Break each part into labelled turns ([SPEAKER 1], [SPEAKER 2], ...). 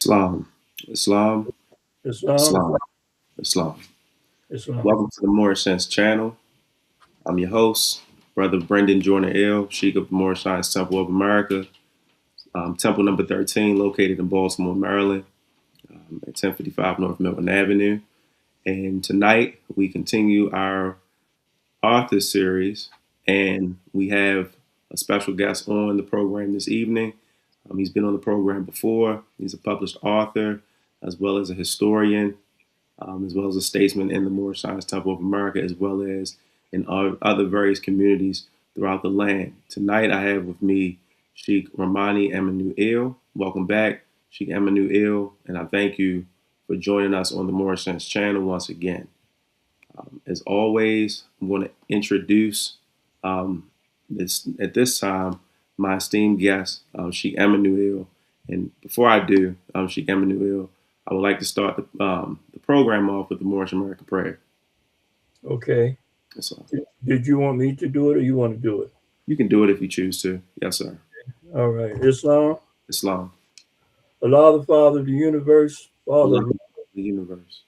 [SPEAKER 1] Islam, Islam,
[SPEAKER 2] Islam,
[SPEAKER 1] Islam, Islam.
[SPEAKER 2] Islam.
[SPEAKER 1] Welcome to the Moorish Sense Channel. I'm your host, Brother Brendan Jordan L, Sheik of the Moorish Sense Temple of America, Temple number 13, located in Baltimore, Maryland, at 1055 North Milton Avenue. And tonight we continue our author series, and we have a special guest on the program this evening. He's been on the program before. He's a published author, as well as a historian, as well as a statesman in the Moorish Science Temple of America, as well as in other various communities throughout the land. Tonight, I have with me Sheik Rommani Amenu. Welcome back, Sheik Amenu, and I thank you for joining us on the Moorish Sense Channel once again. As always, I'm going to introduce this at this time my esteemed guest, Sheik Amenu. And before I do, Sheik Amenu, I would like to start the program off with the Moorish American prayer.
[SPEAKER 2] Okay.
[SPEAKER 1] So
[SPEAKER 2] Did you want me to do it or you want to do it?
[SPEAKER 1] you can do it if you choose to. Yes, sir.
[SPEAKER 2] All right. Islam,
[SPEAKER 1] Islam,
[SPEAKER 2] Allah, the Father of the universe,
[SPEAKER 1] the
[SPEAKER 2] Father
[SPEAKER 1] love
[SPEAKER 2] of
[SPEAKER 1] of the universe.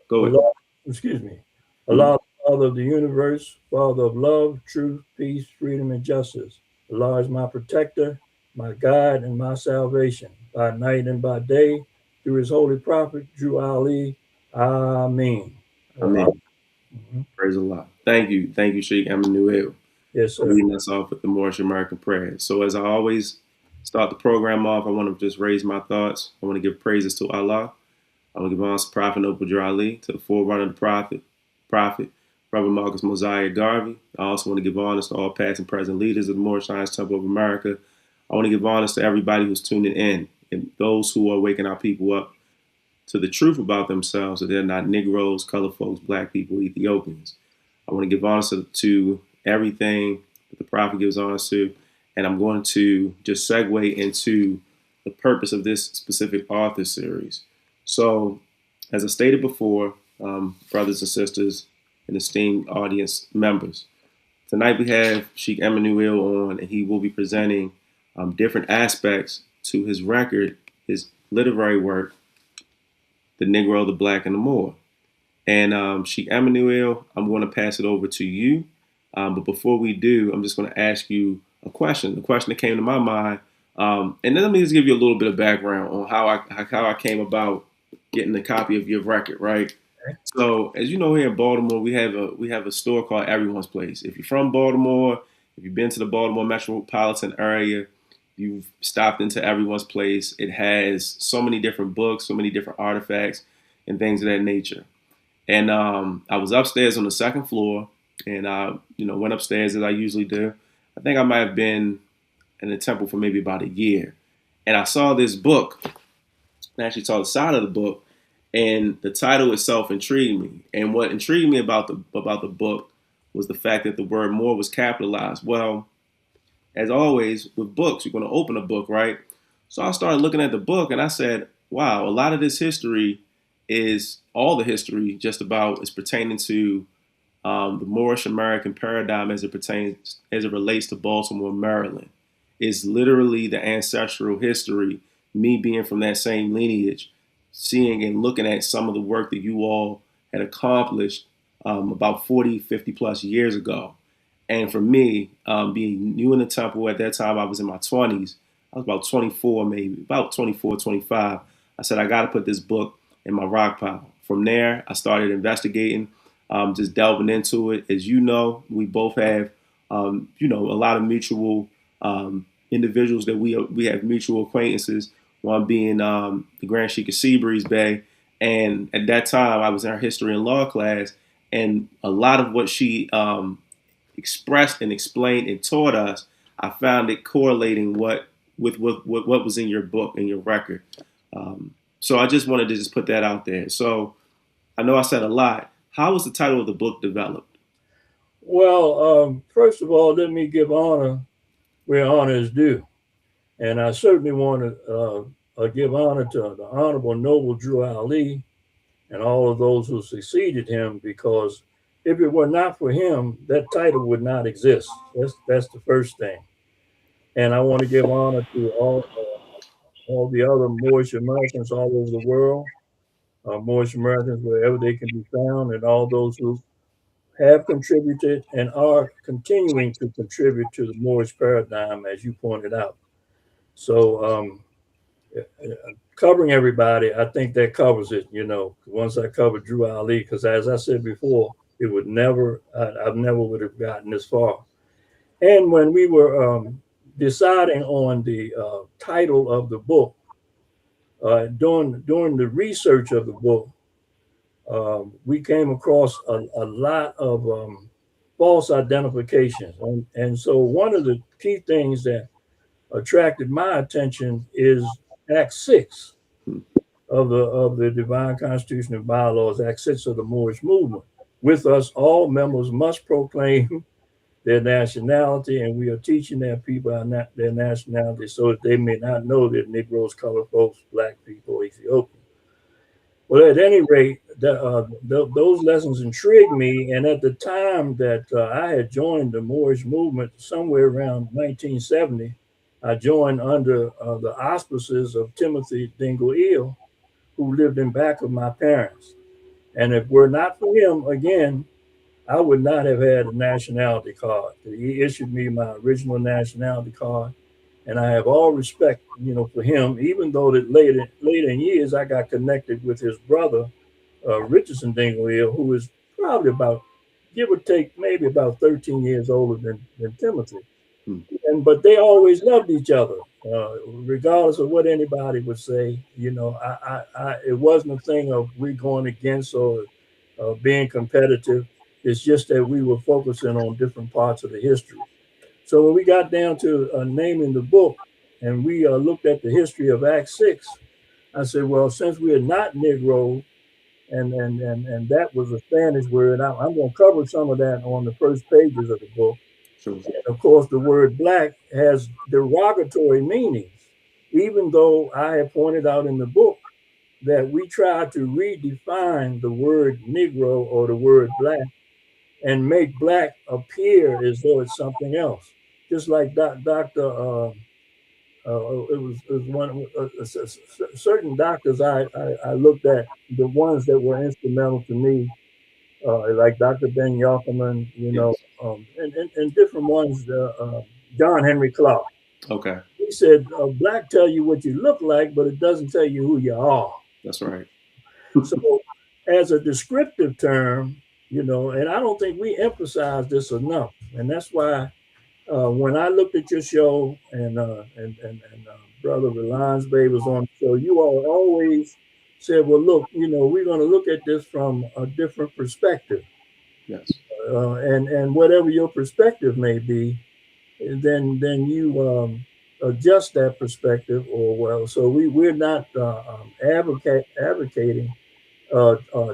[SPEAKER 1] Go ahead.
[SPEAKER 2] Allah, excuse me,
[SPEAKER 1] Mhm.
[SPEAKER 2] Allah, the Father of the universe, Father of love, truth, peace, freedom, and justice. Allah is my protector, my guide, and my salvation by night and by day through his holy prophet, Drew Ali. Amen. Allah.
[SPEAKER 1] Amen.
[SPEAKER 2] Mhm.
[SPEAKER 1] Praise Allah. Thank you, Sheik Amenu,
[SPEAKER 2] Yes,
[SPEAKER 1] for
[SPEAKER 2] sir.
[SPEAKER 1] leading us off with the Moorish American prayer. So as I always start the program off, I want to just raise my thoughts. I want to give praises to Allah. I want to give honor to Prophet Noble Drew Ali, to the forerunner of the Prophet, Reverend Marcus Mosiah Garvey. I also want to give honors to all past and present leaders of the Moorish Science Temple of America. I want to give honors to everybody who's tuning in and those who are waking our people up to the truth about themselves, that they're not Negroes, colored folks, black people, Ethiopians. I want to give honors to everything that the Prophet gives honors to. And I'm going to just segue into the purpose of this specific author series. So, as I stated before, brothers and sisters and esteemed audience members, tonight we have Sheik Emmanuel on, and he will be presenting different aspects to his record, his literary work, The Negro, the Black, and the Moor. And Sheik Emmanuel, I'm going to pass it over to you. But before we do, I'm just going to ask you a question. The question that came to my mind, and then let me just give you a little bit of background on how I came about getting a copy of your record, right? So, as you know, here in Baltimore, we have a store called Everyone's Place. If you're from Baltimore, if you've been to the Baltimore metropolitan area, you've stopped into Everyone's Place. It has so many different books, so many different artifacts, and things of that nature. And I was upstairs on the second floor, and I, went upstairs as I usually do. I think I might have been in the temple for maybe about a year, and I saw this book. I actually saw the side of the book, and the title itself intrigued me. And what intrigued me about the book was the fact that the word "more" was capitalized. Well, as always with books, you're going to open a book, right? So I started looking at the book, and I said, "Wow, a lot of this history is all the history just about is pertaining to the Moorish American paradigm as it relates to Baltimore, Maryland. Is literally the ancestral history. Me being from that same lineage, seeing and looking at some of the work that you all had accomplished about 40, 50 plus years ago. And for me, being new in the temple at that time, I was in my 20s. I was about 24, maybe about 24, 25. I said, I got to put this book in my rock pile. From there, I started investigating, just delving into it. As you know, we both have, a lot of mutual individuals that we have mutual acquaintances. One being the Grand Sheik of Seabreeze Bay, and at that time, I was in her history and law class, and a lot of what she expressed and explained and taught us, I found it correlating with what was in your book and your record. So I just wanted to just put that out there. So I know I said a lot. How was the title of the book developed?
[SPEAKER 2] Well, first of all, let me give honor where honor is due. And I certainly want to give honor to the Honorable Noble Drew Ali and all of those who succeeded him, because if it were not for him, that title would not exist. That's the first thing. And I want to give honor to all. all the other Moorish Americans all over the world, Moorish Americans wherever they can be found, and all those who have contributed and are continuing to contribute to the Moorish paradigm, as you pointed out. So, covering everybody, I think that covers it. Once I covered Drew Ali, because as I said before, it would never, I never would have gotten this far. And when we were deciding on the title of the book, during the research of the book, we came across a lot of false identifications. And so one of the key things that attracted my attention is Act 6
[SPEAKER 1] Hmm.
[SPEAKER 2] of the Divine Constitution and Bylaws, Act 6 of the Moorish movement. With us, all members must proclaim their nationality, and we are teaching their people their nationality so that they may not know that Negroes, colored folks, black people, Ethiopians. Well, at any rate, those lessons intrigued me. And at the time that I had joined the Moorish movement, somewhere around 1970, I joined under the auspices of Timothy Dingle, who lived in back of my parents. And if it were not for him, again, I would not have had a nationality card. He issued me my original nationality card, and I have all respect, for him. Even though that later in years I got connected with his brother, Richardson Dingle, who is probably about, give or take, maybe about 13 years older than Timothy.
[SPEAKER 1] Hmm.
[SPEAKER 2] But they always loved each other, regardless of what anybody would say. It wasn't a thing of we going against or being competitive. It's just that we were focusing on different parts of the history. So when we got down to naming the book, and we looked at the history of Act 6, I said, well, since we are not Negro, and that was a Spanish word, I'm going to cover some of that on the first pages of the book.
[SPEAKER 1] Sure.
[SPEAKER 2] Of course, the word black has derogatory meanings, even though I have pointed out in the book that we try to redefine the word Negro or the word black and make black appear as though it's something else. Just like Dr. It was one certain doctors I looked at, the ones that were instrumental to me, like Dr. Ben Yockerman,
[SPEAKER 1] Yes.
[SPEAKER 2] and different ones, John Henry Clark.
[SPEAKER 1] Okay.
[SPEAKER 2] He said, black tell you what you look like, but it doesn't tell you who you are.
[SPEAKER 1] That's right.
[SPEAKER 2] So, as a descriptive term, and I don't think we emphasize this enough. And that's why when I looked at your show and Brother Reliance Bay was on the show, you all always said, well, look, we're going to look at this from a different perspective.
[SPEAKER 1] Yes.
[SPEAKER 2] And whatever your perspective may be, then you adjust that perspective, or well, so we're not advocating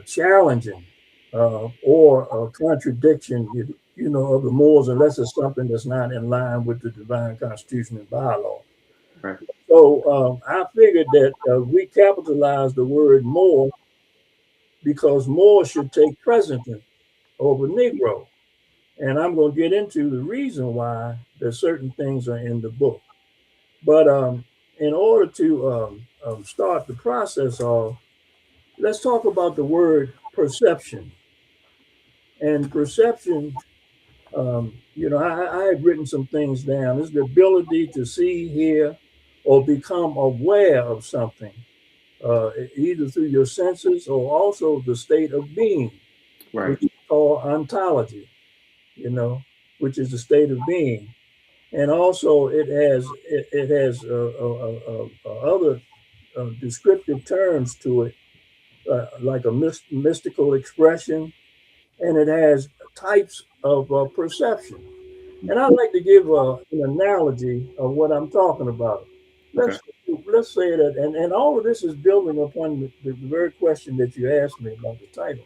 [SPEAKER 2] challenging or a contradiction, of the Moors, unless it's something that's not in line with the divine constitution and bylaw.
[SPEAKER 1] Right.
[SPEAKER 2] So I figured that we capitalize the word Moor because Moor should take precedence over Negro. And I'm going to get into the reason why that certain things are in the book. But in order to start the process off, let's talk about the word perception. And perception, I had written some things down. It's the ability to see, hear, or become aware of something, either through your senses or also the state of being,
[SPEAKER 1] Right.
[SPEAKER 2] which is called ontology, you know, which is the state of being. And also it has other descriptive terms to it, like a mystical expression, and it has types of perception. And I'd like to give an analogy of what I'm talking about.
[SPEAKER 1] Okay.
[SPEAKER 2] Let's say that, and all of this is building upon the very question that you asked me about the title.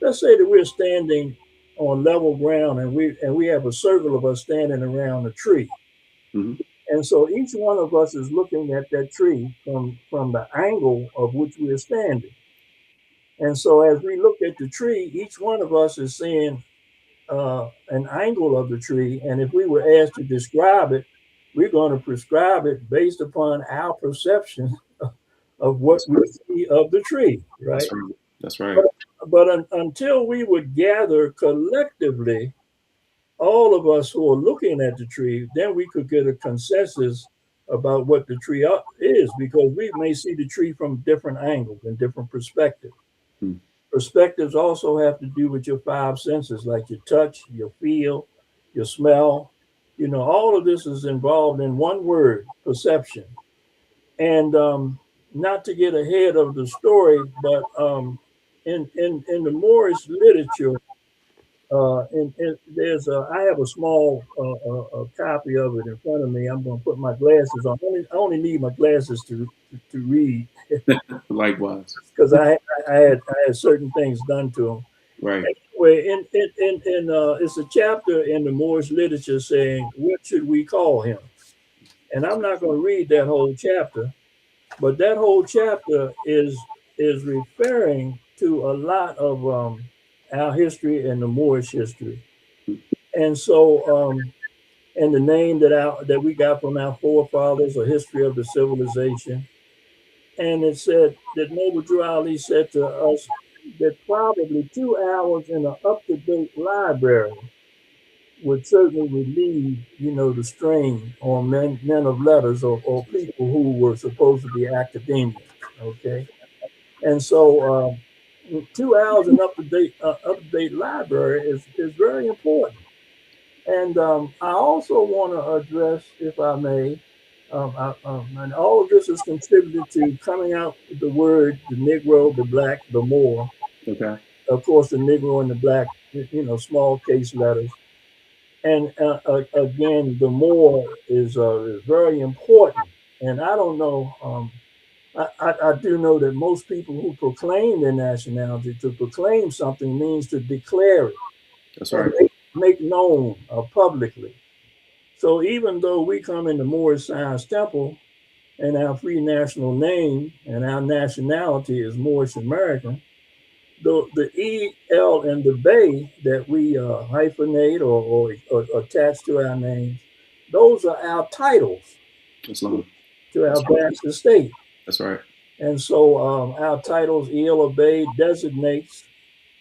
[SPEAKER 2] Let's say that we're standing on level ground, and we have a circle of us standing around a tree.
[SPEAKER 1] Hmm.
[SPEAKER 2] And so each one of us is looking at that tree from the angle of which we are standing. And so as we look at the tree, each one of us is seeing an angle of the tree. And if we were asked to describe it, we're going to prescribe it based upon our perception of what
[SPEAKER 1] That's
[SPEAKER 2] we
[SPEAKER 1] right.
[SPEAKER 2] see of the tree, right?
[SPEAKER 1] That's right. That's right.
[SPEAKER 2] But, until we would gather collectively, all of us who are looking at the tree, then we could get a consensus about what the tree is, because we may see the tree from different angles and different perspectives.
[SPEAKER 1] Hmm.
[SPEAKER 2] Perspectives also have to do with your five senses, like your touch, your feel, your smell. All of this is involved in one word, perception. And not to get ahead of the story, but in the Moorish literature, there's I have a small a copy of it in front of me. I'm going to put my glasses on. I only need my glasses to read,
[SPEAKER 1] Likewise.
[SPEAKER 2] because I had certain things done to them.
[SPEAKER 1] Right.
[SPEAKER 2] Anyway, it's a chapter in the Moorish literature saying, what should we call him? And I'm not going to read that whole chapter, but that whole chapter is referring to a lot of our history and the Moorish history. And so, and the name that we got from our forefathers, a history of the civilization. And it said that Noble Drew Ali said to us that probably 2 hours in an up-to-date library would certainly relieve, the strain on men of letters, or people who were supposed to be academia. Okay, and so 2 hours in up-to-date library is very important. And I also want to address, if I may, and all of this is contributed to coming out with the word, the Negro, the Black, the Moor.
[SPEAKER 1] Okay.
[SPEAKER 2] Of course, the Negro and the Black, small case letters. And again, the Moor is very important. And I don't know, I do know that most people who proclaim their nationality, to proclaim something means to declare it
[SPEAKER 1] That's
[SPEAKER 2] or
[SPEAKER 1] right.
[SPEAKER 2] make known publicly. So even though we come in the Moorish Science Temple and our free national name and our nationality is Moorish American, the E, L, and the Bay that we hyphenate or attach to our names, those are our titles
[SPEAKER 1] Islam.
[SPEAKER 2] to our
[SPEAKER 1] That's right.
[SPEAKER 2] vast estate.
[SPEAKER 1] That's right.
[SPEAKER 2] And so our titles, El or Bay, designates,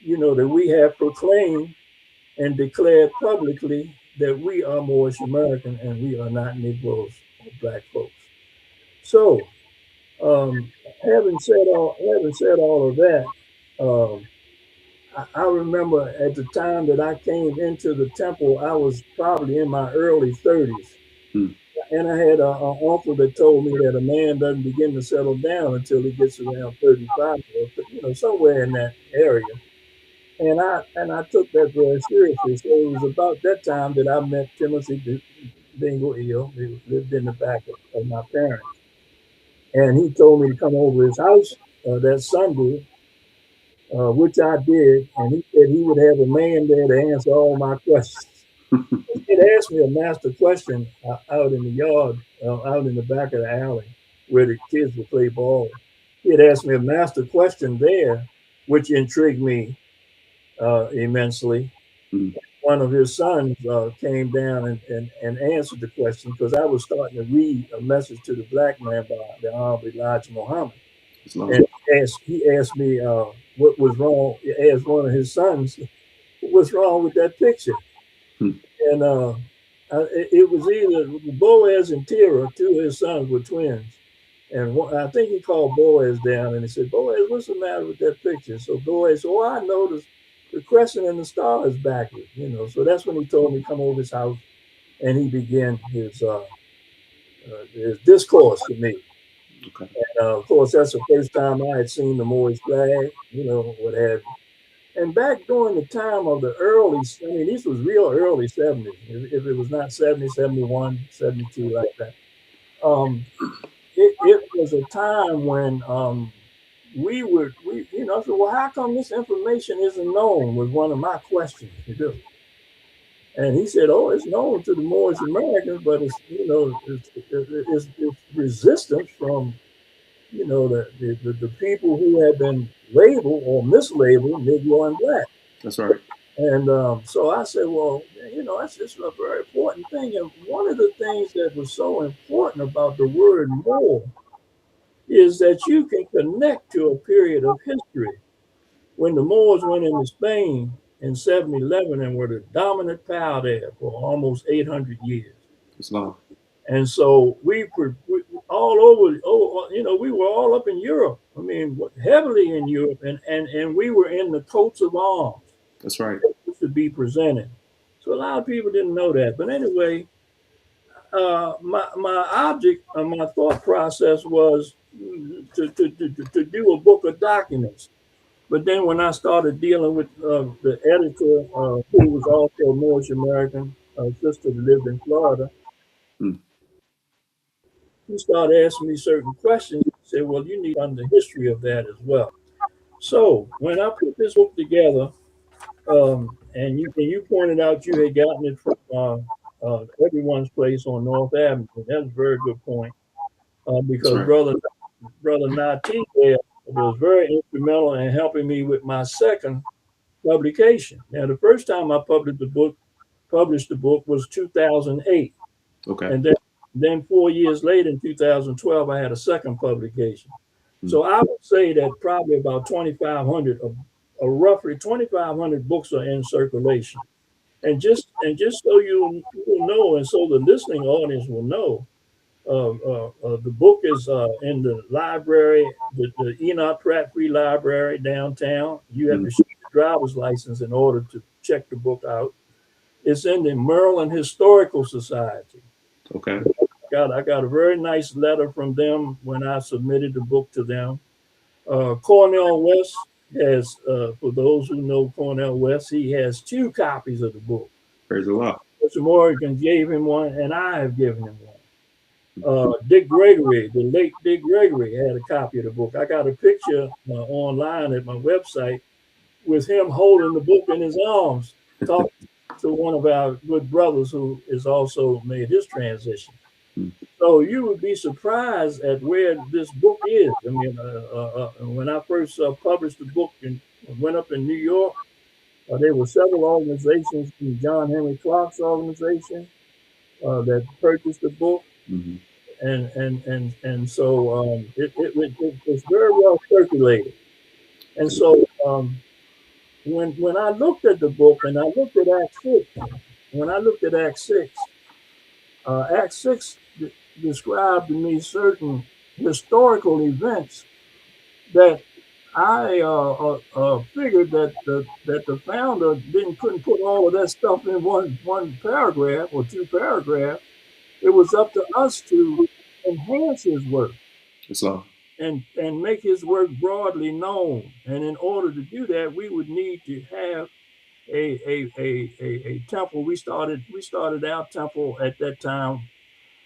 [SPEAKER 2] that we have proclaimed and declared publicly that we are Moorish American and we are not Negroes or Black folks. So, having said all of that, um, I remember at the time that I came into the temple, I was probably in my early 30s.
[SPEAKER 1] Hmm.
[SPEAKER 2] And I had an uncle that told me that a man doesn't begin to settle down until he gets around 35, or, somewhere in that area. And I took that very seriously. So it was about that time that I met Timothy Dingle Eel, who lived in the back of my parents. And he told me to come over his house that Sunday, which I did. And he said he would have a man there to answer all my questions. He'd asked me a master question out in the yard, out in the back of the alley where the kids would play ball. He had asked me a master question there, which intrigued me immensely.
[SPEAKER 1] Hmm.
[SPEAKER 2] One of his sons came down and answered the question, because I was starting to read a message to the black man by the Honorable Elijah Muhammad.
[SPEAKER 1] Islam.
[SPEAKER 2] And he asked me what was wrong. He asked one of his sons, what's wrong with that picture?
[SPEAKER 1] Hmm.
[SPEAKER 2] And it was either Boaz and Terah, two of his sons were twins. And I think he called Boaz down and he said, Boaz, what's the matter with that picture? So Boaz said, I noticed the crescent and the star is backwards, So that's when he told me to come over his house, and he began his discourse to me.
[SPEAKER 1] Okay.
[SPEAKER 2] And of course, that's the first time I had seen the Moorish flag, what have you. And back during the time of the this was real early 70s, if it was not 70, 71, 72, like that. It was a time when I said, well, how come this information isn't known, was one of my questions to do. And he said, oh, it's known to the Moorish Americans, but it's resistance from, the people who had been labeled or mislabeled Negro and Black.
[SPEAKER 1] That's right.
[SPEAKER 2] And so I said, well, that's just a very important thing. And one of the things that was so important about the word Moor is that you can connect to a period of history when the Moors went into Spain in 711 and were the dominant power there for almost 800 years.
[SPEAKER 1] Islam.
[SPEAKER 2] And so we all over, we were all up in Europe. I mean, heavily in Europe, and we were in the coats of arms
[SPEAKER 1] That's right.
[SPEAKER 2] to be presented. So a lot of people didn't know that. But anyway, my object, my thought process was to do a book of documents. But then when I started dealing with the editor, who was also a Moorish American, sister that lived in Florida,
[SPEAKER 1] Mm.
[SPEAKER 2] he started asking me certain questions. He said, well, you need to understand the history of that as well. So when I put this book together, and you pointed out you had gotten it from everyone's place on North Avenue. That's a very good point,
[SPEAKER 1] That's
[SPEAKER 2] because
[SPEAKER 1] right.
[SPEAKER 2] brother Nati there was very instrumental in helping me with my second publication. Now, the first time I published the book was 2008,
[SPEAKER 1] Okay.
[SPEAKER 2] and then 4 years later, in 2012, I had a second publication.
[SPEAKER 1] Mm.
[SPEAKER 2] So I would say that probably about 2,500, or roughly 2,500 books are in circulation. And just so you will know, and so the listening audience will know, the book is in the library, the Enoch Pratt Free Library downtown. You have
[SPEAKER 1] Mm.
[SPEAKER 2] to show your driver's license in order to check the book out. It's in the Maryland Historical Society.
[SPEAKER 1] Okay.
[SPEAKER 2] I got a very nice letter from them when I submitted the book to them. Cornell West has, for those who know Cornell West, he has 2 copies of the book.
[SPEAKER 1] Praise the Lord.
[SPEAKER 2] Mr. Morgan gave him one, and I have given him one. Dick Gregory, the late Dick Gregory, had a copy of the book. I got a picture online at my website with him holding the book in his arms, talking to one of our good brothers who has also made his transition.
[SPEAKER 1] Mm.
[SPEAKER 2] So you would be surprised at where this book is. I mean, when I first published the book and went up in New York, there were several organizations, John Henry Clark's organization, that purchased the book,
[SPEAKER 1] Mm-hmm.
[SPEAKER 2] and so it was very well circulated. And so when I looked at the book and I looked at Act 6, when I looked at Act 6 described to me certain historical events that I figured that the founder couldn't put all of that stuff in one paragraph or 2 paragraphs. It was up to us to enhance his work
[SPEAKER 1] Islam.
[SPEAKER 2] and make his work broadly known. And in order to do that, we would need to have a temple. We started our temple at that time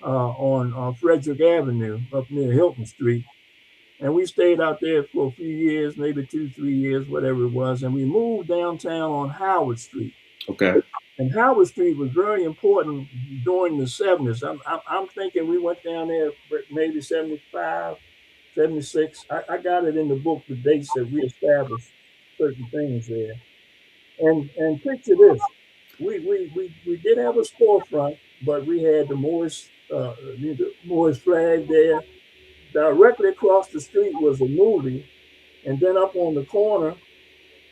[SPEAKER 2] on Frederick Avenue up near Hilton Street. And we stayed out there for a few years, maybe 2, 3 years, whatever it was. And we moved downtown on Howard Street.
[SPEAKER 1] Okay.
[SPEAKER 2] And Howard Street was very important during the 70s. I'm thinking we went down there maybe 75, 76. I got it in the book, the dates that we established certain things there. And picture this. We did have a storefront, but we had the Moorish flag there. Directly across the street was a movie, and then up on the corner,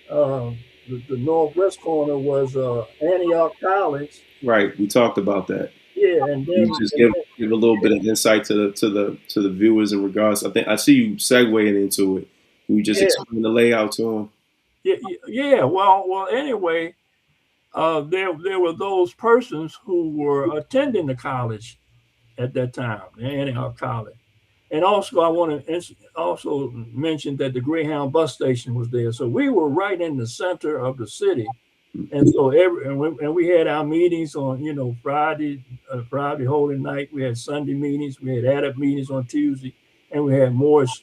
[SPEAKER 2] uh, the northwest corner was Antioch College.
[SPEAKER 1] Right. We talked about that.
[SPEAKER 2] Yeah, and
[SPEAKER 1] You
[SPEAKER 2] then
[SPEAKER 1] just
[SPEAKER 2] and
[SPEAKER 1] give a little bit of insight to the viewers in regards. I think I see you segueing into it. You just
[SPEAKER 2] yeah,
[SPEAKER 1] explain the layout to them.
[SPEAKER 2] yeah. Well. Anyway, there were those persons who were attending the college at that time, Antioch College. And also, I want to also mention that the Greyhound bus station was there. So we were right in the center of the city. And so we had our meetings on, Friday Holy Night. We had Sunday meetings. We had adept meetings on Tuesday, and we had Moorish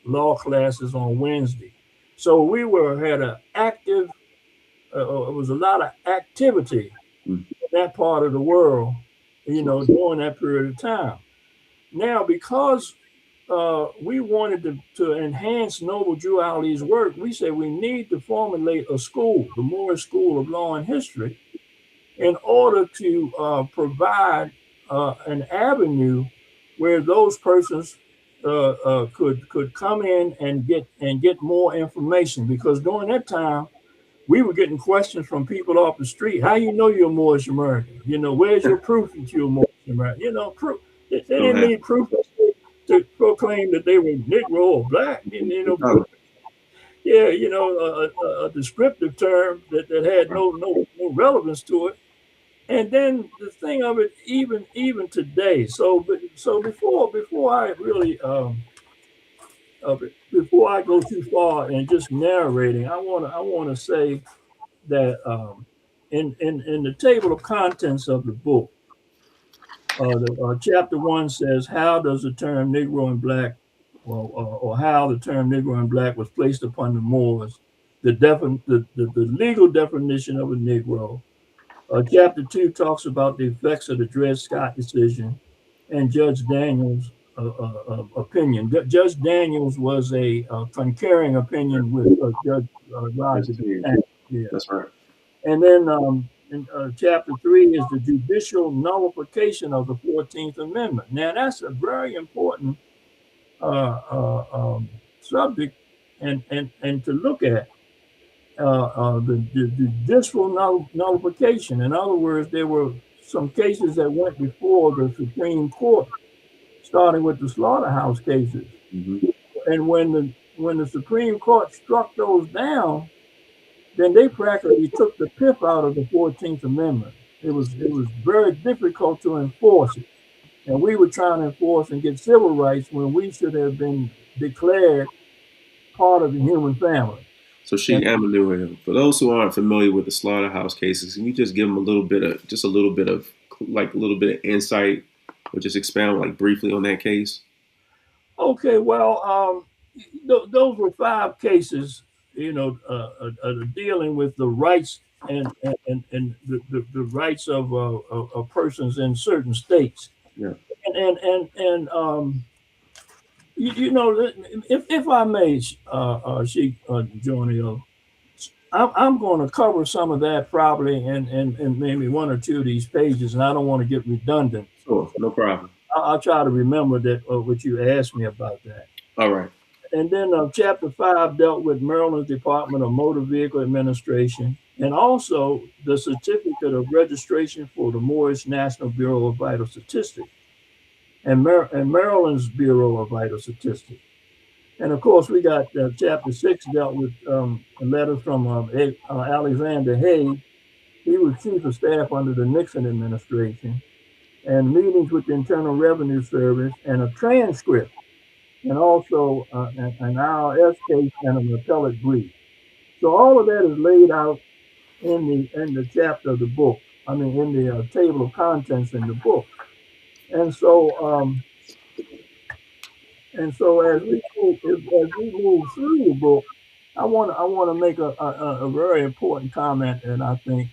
[SPEAKER 2] law classes on Wednesday. So we had an active. It was a lot of activity
[SPEAKER 1] Mm.
[SPEAKER 2] in that part of the world, during that period of time. Now, because we wanted to enhance Noble Drew Ali's work, we said we need to formulate a school, the Moorish School of Law and History, in order to provide an avenue where those persons could come in and get more information. Because during that time, we were getting questions from people off the street. How you know you're Moorish American? You know, where's your proof that you're Moorish American? You know, proof. They
[SPEAKER 1] Don't
[SPEAKER 2] didn't
[SPEAKER 1] have
[SPEAKER 2] need proof to proclaim that they were Negro or black. You
[SPEAKER 1] no
[SPEAKER 2] know,
[SPEAKER 1] color.
[SPEAKER 2] yeah, you know, a descriptive term that had no relevance to it. And then the thing of it, even today. So before I really before I go too far and just narrating, I wanna say that in the table of contents of the book, chapter one says, "How does the term Negro and Black, or how the term Negro and Black was placed upon the Moors, the legal definition of a Negro." Chapter two talks about the effects of the Dred Scott decision and Judge Daniels' opinion. Judge Daniels was a concurring opinion with Judge
[SPEAKER 1] There's
[SPEAKER 2] Roger.
[SPEAKER 1] two.
[SPEAKER 2] Yeah.
[SPEAKER 1] That's right.
[SPEAKER 2] And then in chapter three is the judicial nullification of the 14th Amendment. Now, that's a very important subject and to look at. The judicial nullification. In other words, there were some cases that went before the Supreme Court, starting with the slaughterhouse cases.
[SPEAKER 1] Mm-hmm.
[SPEAKER 2] And when the Supreme Court struck those down, then they practically took the pip out of the 14th Amendment. It was very difficult to enforce it. And we were trying to enforce and get civil rights when we should have been declared part of the human family.
[SPEAKER 1] So Sheik Amenu, for those who aren't familiar with the slaughterhouse cases, can you just give them just a little bit of, like a little bit of insight, or just expound like briefly on that case?
[SPEAKER 2] Okay, well, those were five cases, dealing with the rights and the rights of persons in certain states.
[SPEAKER 1] Yeah.
[SPEAKER 2] And if I may, Sheik Jonio, I'm going to cover some of that probably in maybe one or two of these pages, and I don't want to get redundant.
[SPEAKER 1] Sure, no problem.
[SPEAKER 2] I'll try to remember that what you asked me about that.
[SPEAKER 1] All right.
[SPEAKER 2] And then chapter five dealt with Maryland's Department of Motor Vehicle Administration and also the certificate of registration for the Moorish National Bureau of Vital Statistics and Maryland's Bureau of Vital Statistics. And of course, we got chapter six dealt with a letter from Alexander Haig. He was chief of staff under the Nixon administration, and meetings with the Internal Revenue Service, and a transcript, and also an IRS case and an appellate brief. So all of that is laid out in the chapter of the book. I mean, in the table of contents in the book. And so as we move through the book, I want to make a very important comment, and I think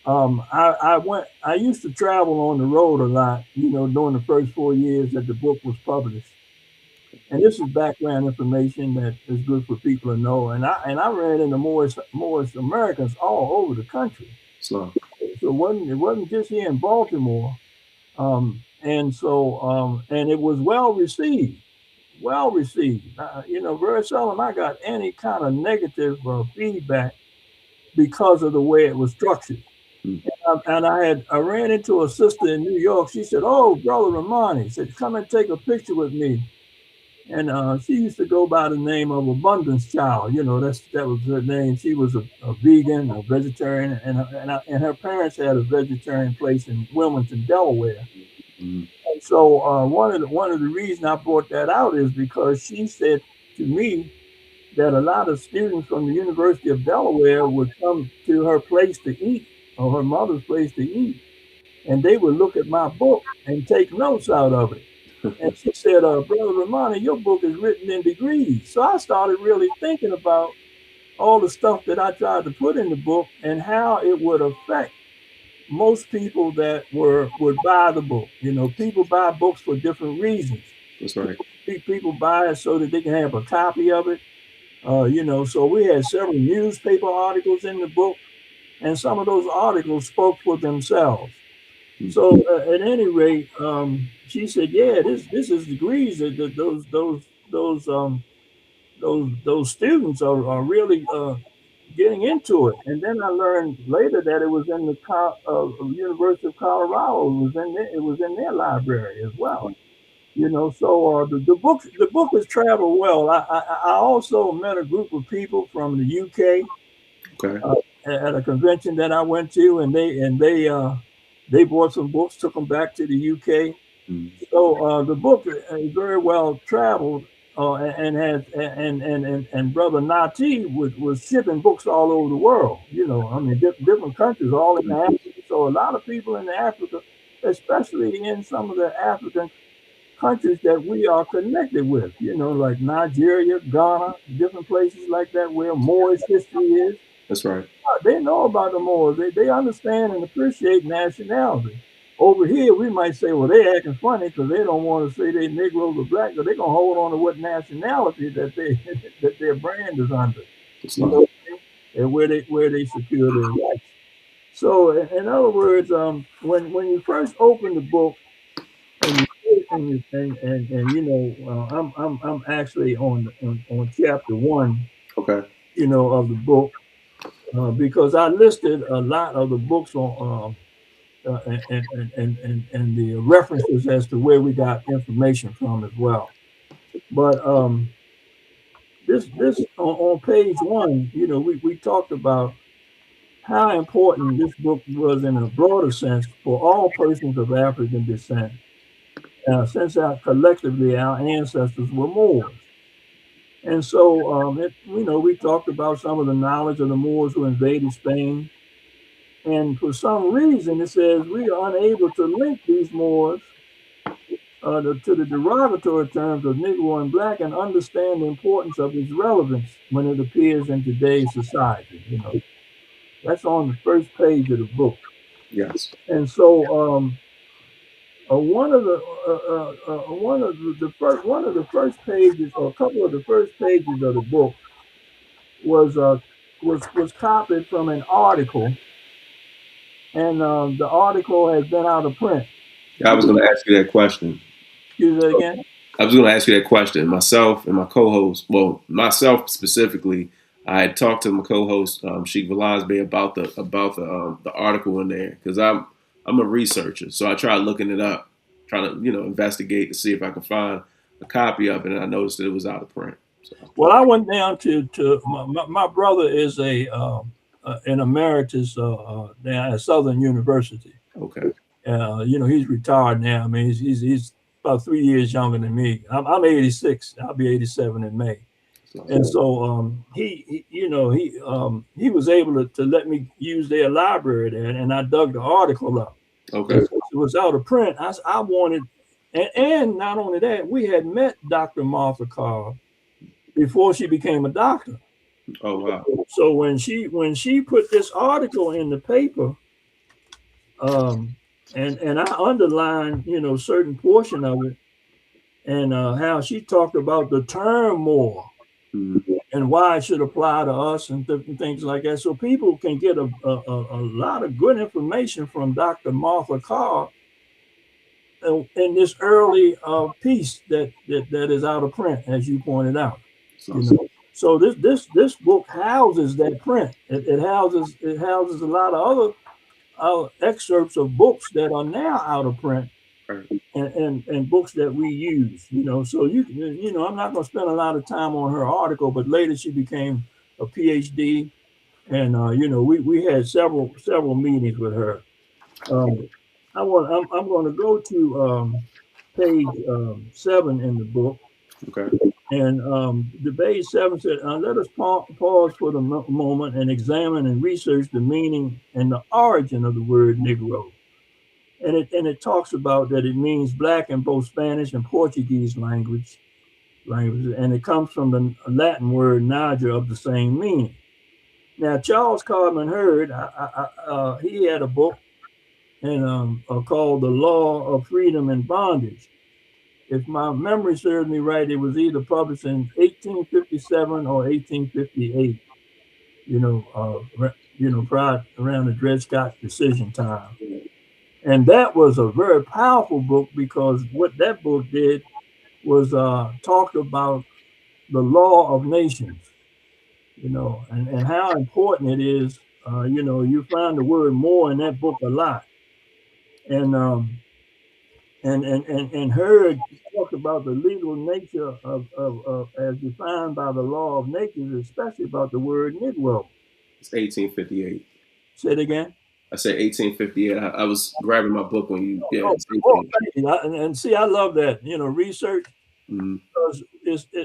[SPEAKER 2] I used to travel on the road a lot, during the first 4 years that the book was published. And this is background information that is good for people to know. And I ran into Moorish Americans all over the country.
[SPEAKER 1] Slow.
[SPEAKER 2] So it wasn't just here in Baltimore. And it was well received. Well received. Very seldom I got any kind of negative feedback because of the way it was structured. And I ran into a sister in New York. She said, "Oh, brother Rommani," said, "come and take a picture with me." And she used to go by the name of Abundance Child. That was her name. She was a vegan, a vegetarian, and her parents had a vegetarian place in Wilmington, Delaware.
[SPEAKER 1] Mm-hmm.
[SPEAKER 2] And so one of the reasons I brought that out is because she said to me that a lot of students from the University of Delaware would come to her place to eat, or her mother's place to eat, and they would look at my book and take notes out of it. And she said, "Brother Rommani, your book is written in degrees." So I started really thinking about all the stuff that I tried to put in the book and how it would affect most people that would buy the book. People buy books for different reasons.
[SPEAKER 1] That's right.
[SPEAKER 2] People buy it so that they can have a copy of it. So we had several newspaper articles in the book. and some of those articles spoke for themselves.
[SPEAKER 1] Mm.
[SPEAKER 2] So at any rate, she said, "Yeah, this is degrees that those students are really getting into it." And then I learned later that it was in the University of Colorado. It was in their library as well. So the book has traveled well. I also met a group of people from the UK
[SPEAKER 1] Okay.
[SPEAKER 2] uh, at a convention that I went to, and they bought some books, took them back to the UK.
[SPEAKER 1] Mm.
[SPEAKER 2] So the book is very well traveled, and has and brother Nati was shipping books all over the world. I mean, different countries, all in Africa. So a lot of people in Africa, especially in some of the African countries that we are connected with, like Nigeria, Ghana, different places like that where Moorish history is.
[SPEAKER 1] That's right.
[SPEAKER 2] They know about the Moors. They understand and appreciate nationality. Over here, we might say, well, they acting funny because they don't want to say they Negroes or black, but they're gonna hold on to what nationality that they that their brand is under.
[SPEAKER 1] That's
[SPEAKER 2] You
[SPEAKER 1] right.
[SPEAKER 2] know, and where they secure their rights. So, in other words, when you first open the book and I'm actually on chapter one,
[SPEAKER 1] Okay.
[SPEAKER 2] of the book, because I listed a lot of the books on and the references as to where we got information from as well. But this on page one, we talked about how important this book was in a broader sense for all persons of African descent, since collectively our ancestors were Moors. And so, we talked about some of the knowledge of the Moors who invaded Spain. And for some reason, it says we are unable to link these Moors to the derogatory terms of Negro and Black and understand the importance of its relevance when it appears in today's society. That's on the first page of the book.
[SPEAKER 1] Yes.
[SPEAKER 2] And so, one of the first pages, or a couple of the first pages of the book, was uh, was copied from an article, and the article has been out of print.
[SPEAKER 1] Yeah, I was going to ask you that question.
[SPEAKER 2] Excuse me
[SPEAKER 1] So
[SPEAKER 2] again.
[SPEAKER 1] I was going to ask you that question. Myself and my co-host, well, myself specifically, I had talked to my co-host Sheik Rommani about the article in there because I'm a researcher, so I tried looking it up, trying to investigate to see if I could find a copy of it, and I noticed that it was out of print. So
[SPEAKER 2] Well, I went down to my brother is an emeritus down at Southern University.
[SPEAKER 1] okay,
[SPEAKER 2] He's retired now. I mean, he's about 3 years younger than me. I'm 86. I'll be 87 in May.
[SPEAKER 1] so,
[SPEAKER 2] And so he was able to let me use their library there, and I dug the article up. And
[SPEAKER 1] okay,
[SPEAKER 2] since it was out of print, I wanted, and not only that, we had met Dr. Martha Carr before she became a doctor.
[SPEAKER 1] oh wow,
[SPEAKER 2] So when she put this article in the paper, um, and I underlined certain portion of it, and how she talked about the term Moor
[SPEAKER 1] mm,
[SPEAKER 2] and why it should apply to us and different things like that, so people can get a lot of good information from Dr. Martha Carr in this early piece that is out of print, as you pointed out. You
[SPEAKER 1] so,
[SPEAKER 2] know, so this book houses that print. It houses a lot of other excerpts of books that are now out of print,
[SPEAKER 1] right,
[SPEAKER 2] and books that we use. So I'm not going to spend a lot of time on her article, but later she became a PhD, and we had several meetings with her. Um, I'm going to go to page 7 in the book,
[SPEAKER 1] okay,
[SPEAKER 2] and the page 7 said, "Let us pause for the moment and examine and research the meaning and the origin of the word Negro." And it talks about that it means black in both Spanish and Portuguese languages, and it comes from the Latin word "niger" of the same meaning. Now, Charles Cardman Hurd, he had a book called "The Law of Freedom and Bondage." If my memory serves me right, it was either published in 1857 or 1858. prior around the Dred Scott decision time. And that was a very powerful book because what that book did was talked about the law of nations, and how important it is. You find the word more in that book a lot. And Hurd talked about the legal nature of as defined by the law of nations, especially about the word Negro.
[SPEAKER 1] It's 1858.
[SPEAKER 2] Say it again.
[SPEAKER 1] I said 1858. I was grabbing my book when you, yeah,
[SPEAKER 2] Oh,
[SPEAKER 1] it's
[SPEAKER 2] oh,
[SPEAKER 1] 18.
[SPEAKER 2] thank you. And see, I love that, research,
[SPEAKER 1] Mm-hmm.
[SPEAKER 2] because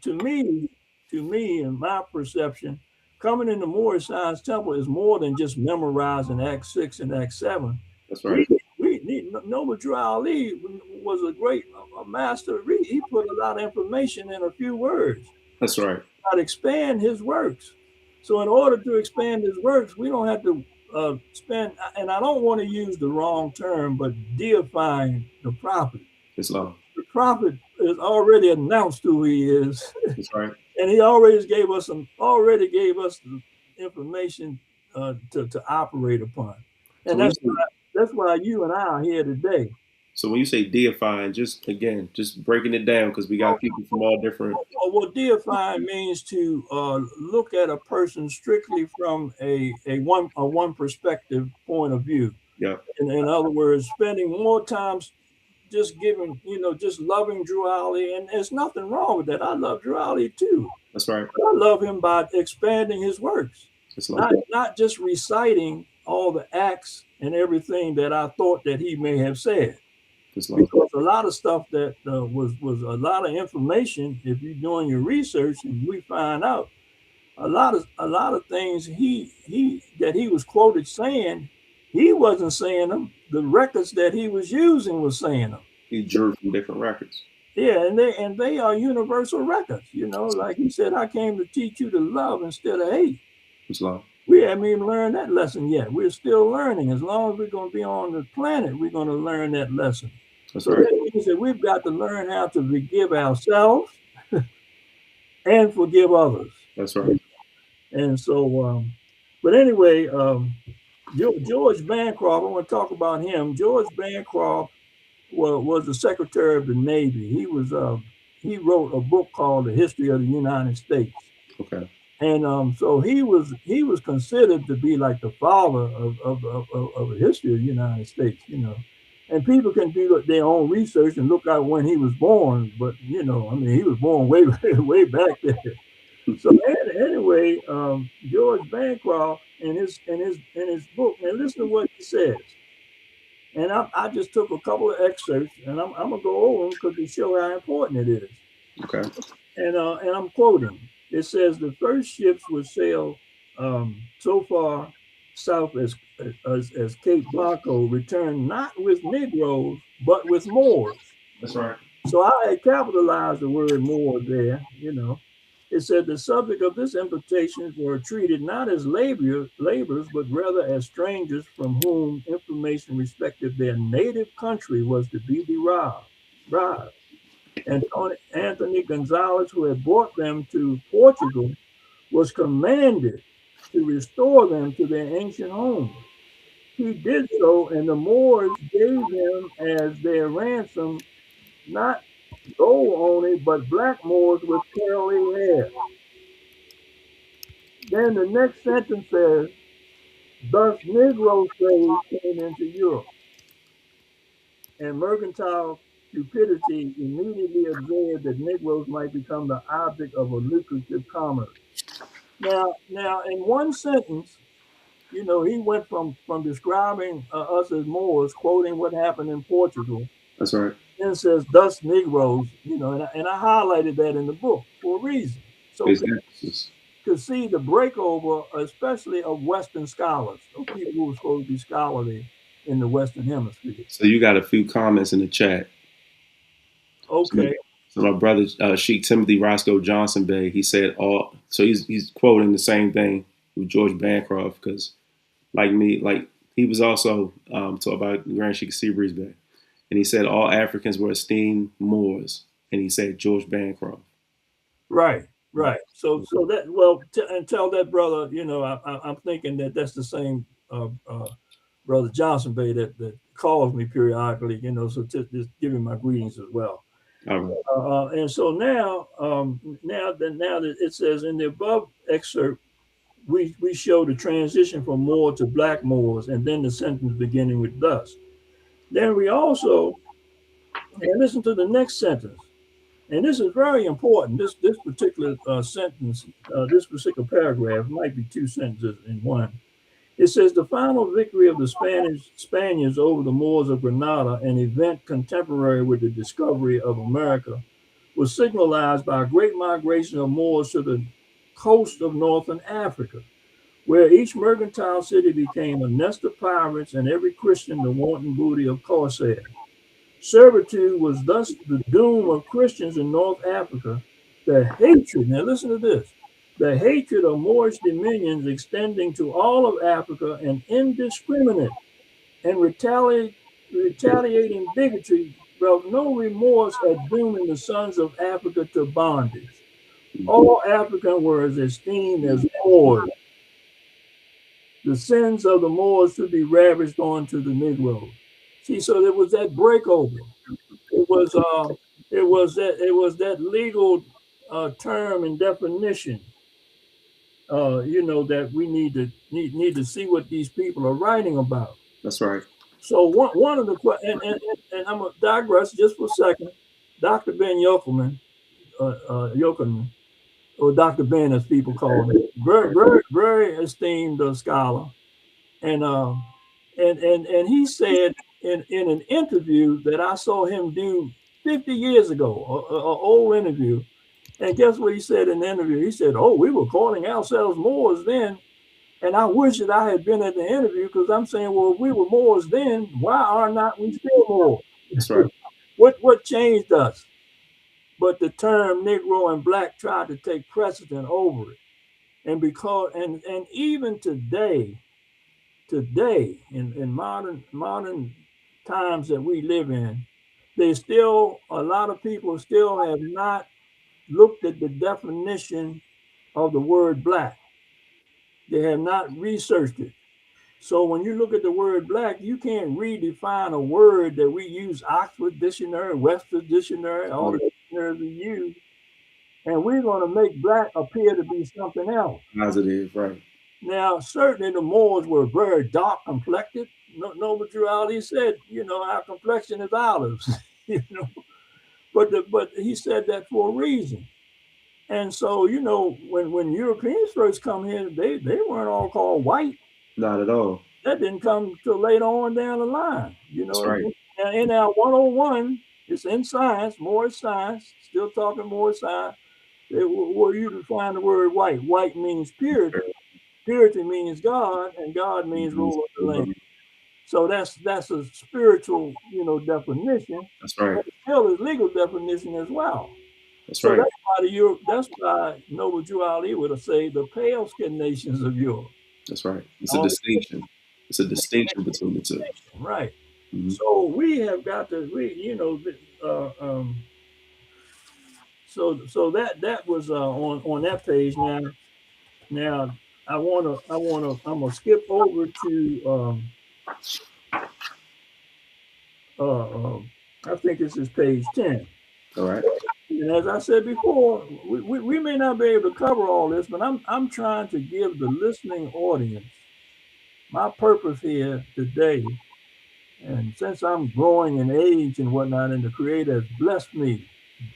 [SPEAKER 2] to me, in my perception, coming into Moorish Science Temple is more than just memorizing Act 6 and Act 7.
[SPEAKER 1] That's
[SPEAKER 2] We
[SPEAKER 1] right.
[SPEAKER 2] we need Noble Drew Ali was a great a master. He put a lot of information in a few words.
[SPEAKER 1] That's right.
[SPEAKER 2] Got to expand his works. So in order to expand his works, we don't have to spend. And I don't want to use the wrong term, but deifying the prophet.
[SPEAKER 1] Islam.
[SPEAKER 2] The prophet is already announced who he is,
[SPEAKER 1] That's right.
[SPEAKER 2] and he already gave us the information to operate upon.
[SPEAKER 1] So
[SPEAKER 2] And
[SPEAKER 1] when you say,
[SPEAKER 2] that's why you and I are here today.
[SPEAKER 1] so when you say deifying, just again, just breaking it down because we got people from all different.
[SPEAKER 2] Well, deifying means to look at a person strictly from a one perspective point of view.
[SPEAKER 1] Yeah.
[SPEAKER 2] In other words, spending more time just giving, just loving Drew Ali, and there's nothing wrong with that. I love Drew Ali too.
[SPEAKER 1] That's right.
[SPEAKER 2] I love him by expanding his works,
[SPEAKER 1] Islam.
[SPEAKER 2] not just reciting all the acts and everything that I thought that he may have said.
[SPEAKER 1] Islam.
[SPEAKER 2] Because a lot of stuff that was a lot of information. If you're doing your research, and we find out a lot of things he was quoted saying, he wasn't saying them. The records that he was using was saying them.
[SPEAKER 1] He drew from different records.
[SPEAKER 2] Yeah, and they are universal records. Like he said, I came to teach you to love instead of hate.
[SPEAKER 1] Islam.
[SPEAKER 2] We haven't even learned that lesson yet. We're still learning. As long as we're going to be on the planet, we're going to learn that lesson.
[SPEAKER 1] That's
[SPEAKER 2] So
[SPEAKER 1] right.
[SPEAKER 2] that means that we've got to learn how to forgive ourselves and forgive others.
[SPEAKER 1] That's right.
[SPEAKER 2] And so, but anyway, George Bancroft, I want to talk about him. George Bancroft was the Secretary of the Navy. He wrote a book called The History of the United States.
[SPEAKER 1] Okay.
[SPEAKER 2] And so he was considered to be like the father of the history of the United States. And people can do their own research and look out when he was born, but I mean, he was born way way back there. So anyway, George Bancroft in his book, and listen to what he says. And I just took a couple of excerpts, and I'm gonna go over them because they show how important it is.
[SPEAKER 1] Okay.
[SPEAKER 2] And I'm quoting. It says the first ships would sail so far south as Cape Blanco, returned not with Negroes but with Moors.
[SPEAKER 1] That's right.
[SPEAKER 2] So I had capitalized the word Moor there. It said the subject of this invitation were treated not as laborers, but rather as strangers from whom information respecting their native country was to be derived. And Anthony Gonzalez, who had brought them to Portugal, was commanded to restore them to their ancient homes. He did so, and the Moors gave him as their ransom not gold only, but black Moors with curly hair. Then the next sentence says, thus Negro slaves came into Europe, and mercantile cupidity immediately observed that Negroes might become the object of a lucrative commerce. Now, in one sentence, he went from describing us as Moors, quoting what happened in Portugal,
[SPEAKER 1] That's right.
[SPEAKER 2] and says, "Thus Negroes," and I highlighted that in the book for a reason, so
[SPEAKER 1] Base
[SPEAKER 2] people
[SPEAKER 1] emphasis.
[SPEAKER 2] could see the breakover, especially of Western scholars, of people who were supposed to be scholarly in the Western Hemisphere.
[SPEAKER 1] So you got a few comments in the chat.
[SPEAKER 2] Okay,
[SPEAKER 1] So my brother Sheik Timothy Roscoe Johnson Bay, he said all. So he's quoting the same thing with George Bancroft because like me, like he was also talking about Grand Sheik Seabreeze Bay, and he said all Africans were esteemed Moors, and he said George Bancroft.
[SPEAKER 2] right. Right. So that well, and tell that brother, I'm thinking that that's the same brother Johnson Bay that calls me periodically, so just give him my greetings as well.
[SPEAKER 1] All right.
[SPEAKER 2] And so now that it says in the above excerpt, we show the transition from Moor to black Moors, and then the sentence beginning with thus. Then we also, and listen to the next sentence, and this is very important. This particular sentence, this particular paragraph might be two sentences in one. It says the final victory of the Spaniards over the Moors of Granada, an event contemporary with the discovery of America, was signalized by a great migration of Moors to the coast of northern Africa, where each mercantile city became a nest of pirates and every Christian the wanton booty of corsairs. Servitude was thus the doom of Christians in North Africa. The hatred, now listen to this, the hatred of Moorish dominions extending to all of Africa and indiscriminate and retaliating bigotry felt no remorse at dooming the sons of Africa to bondage. All African were esteemed as Moors. The sins of the Moors should be ravished onto the Negroes. See, so there was that breakover. It was that legal term and definition. That we need to see what these people are writing about.
[SPEAKER 1] That's right.
[SPEAKER 2] So one of the and I'm gonna digress just for a second. Dr. Ben Yokelman, or Dr. Ben as people call him, very esteemed scholar, and he said in an interview that I saw him do 50 years ago, an old interview. And guess what he said in the interview? He said, "Oh, we were calling ourselves Moors then, and I wish that I had been at the interview because I'm saying, well, if we were Moors then, why are not we still Moors?
[SPEAKER 1] That's right.
[SPEAKER 2] What changed us? But the term Negro and Black tried to take precedent over it, and because and even today in modern times that we live in, there's still a lot of people still have not looked at the definition of the word black. They have not researched it. So when you look at the word black, you can't redefine a word that we use Oxford Dictionary, Webster Dictionary, all the dictionaries we use, and we're going to make black appear to be something else.
[SPEAKER 1] Positive, right.
[SPEAKER 2] Now, certainly the Moors were very dark complected. Noble Drew Ali said, our complexion is olives, but he said that for a reason. And so, when Europeans first come here, they weren't all called white.
[SPEAKER 1] Not at all.
[SPEAKER 2] That didn't come till later on down the line.
[SPEAKER 1] That's right.
[SPEAKER 2] Now, in our 101, it's in science, Moorish science, still talking Moorish science, where you define the word white. White means purity. Purity means God, and God means rule of the land. So that's a spiritual, definition.
[SPEAKER 1] That's right.
[SPEAKER 2] But still is legal definition as well.
[SPEAKER 1] That's
[SPEAKER 2] So
[SPEAKER 1] right.
[SPEAKER 2] that's why Noble Drew Ali would say the pale skinned nations of Europe.
[SPEAKER 1] That's right. It's a distinction. It's a distinction between the two.
[SPEAKER 2] Right.
[SPEAKER 1] Mm-hmm.
[SPEAKER 2] So we have got to so that was on that page. Now I'm gonna skip over to I think this is page 10.
[SPEAKER 1] All right.
[SPEAKER 2] And as I said before, we may not be able to cover all this, but I'm trying to give the listening audience my purpose here today. And since I'm growing in age and whatnot, and the Creator has blessed me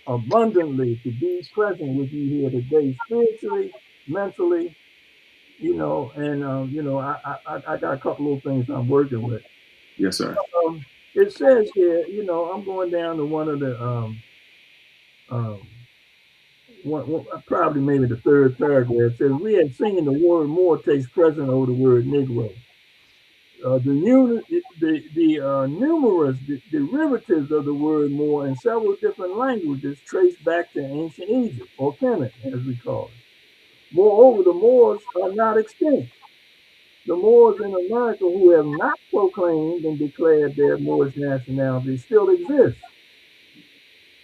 [SPEAKER 2] abundantly to be present with you here today, spiritually, mentally, and I got a couple of things I'm working with.
[SPEAKER 1] Yes, sir.
[SPEAKER 2] It says here, I'm going down to one of the probably maybe the third paragraph. It says we have seen the word Moor takes precedent over the word Negro. The numerous derivatives of the word Moor in several different languages trace back to ancient Egypt, or Kemet, as we call it. Moreover, the Moors are not extinct. The Moors in America who have not proclaimed and declared their Moorish nationality still exist.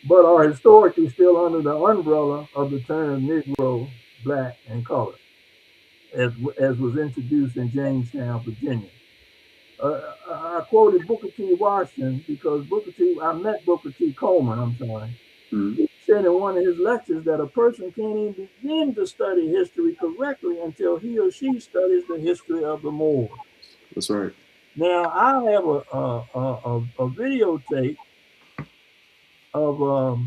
[SPEAKER 2] but are historically still under the umbrella of the term Negro, Black, and Colored, as, as was introduced in Jamestown, Virginia. I quoted Booker T. Washington because I met Booker T. Coleman, I'm sorry.
[SPEAKER 1] Mm-hmm.
[SPEAKER 2] He said in one of his lectures that a person can't even begin to study history correctly until he or she studies the history of the Moors.
[SPEAKER 1] That's right.
[SPEAKER 2] Now, I have a videotape of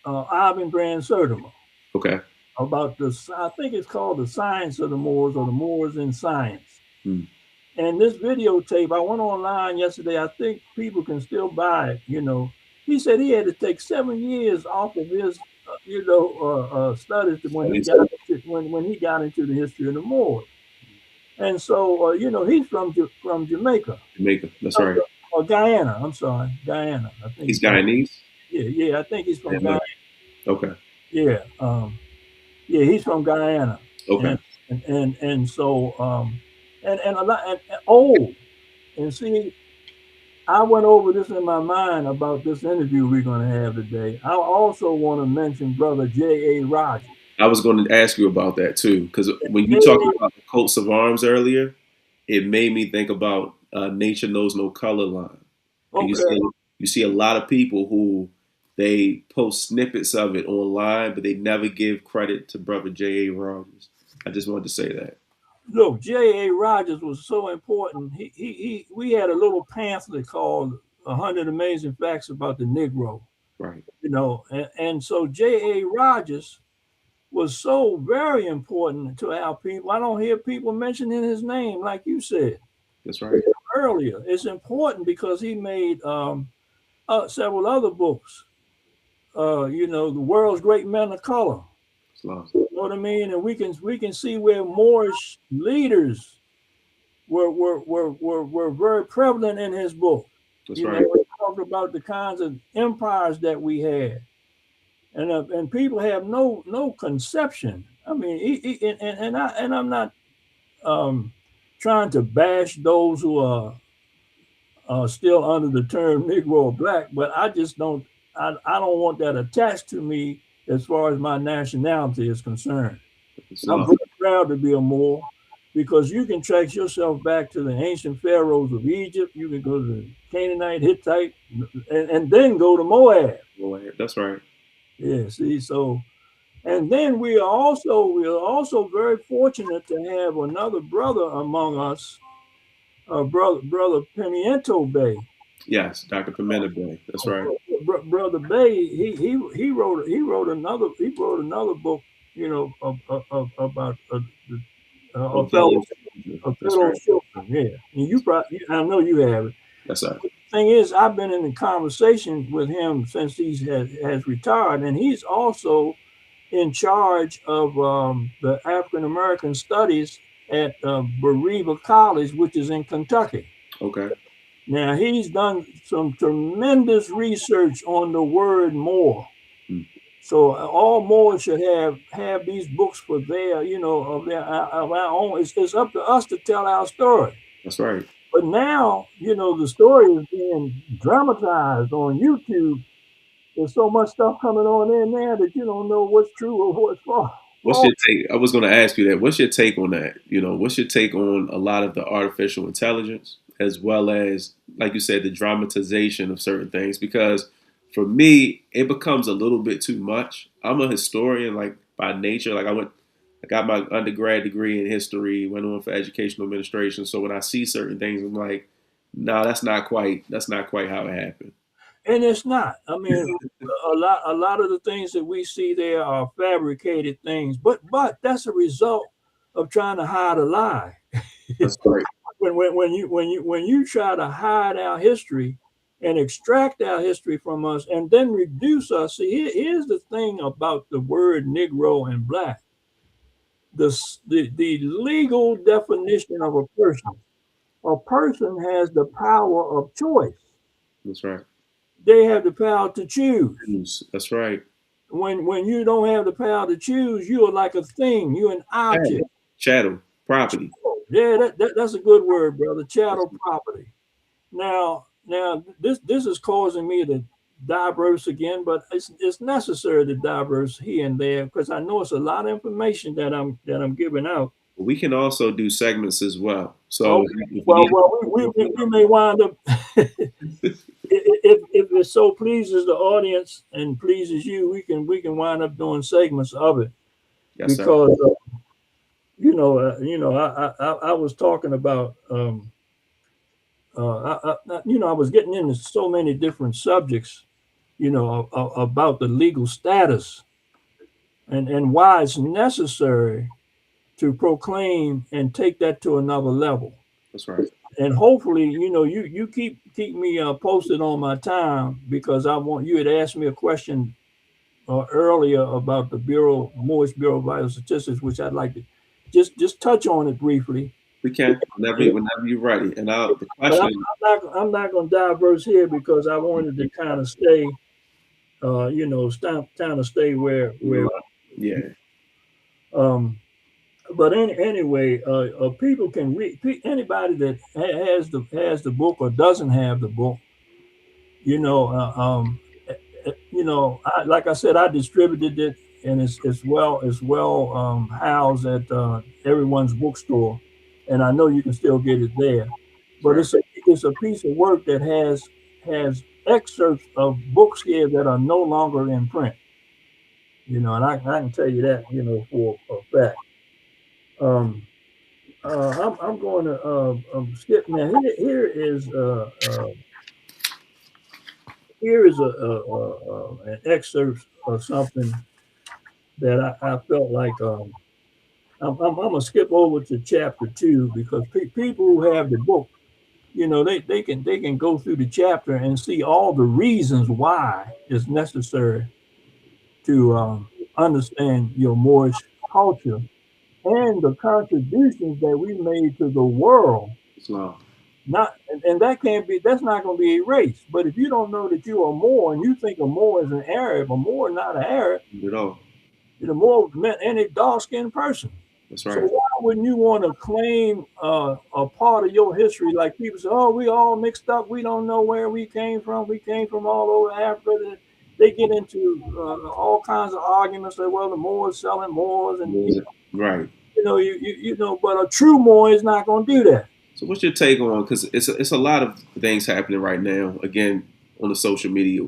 [SPEAKER 2] Ivan Grand Sertima
[SPEAKER 1] Okay.
[SPEAKER 2] about this. I think it's called The Science of the Moors or The Moors in Science.
[SPEAKER 1] Mm.
[SPEAKER 2] And this videotape, I went online yesterday. I think people can still buy it. You know, he said he had to take 7 years off of his, studies
[SPEAKER 1] Studies.
[SPEAKER 2] when he got into the history of the Moors. And so, he's from Jamaica
[SPEAKER 1] Jamaica. That's right.
[SPEAKER 2] or Guyana. I'm sorry, Guyana. I think
[SPEAKER 1] He's
[SPEAKER 2] he's from.
[SPEAKER 1] Guyanese.
[SPEAKER 2] Yeah. I think he's
[SPEAKER 1] I
[SPEAKER 2] from
[SPEAKER 1] didn't know
[SPEAKER 2] Guyana.
[SPEAKER 1] that. Okay.
[SPEAKER 2] Yeah, yeah, he's from Guyana,
[SPEAKER 1] Okay.
[SPEAKER 2] and so and a lot and old. And see, I went over this in my mind about this interview we're going to have today. I also want to mention Brother J. A. Rogers.
[SPEAKER 1] I was going to ask you about that too, because when you talked
[SPEAKER 2] J.
[SPEAKER 1] about the coats of arms earlier, it made me think about "Nature Knows No Color" line, and
[SPEAKER 2] Okay,
[SPEAKER 1] you see a lot of people who they post snippets of it online, but they never give credit to Brother J. A. Rogers. I just wanted to say that.
[SPEAKER 2] look, J. A. Rogers was so important. We had a little pamphlet called "100 Amazing Facts About the Negro."
[SPEAKER 1] Right.
[SPEAKER 2] And so J. A. Rogers was so very important to our people. I don't hear people mentioning his name like you said
[SPEAKER 1] That's right.
[SPEAKER 2] earlier. It's important because he made several other books. The world's great men of color.
[SPEAKER 1] Islam.
[SPEAKER 2] You know what I mean? And we can see where Moorish leaders were very prevalent in his book.
[SPEAKER 1] That's
[SPEAKER 2] You know,
[SPEAKER 1] right.
[SPEAKER 2] he talked about the kinds of empires that we had, and people have no conception. I mean, I'm not um, trying to bash those who are still under the term Negro or Black, but I just don't. I don't want that attached to me as far as my nationality is concerned. I'm
[SPEAKER 1] Islam.
[SPEAKER 2] very proud to be a Moor because you can trace yourself back to the ancient pharaohs of Egypt. You can go to the Canaanite, Hittite, and then go to Moab.
[SPEAKER 1] That's right.
[SPEAKER 2] Yeah, see, so and then we are also very fortunate to have another brother among us, brother Pimiento Bay.
[SPEAKER 1] Yes, Dr. Pimenta Bay. That's right.
[SPEAKER 2] Brother Bay, he wrote another book, about a fellow
[SPEAKER 1] Othello.
[SPEAKER 2] a
[SPEAKER 1] That's
[SPEAKER 2] fellow
[SPEAKER 1] right.
[SPEAKER 2] children. Yeah, and I know you have it.
[SPEAKER 1] That's right.
[SPEAKER 2] Thing is, I've been in a conversation with him since has retired, and he's also in charge of the African American Studies at Berea College, which is in Kentucky.
[SPEAKER 1] Okay.
[SPEAKER 2] Now he's done some tremendous research on the word Moor.
[SPEAKER 1] Mm.
[SPEAKER 2] So all Moors should have these books for their, of our own. It's up to us to tell our story.
[SPEAKER 1] That's right.
[SPEAKER 2] But now, the story is being dramatized on YouTube. There's so much stuff coming on in there that you don't know what's true or what's false.
[SPEAKER 1] What's your take? I was going to ask you that. What's your take on that? What's your take on a lot of the artificial intelligence, as well as, like you said, the dramatization of certain things? Because for me, it becomes a little bit too much. I'm a historian, like by nature. I got my undergrad degree in history, went on for educational administration. So when I see certain things, I'm like, no, that's not quite how it happened.
[SPEAKER 2] And it's not. I mean, a lot of the things that we see there are fabricated things, but that's a result of trying to hide a lie.
[SPEAKER 1] That's right.
[SPEAKER 2] When you try to hide our history and extract our history from us and then reduce us. See, here's the thing about the word Negro and Black. The legal definition of a person. A person has the power of choice.
[SPEAKER 1] That's right.
[SPEAKER 2] They have the power to choose.
[SPEAKER 1] That's right.
[SPEAKER 2] When you don't have the power to choose, you are like a thing. You're an object.
[SPEAKER 1] Chattel property.
[SPEAKER 2] Yeah, that's a good word, brother. Chattel property. Now, this is causing me diverse again, but it's necessary to diverse here and there because I know it's a lot of information that I'm giving out.
[SPEAKER 1] We can also do segments as well. So
[SPEAKER 2] Okay.
[SPEAKER 1] if we
[SPEAKER 2] We may wind up if it so pleases the audience and pleases you, we can wind up doing segments of it
[SPEAKER 1] yes, sir.
[SPEAKER 2] because I was talking about I was getting into so many different subjects, about the legal status and why it's necessary to proclaim and take that to another level.
[SPEAKER 1] That's right.
[SPEAKER 2] And hopefully, you keep me posted on my time because I want you had asked me a question earlier about the Moorish Bureau of Vital Statistics, which I'd like to just touch on it briefly.
[SPEAKER 1] We can whenever you're ready. And the
[SPEAKER 2] But
[SPEAKER 1] question,
[SPEAKER 2] I'm not going to diverse here because I wanted to kind of stay, kind of stay where.
[SPEAKER 1] yeah,
[SPEAKER 2] Um, but anyway, people can read. Anybody that has the book or doesn't have the book, you know, like I said, I distributed it, and it's well housed at everyone's bookstore, and I know you can still get it there.
[SPEAKER 1] that's
[SPEAKER 2] But
[SPEAKER 1] right.
[SPEAKER 2] it's a piece of work that has excerpts of books here that are no longer in print. And I can tell you that for a fact. Um, I'm going to skip now. Here is an excerpt of something that I felt like I'm gonna skip over to chapter 2 because people who have the book, they can go through the chapter and see all the reasons why it's necessary to understand your Moorish culture and the contributions that we made to the world.
[SPEAKER 1] Islam
[SPEAKER 2] Not and that's not going to be erased. But if you don't know that you are Moor and you think a Moor is an Arab, a Moor not an Arab,
[SPEAKER 1] at all.
[SPEAKER 2] Moor meant any dark skinned person.
[SPEAKER 1] That's
[SPEAKER 2] So
[SPEAKER 1] right.
[SPEAKER 2] why wouldn't you want to claim a part of your history? Like people say, "Oh, we all mixed up. We don't know where we came from. We came from all over Africa." They get into all kinds of arguments. Like, well, the Moors selling Moors, and
[SPEAKER 1] Right.
[SPEAKER 2] but a true Moor is not going to do that.
[SPEAKER 1] So what's your take on? Because it's a lot of things happening right now. Again, on the social media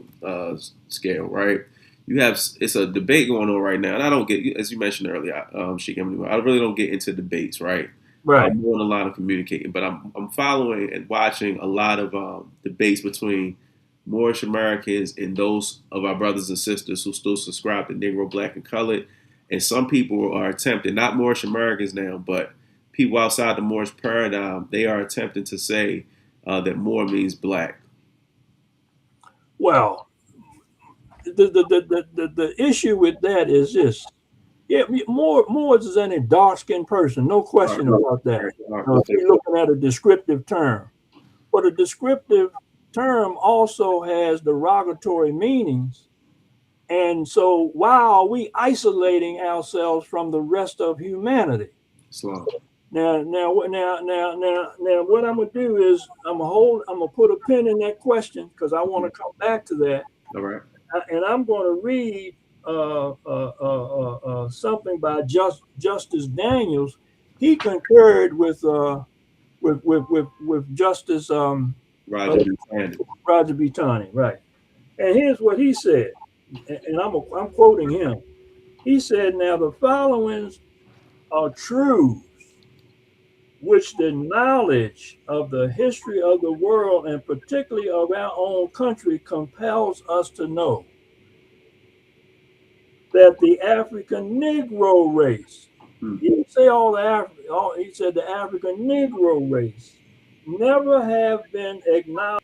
[SPEAKER 1] scale, right? You have it's a debate going on right now, and I don't get, as you mentioned earlier, Sheik Amenu, I really don't get into debates, right?
[SPEAKER 2] Right.
[SPEAKER 1] I'm doing a lot of communicating, but I'm following and watching a lot of debates between Moorish Americans and those of our brothers and sisters who still subscribe to Negro, Black, and Colored. And some people are attempting, not Moorish Americans now, but people outside the Moorish paradigm, they are attempting to say that Moor means black.
[SPEAKER 2] Well, the issue with that is this. Yeah, Moors is any dark skinned person, no question about that. If you're looking at a descriptive term, but a descriptive term also has derogatory meanings. And so, why are we isolating ourselves from the rest of humanity?
[SPEAKER 1] Islam.
[SPEAKER 2] Now, what I'm gonna do is I'm gonna put a pin in that question because I want to come back to that,
[SPEAKER 1] All right.
[SPEAKER 2] and I'm going to read something by Justice Daniels. He concurred with Justice uh,
[SPEAKER 1] Roger B. Sanders.
[SPEAKER 2] Roger B. Taney, right? And here's what he said, and I'm quoting him. He said, "Now the followings are truths which the knowledge of the history of the world and particularly of our own country compels us to know that the African Negro race,"
[SPEAKER 1] Hmm.
[SPEAKER 2] he didn't say he said the African Negro race, "never have been acknowledged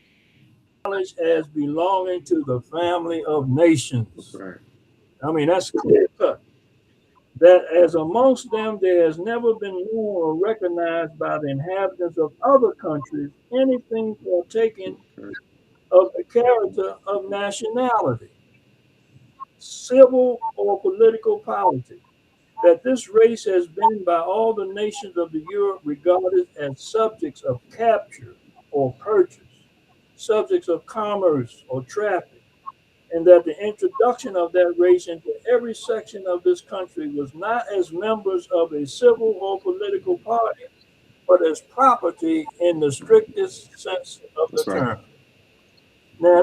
[SPEAKER 2] as belonging to the family of
[SPEAKER 1] That's
[SPEAKER 2] nations."
[SPEAKER 1] right.
[SPEAKER 2] I mean, that's clear cut. That as amongst them there has never been known or recognized by the inhabitants of other countries anything partaking
[SPEAKER 1] Okay.
[SPEAKER 2] of the character of nationality, civil or political polity. That this race has been by all the nations of the Europe regarded as subjects of capture or purchase, subjects of commerce or traffic, and that the introduction of that race into every section of this country was not as members of a civil or political party, but as property in the strictest sense of the
[SPEAKER 1] That's right.
[SPEAKER 2] term. Now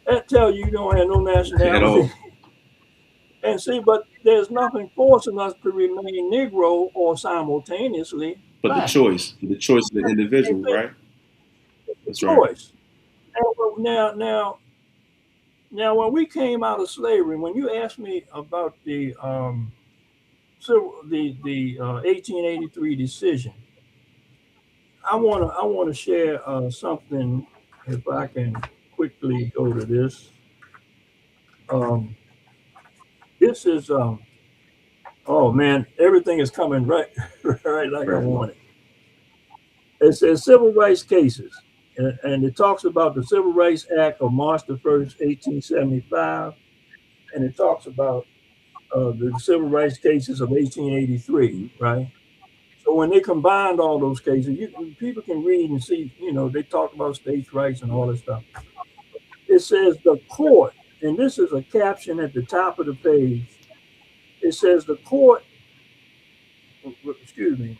[SPEAKER 2] that tells you don't have no
[SPEAKER 1] At
[SPEAKER 2] nationality.
[SPEAKER 1] all.
[SPEAKER 2] And see, but there's nothing forcing us to remain Negro or simultaneously
[SPEAKER 1] But
[SPEAKER 2] black.
[SPEAKER 1] the choice of the
[SPEAKER 2] Same
[SPEAKER 1] individual,
[SPEAKER 2] thing,
[SPEAKER 1] right?
[SPEAKER 2] the
[SPEAKER 1] That's right.
[SPEAKER 2] choice. Now, when we came out of slavery, when you asked me about the 1883 decision, I wanna share something if I can quickly go to this. Um, this is oh man, everything is coming right right like I
[SPEAKER 1] Right.
[SPEAKER 2] want it. It says civil rights cases, and it talks about the Civil Rights Act of March the 1st, 1875, and it talks about the civil rights cases of 1883,
[SPEAKER 1] Mm-hmm.
[SPEAKER 2] right? So when they combined all those cases, people can read and see, they talk about states' rights and all this stuff. It says the court, and this is a caption at the top of the page. It says the court, excuse me,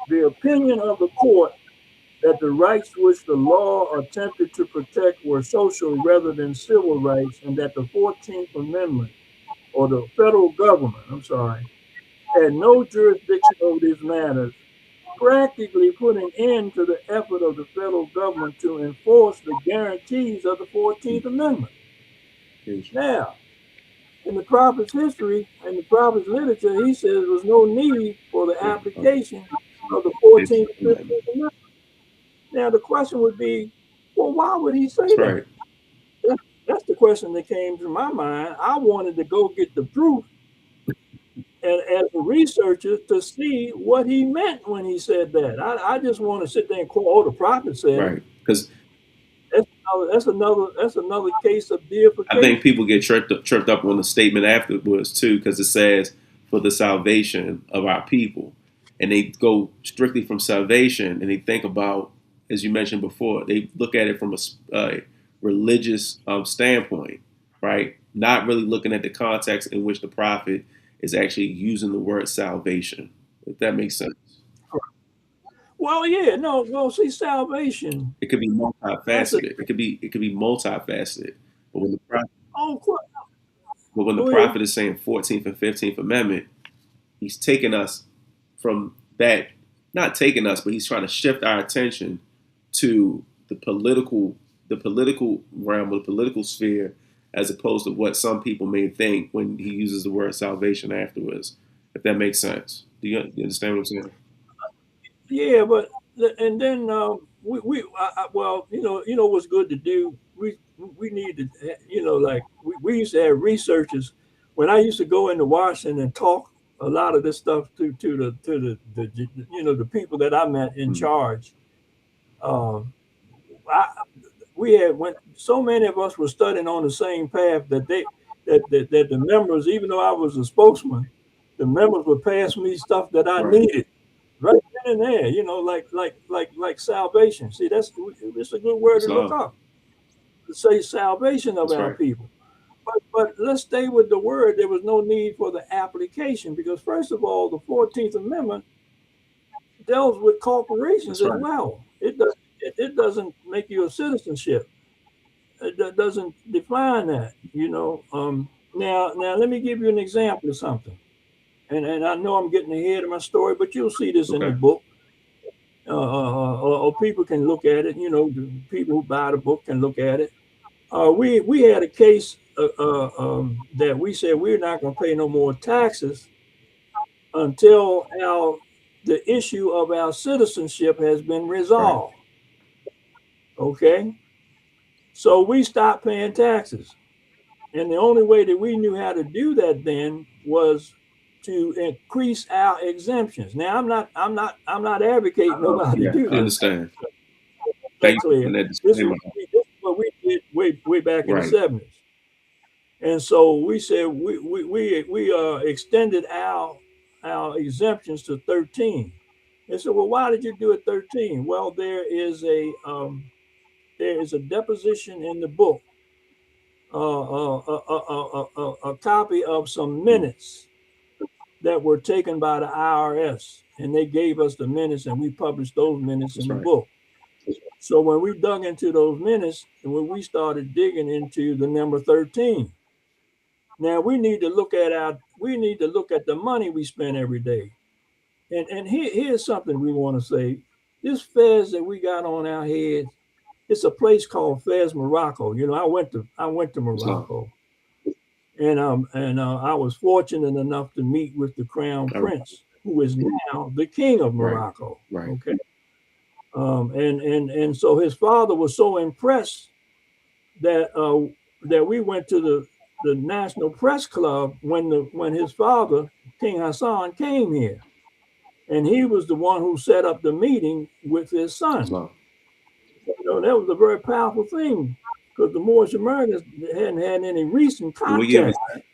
[SPEAKER 2] the opinion of the court that the rights which the law attempted to protect were social rather than civil rights, and that the 14th Amendment, or the federal government, I'm sorry, had no jurisdiction over these matters, practically putting end to the effort of the federal government to enforce the guarantees of the 14th Amendment. Now, in the prophet's history and the prophet's literature, he says there was no need for the application of the 14th and 15th Amendment. Now, the question would be, well, why would he say
[SPEAKER 1] That's
[SPEAKER 2] that?
[SPEAKER 1] right.
[SPEAKER 2] That's the question that came to my mind. I wanted to go get the proof and as a researcher to see what he meant when he said that. I just want to sit there and quote, oh, the prophet said it.
[SPEAKER 1] Right. Because
[SPEAKER 2] That's another case of
[SPEAKER 1] I think
[SPEAKER 2] deification.
[SPEAKER 1] people get tripped up on the statement afterwards too, because it says for the salvation of our people, and they go strictly from salvation, and they think about, as you mentioned before, they look at it from a religious standpoint, right? Not really looking at the context in which the prophet is actually using the word salvation. If that makes sense,
[SPEAKER 2] Well, yeah, no, well, see, salvation.
[SPEAKER 1] it could be
[SPEAKER 2] That's a
[SPEAKER 1] multifaceted. It could be multifaceted. But when the prophet,
[SPEAKER 2] oh,
[SPEAKER 1] but when the
[SPEAKER 2] go ahead.
[SPEAKER 1] prophet is saying 14th and 15th Amendment, he's taking us from that, not taking us, but he's trying to shift our attention to the political realm or the political sphere, as opposed to what some people may think when he uses the word salvation afterwards. If that makes sense, do you understand what I'm saying?
[SPEAKER 2] Yeah, but and then well, what's good to do. We need to, like we used to have researchers. When I used to go into Washington and talk a lot of this stuff to the people that I met in
[SPEAKER 1] Hmm.
[SPEAKER 2] charge. Um, I, we had went so many of us were studying on the same path that the members, even though I was a spokesman, the members would pass me stuff that I
[SPEAKER 1] Right.
[SPEAKER 2] needed right then and there. Like salvation. See, it's a good word to look
[SPEAKER 1] Islam.
[SPEAKER 2] up. To say salvation of
[SPEAKER 1] That's
[SPEAKER 2] our
[SPEAKER 1] right.
[SPEAKER 2] people. But let's stay with the word. There was no need for the application because first of all, the 14th Amendment deals with corporations
[SPEAKER 1] That's
[SPEAKER 2] as
[SPEAKER 1] right.
[SPEAKER 2] well. It doesn't make you a citizenship. That doesn't define that. Now let me give you an example of something. And I know I'm getting ahead of my story, but you'll see this in the
[SPEAKER 1] Okay.
[SPEAKER 2] book. Or people can look at it. The people who buy the book can look at it. We had a case that we said we're not going to pay no more taxes until the issue of our citizenship has been
[SPEAKER 1] Right.
[SPEAKER 2] resolved. Okay, so we stopped paying taxes. And the only way that we knew how to do that then was to increase our exemptions. Now I'm not advocating nobody
[SPEAKER 1] Yeah,
[SPEAKER 2] do
[SPEAKER 1] I
[SPEAKER 2] this.
[SPEAKER 1] understand.
[SPEAKER 2] That
[SPEAKER 1] Thank you for
[SPEAKER 2] clear.
[SPEAKER 1] putting that
[SPEAKER 2] This
[SPEAKER 1] disclaimer.
[SPEAKER 2] is this is what we did way back in the
[SPEAKER 1] Right.
[SPEAKER 2] '70s. And so we said we extended our exemptions to 13. They said, well, why did you do it 13? Well, there is a deposition in the book a copy of some
[SPEAKER 1] Mm.
[SPEAKER 2] minutes that were taken by the IRS, and they gave us the minutes, and we published those minutes in
[SPEAKER 1] That's
[SPEAKER 2] the
[SPEAKER 1] right.
[SPEAKER 2] book. So when we dug into those minutes, and when we started digging into the number 13, now we need to look at the money we spend every day. And here's something we want to say. This fez that we got on our heads, it's a place called Fez, Morocco. You know, I went to
[SPEAKER 1] Islam.
[SPEAKER 2] Morocco, and I was fortunate enough to meet with the crown
[SPEAKER 1] All right.
[SPEAKER 2] prince, who is now the king of
[SPEAKER 1] Right.
[SPEAKER 2] Morocco.
[SPEAKER 1] Right.
[SPEAKER 2] Okay, and so his father was so impressed that that we went to the National Press Club when his father, King Hassan, came here, and he was the one who set up the meeting with his son.
[SPEAKER 1] Islam.
[SPEAKER 2] You know, that was a very powerful thing because the Moorish Americans hadn't had any recent
[SPEAKER 1] And what year was
[SPEAKER 2] contact.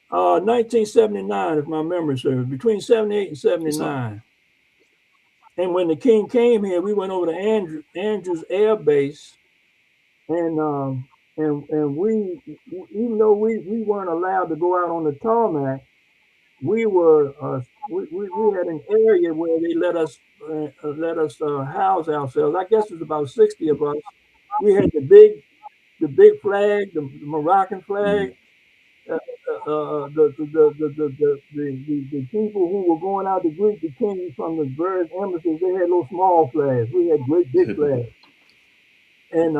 [SPEAKER 2] 1979, if my memory serves, between 78 and
[SPEAKER 1] Islam?
[SPEAKER 2] 79. And when the king came here, we went over to Andrews Air Base, and we, even though we weren't allowed to go out on the tarmac, we had an area where they let us house ourselves. I guess it was about 60 of us. We had the big flag, the Moroccan
[SPEAKER 1] Mm.
[SPEAKER 2] flag. The people who were going out to greet the king from the various embassies, they had little small flags. We had great big flags, and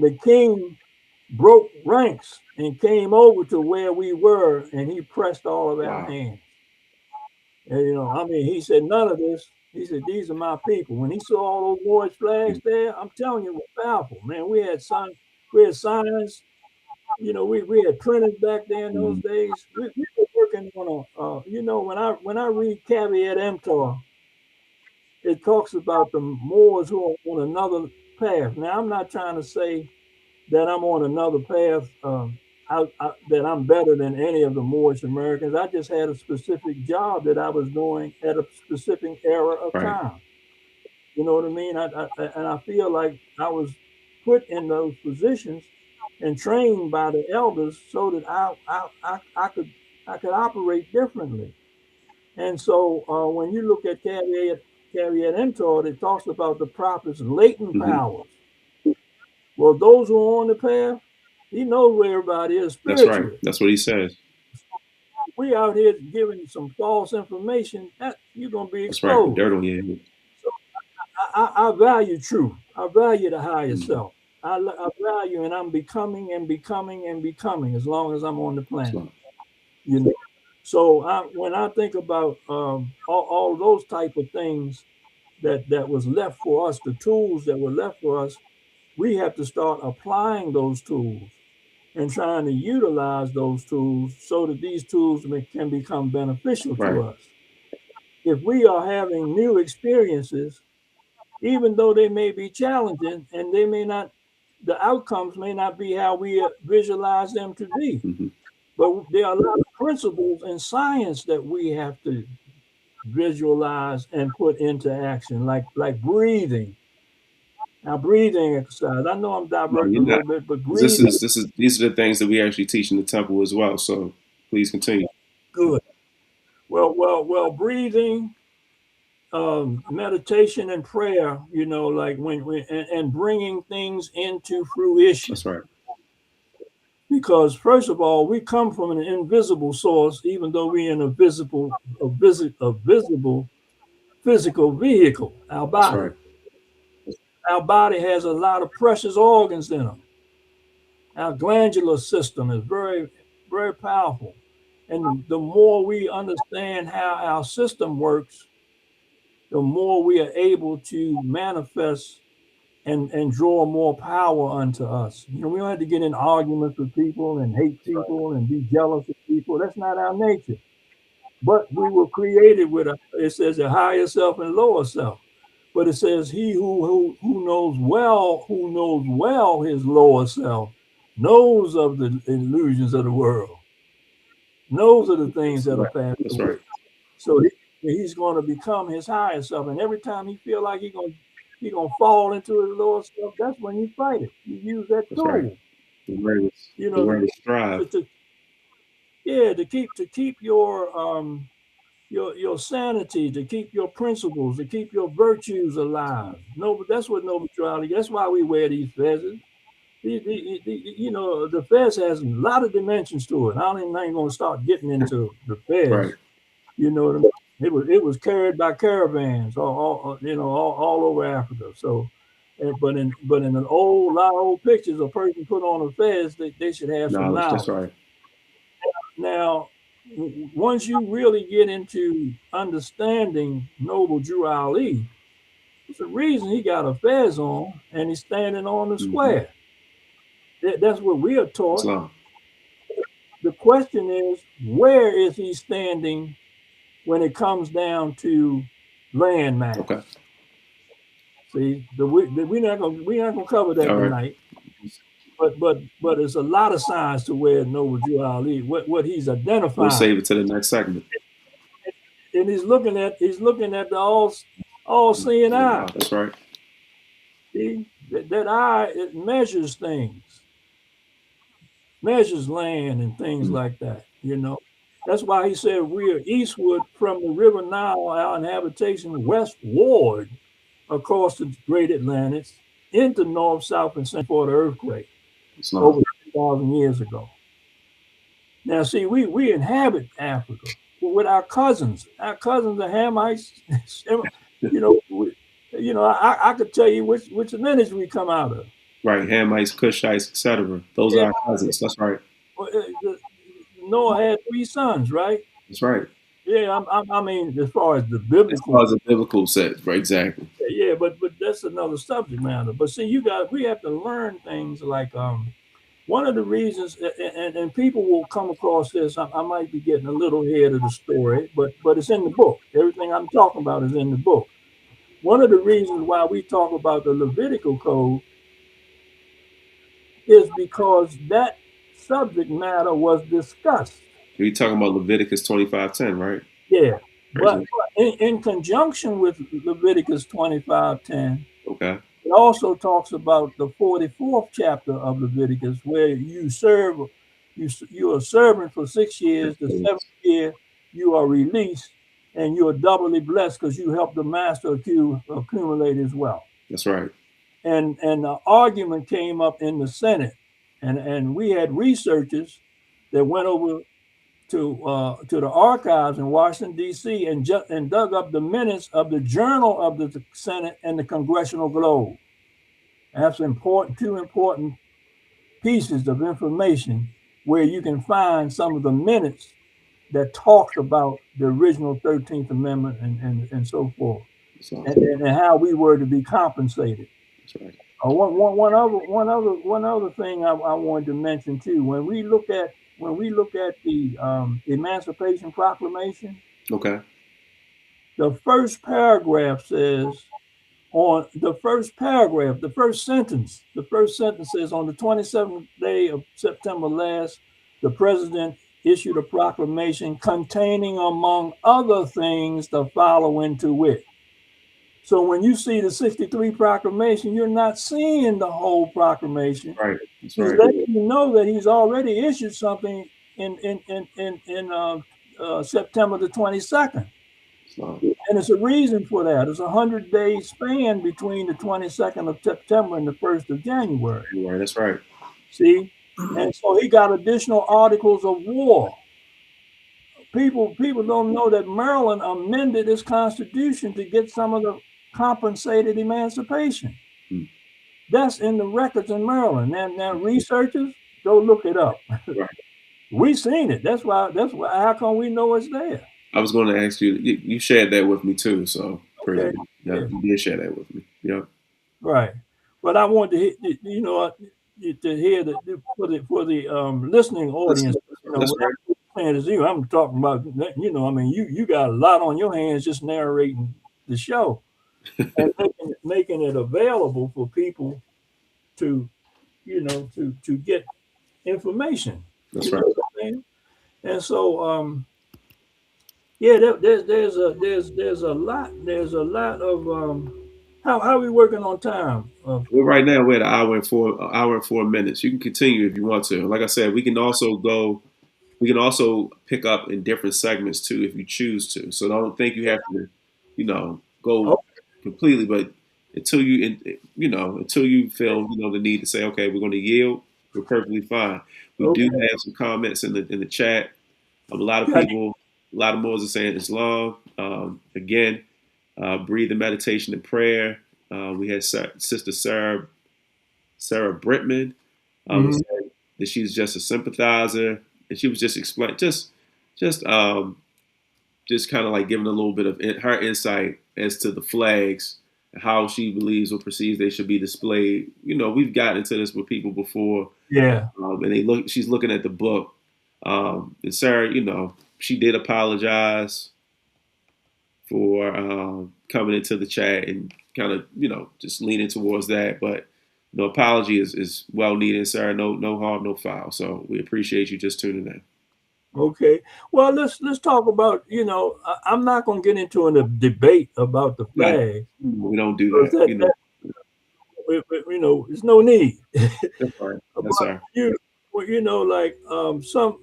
[SPEAKER 2] the king broke ranks and came over to where we were, and he pressed all of our
[SPEAKER 1] Wow.
[SPEAKER 2] hands. And you know, I mean, he said none of this. He said these are my people. When he saw all those Moorish
[SPEAKER 1] Mm.
[SPEAKER 2] flags there, I'm telling you, it was powerful, man. We had signs. You know, we had printers back there in those
[SPEAKER 1] Mm.
[SPEAKER 2] days. We were working on you know, when I read Caveat Emptor, it talks about the Moors who are on another path. Now, I'm not trying to say that I'm on another path, that I'm better than any of the Moorish Americans. I just had a specific job that I was doing at a specific era of
[SPEAKER 1] Right.
[SPEAKER 2] time. You know what I mean? And I feel like I was put in those positions and trained by the elders so that I could operate differently. And so when you look at Caveat Emptor, it talks about the prophet's latent
[SPEAKER 1] Hmm.
[SPEAKER 2] powers. Well, those who are on the path, he knows where everybody is
[SPEAKER 1] That's right.
[SPEAKER 2] spiritually.
[SPEAKER 1] That's what he says.
[SPEAKER 2] We out here giving some false information, that you're gonna be
[SPEAKER 1] That's right. Put
[SPEAKER 2] exposed.
[SPEAKER 1] dirt on your head.
[SPEAKER 2] So I value truth. I value the higher
[SPEAKER 1] Mm.
[SPEAKER 2] self. I value, and I'm becoming and becoming and becoming as long as I'm on the planet.
[SPEAKER 1] Islam.
[SPEAKER 2] You know. So when I think about all those type of things that was left for us, the tools that were left for us, we have to start applying those tools and trying to utilize those tools so that these tools can become beneficial to
[SPEAKER 1] Right.
[SPEAKER 2] us. If we are having new experiences, even though they may be challenging and they may not, the outcomes may not be how we visualize them to be,
[SPEAKER 1] Hmm.
[SPEAKER 2] but there are a lot of principles in science that we have to visualize and put into action, like breathing. Now, breathing exercise. I know I'm
[SPEAKER 1] No,
[SPEAKER 2] diverting a
[SPEAKER 1] you're not.
[SPEAKER 2] little bit, but
[SPEAKER 1] 'Cause
[SPEAKER 2] breathing,
[SPEAKER 1] these are the things that we actually teach in the temple as well. So please continue.
[SPEAKER 2] good. Well, breathing, meditation and prayer, you know, like and bringing things into fruition.
[SPEAKER 1] That's right.
[SPEAKER 2] Because first of all, we come from an invisible source, even though we're in a visible physical vehicle, our
[SPEAKER 1] That's right.
[SPEAKER 2] body. Our body has a lot of precious organs in them. Our glandular system is very, very powerful. And the more we understand how our system works, the more we are able to manifest and draw more power unto us. You know, we don't have to get in arguments with people and hate people and be jealous of people. That's not our nature. But we were created with it says a higher self and lower self. But it says he who knows well his lower self, knows of the illusions of the world, knows of the things that are
[SPEAKER 1] Right.
[SPEAKER 2] passed
[SPEAKER 1] That's right.
[SPEAKER 2] away. So he's going to become his higher self. And every time he feel like he's going to he gonna fall into his lower stuff. That's when you fight it. You use that
[SPEAKER 1] That's right.
[SPEAKER 2] tool, you
[SPEAKER 1] The
[SPEAKER 2] know,
[SPEAKER 1] word is strive.
[SPEAKER 2] yeah, to keep your sanity, to keep your principles, to keep your virtues alive. No, but that's what noble neutrality. That's why we wear these fezzes. The fez has a lot of dimensions to it. I ain't going to start getting into the
[SPEAKER 1] Right.
[SPEAKER 2] fez. You know what I mean? It was carried by caravans, all over Africa. So, but in a lot of old pictures, a person put on a fez, they should have some
[SPEAKER 1] Knowledge. That's
[SPEAKER 2] knowledge.
[SPEAKER 1] right.
[SPEAKER 2] Now, once you really get into understanding Noble Drew Ali, there's a reason he got a fez on and he's standing on the
[SPEAKER 1] Mm-hmm.
[SPEAKER 2] square. That's what we are taught.
[SPEAKER 1] Islam.
[SPEAKER 2] The question is, where is he standing when it comes down to landmass?
[SPEAKER 1] Okay.
[SPEAKER 2] See, we're not gonna cover that
[SPEAKER 1] All right.
[SPEAKER 2] tonight. But it's a lot of signs to where Noble Drew Ali, what he's
[SPEAKER 1] We'll
[SPEAKER 2] identifying.
[SPEAKER 1] save it to the next segment.
[SPEAKER 2] And he's looking at the all seeing eye.
[SPEAKER 1] That's right.
[SPEAKER 2] See, that eye, it measures things, measures land and things
[SPEAKER 1] Mm.
[SPEAKER 2] like that. That's why he said we are eastward from the river Nile, our habitation westward across the great Atlantis into north, south, and central for the earthquake
[SPEAKER 1] Islam.
[SPEAKER 2] over 2,000 years ago. Now, see, we inhabit Africa with our cousins. Our cousins are Hamites. you know, we, I could tell you which lineage we come out of.
[SPEAKER 1] Right. Hamites, Cushites, etc. Those
[SPEAKER 2] Yeah,
[SPEAKER 1] are our cousins. That's right.
[SPEAKER 2] Noah had 3 sons, right?
[SPEAKER 1] That's right.
[SPEAKER 2] Yeah, I mean, as far as the
[SPEAKER 1] As
[SPEAKER 2] biblical,
[SPEAKER 1] far as the biblical says, right? Exactly.
[SPEAKER 2] yeah, but that's another subject matter. But see, we have to learn things like one of the reasons, and people will come across this. I might be getting a little ahead of the story, but it's in the book. Everything I'm talking about is in the book. One of the reasons why we talk about the Levitical code is because that subject matter was discussed.
[SPEAKER 1] You're talking about Leviticus 25:10, right?
[SPEAKER 2] Yeah,
[SPEAKER 1] Praise
[SPEAKER 2] but
[SPEAKER 1] God.
[SPEAKER 2] in conjunction with Leviticus 25:10,
[SPEAKER 1] Okay.
[SPEAKER 2] it also talks about the 44th chapter of Leviticus, where you are serving for 6 years. The seventh year, you are released, and you are doubly blessed because you help the master accumulate his wealth.
[SPEAKER 1] That's right.
[SPEAKER 2] And the argument came up in the Senate, and we had researchers that went over to the archives in Washington D.C. and dug up the minutes of the Journal of the Senate and the Congressional Globe. That's two important pieces of information where you can find some of the minutes that talked about the original 13th Amendment and so forth,
[SPEAKER 1] Islam.
[SPEAKER 2] and how we were to be compensated.
[SPEAKER 1] That's right.
[SPEAKER 2] One other thing I wanted to mention too. When we look at the Emancipation Proclamation,
[SPEAKER 1] Okay.
[SPEAKER 2] the first paragraph says the first sentence says, on the 27th day of September last, the president issued a proclamation containing, among other things, the following to wit. So when you see the 63 proclamation, you're not seeing the whole proclamation.
[SPEAKER 1] Right. That's
[SPEAKER 2] He's
[SPEAKER 1] right.
[SPEAKER 2] letting you know that he's already issued something in September the 22nd.
[SPEAKER 1] Islam.
[SPEAKER 2] And it's a reason for that. It's a 100-day span between the 22nd of September and the 1st of January.
[SPEAKER 1] You're right. That's right.
[SPEAKER 2] See? And so he got additional articles of war. People don't know that Maryland amended its constitution to get some of the compensated emancipation.
[SPEAKER 1] Hmm.
[SPEAKER 2] That's in the records in Maryland. Now researchers, go look it up.
[SPEAKER 1] Right.
[SPEAKER 2] We seen it. That's why. How come we know it's there?
[SPEAKER 1] I was going to ask you. You shared that with me too. So praise
[SPEAKER 2] Okay.
[SPEAKER 1] God. Yeah,
[SPEAKER 2] Yeah.
[SPEAKER 1] you did share that with me. Yeah.
[SPEAKER 2] Right. But I want to hear for the listening audience.
[SPEAKER 1] That's
[SPEAKER 2] What
[SPEAKER 1] right.
[SPEAKER 2] I'm saying is you. I'm talking about. I mean, you got a lot on your hands just narrating the show and making it available for people to to get information.
[SPEAKER 1] That's
[SPEAKER 2] You know
[SPEAKER 1] right.
[SPEAKER 2] what I'm saying? And so yeah, there's a lot of How are we working on time?
[SPEAKER 1] Well, right now we're at an hour and 4 minutes. You can continue if you want to. Like I said, we can also go. We can also pick up in different segments too if you choose to. So don't think you have to,
[SPEAKER 2] Oh,
[SPEAKER 1] go completely. But until until you feel the need to say, okay, we're going to yield, we're perfectly fine. We do
[SPEAKER 2] okay.
[SPEAKER 1] have some comments in the chat. A lot of
[SPEAKER 2] Got
[SPEAKER 1] people, a lot of Moors are saying Islam. Again, breathing meditation and prayer. We had Sister Sarah Brittman, who
[SPEAKER 2] mhm.
[SPEAKER 1] said that she's just a sympathizer, and she was just explain just just kind of like giving a little bit of her insight as to the flags, how she believes or perceives they should be displayed. We've gotten into this with people before,
[SPEAKER 2] Yeah.
[SPEAKER 1] and she's looking at the book, and Sarah, she did apologize for coming into the chat and kind of just leaning towards that. But no apology is well needed, Sarah. No harm, no foul. So we appreciate you just tuning in.
[SPEAKER 2] Okay. Well, let's talk about. I'm not going to get into a debate about the
[SPEAKER 1] No,
[SPEAKER 2] flag
[SPEAKER 1] we don't do
[SPEAKER 2] because
[SPEAKER 1] that.
[SPEAKER 2] that there's no need.
[SPEAKER 1] That's right.
[SPEAKER 2] But
[SPEAKER 1] That's our
[SPEAKER 2] you, well, like some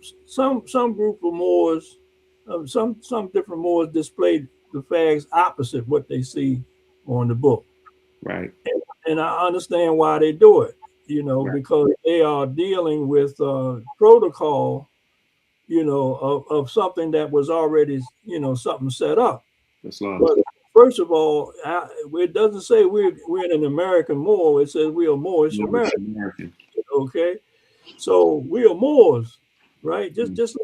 [SPEAKER 2] group of Moors, some different Moors displayed the flags opposite what they see on the book,
[SPEAKER 1] right.
[SPEAKER 2] and I understand why they do it.
[SPEAKER 1] Right.
[SPEAKER 2] Because they are dealing with protocol, of something that was already, something set up.
[SPEAKER 1] Islam.
[SPEAKER 2] But first of all, it doesn't say we're an American Moor. It says we are Moorish
[SPEAKER 1] Moorish
[SPEAKER 2] American.
[SPEAKER 1] American.
[SPEAKER 2] Okay. So we are Moors, right? Just
[SPEAKER 1] Mm.
[SPEAKER 2] just like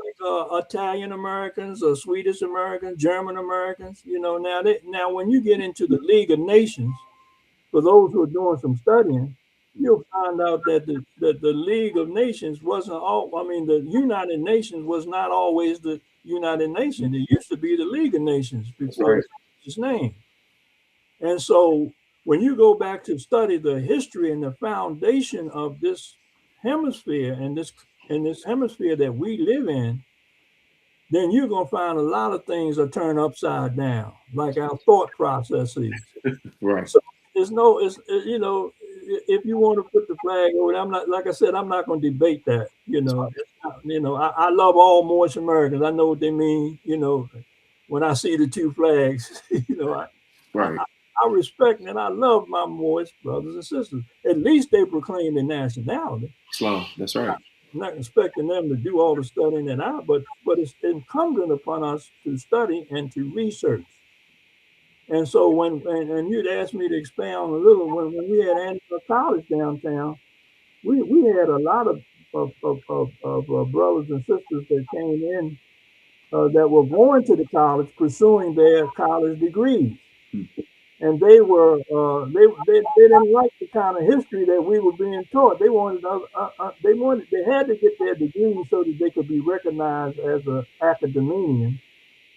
[SPEAKER 2] Italian Americans, or Swedish Americans, German Americans. Now when you get into the League of Nations, for those who are doing some studying, you'll find out that the League of Nations wasn't all. I mean, the United Nations was not always the United Nations. It used to be the League of Nations
[SPEAKER 1] That's
[SPEAKER 2] before
[SPEAKER 1] right.
[SPEAKER 2] it changed its name. And so when you go back to study the history and the foundation of this hemisphere and this hemisphere that we live in, then you're gonna find a lot of things are turned upside down, like our thought processes.
[SPEAKER 1] Right.
[SPEAKER 2] So if you want to put the flag over, I'm not, like I said, I'm not going to debate that.
[SPEAKER 1] That's right.
[SPEAKER 2] I love all Moorish Americans. I know what they mean. When I see the two flags, I,
[SPEAKER 1] Right.
[SPEAKER 2] I, I respect and I love my Moorish brothers and sisters. At least they proclaim their nationality.
[SPEAKER 1] Islam. That's right.
[SPEAKER 2] I'm not expecting them to do all the studying that but it's incumbent upon us to study and to research. And so and you'd asked me to expound a little when we had Angela College downtown, we had a lot of brothers and sisters that came in that were going to the college pursuing their college degrees,
[SPEAKER 1] Mm.
[SPEAKER 2] and they didn't like the kind of history that we were being taught. They had to get their degrees so that they could be recognized as an academician.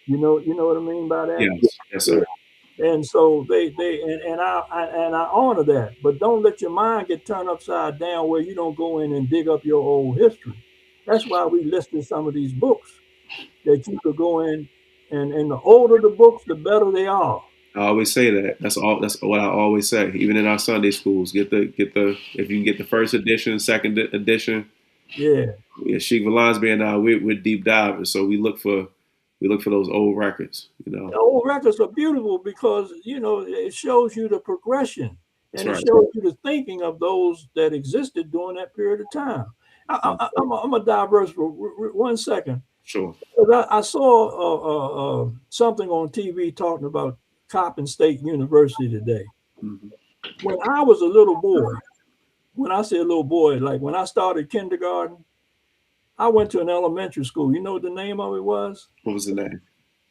[SPEAKER 2] You know what I mean by that?
[SPEAKER 1] Yes. Yes,
[SPEAKER 2] Yeah.
[SPEAKER 1] sir.
[SPEAKER 2] And so and I honor that, but don't let your mind get turned upside down where you don't go in and dig up your old history. That's why we listed some of these books that you could go in, and the older the books, the better they are.
[SPEAKER 1] I always say that. That's what I always say. Even in our Sunday schools, get the if you can get the first edition, second edition.
[SPEAKER 2] Yeah,
[SPEAKER 1] Yeah, Sheik Rommani Amenu and I, we're deep divers, so we look for those old records.
[SPEAKER 2] the old records are beautiful because it shows you the progression
[SPEAKER 1] That's
[SPEAKER 2] and it
[SPEAKER 1] right.
[SPEAKER 2] shows you the thinking of those that existed during that period of time. I'm a diverse for 1 second.
[SPEAKER 1] Sure.
[SPEAKER 2] I saw something on TV talking about Coppin State University today.
[SPEAKER 1] Hmm.
[SPEAKER 2] When I was a little boy, when I say a little boy, like when I started kindergarten, I went to an elementary school. You know what the name of it was?
[SPEAKER 1] What was the name?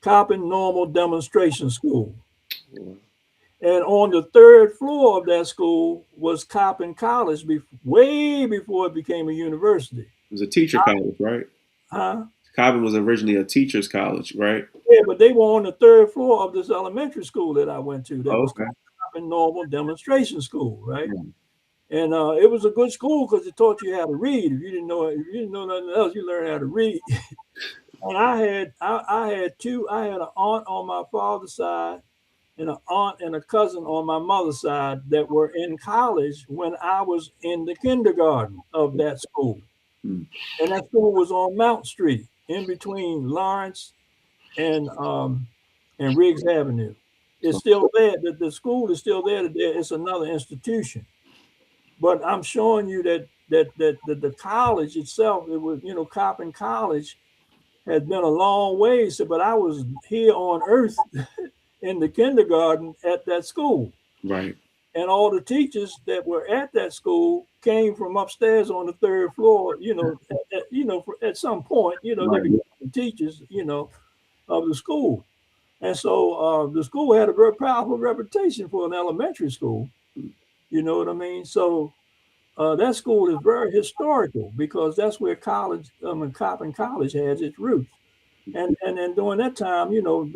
[SPEAKER 2] Coppin Normal Demonstration School.
[SPEAKER 1] It
[SPEAKER 2] And on the third floor of that school was Coppin College, way before it became a university.
[SPEAKER 1] was a teacher college, right?
[SPEAKER 2] Huh?
[SPEAKER 1] Cobbin was originally a teacher's college, right?
[SPEAKER 2] Yeah, but they were on the third floor of this elementary school that I went to that
[SPEAKER 1] Oh,
[SPEAKER 2] was
[SPEAKER 1] okay.
[SPEAKER 2] called Coppin Normal Demonstration School, right?
[SPEAKER 1] Right.
[SPEAKER 2] And it was a good school because it taught you how to read. If you didn't know nothing else, you learned how to read. And I had an aunt on my father's side and an aunt and a cousin on my mother's side that were in college when I was in the kindergarten of that school.
[SPEAKER 1] Mm.
[SPEAKER 2] And that school was on Mount Street, in between Lawrence and Riggs Avenue. It's
[SPEAKER 1] So,
[SPEAKER 2] still there. The school is still there today. It's another institution. But I'm showing you that the college itself, it was, Coppin College has been a long ways. But I was here on earth in the kindergarten at that school.
[SPEAKER 1] right,
[SPEAKER 2] And all the teachers that were at that school came from upstairs on the third floor. At some point, they
[SPEAKER 1] right,
[SPEAKER 2] became teachers, of the school. And so the school had a very powerful reputation for an elementary school. You know what I mean? So that school is very historical because that's where Coppin College has its roots. And during that time, during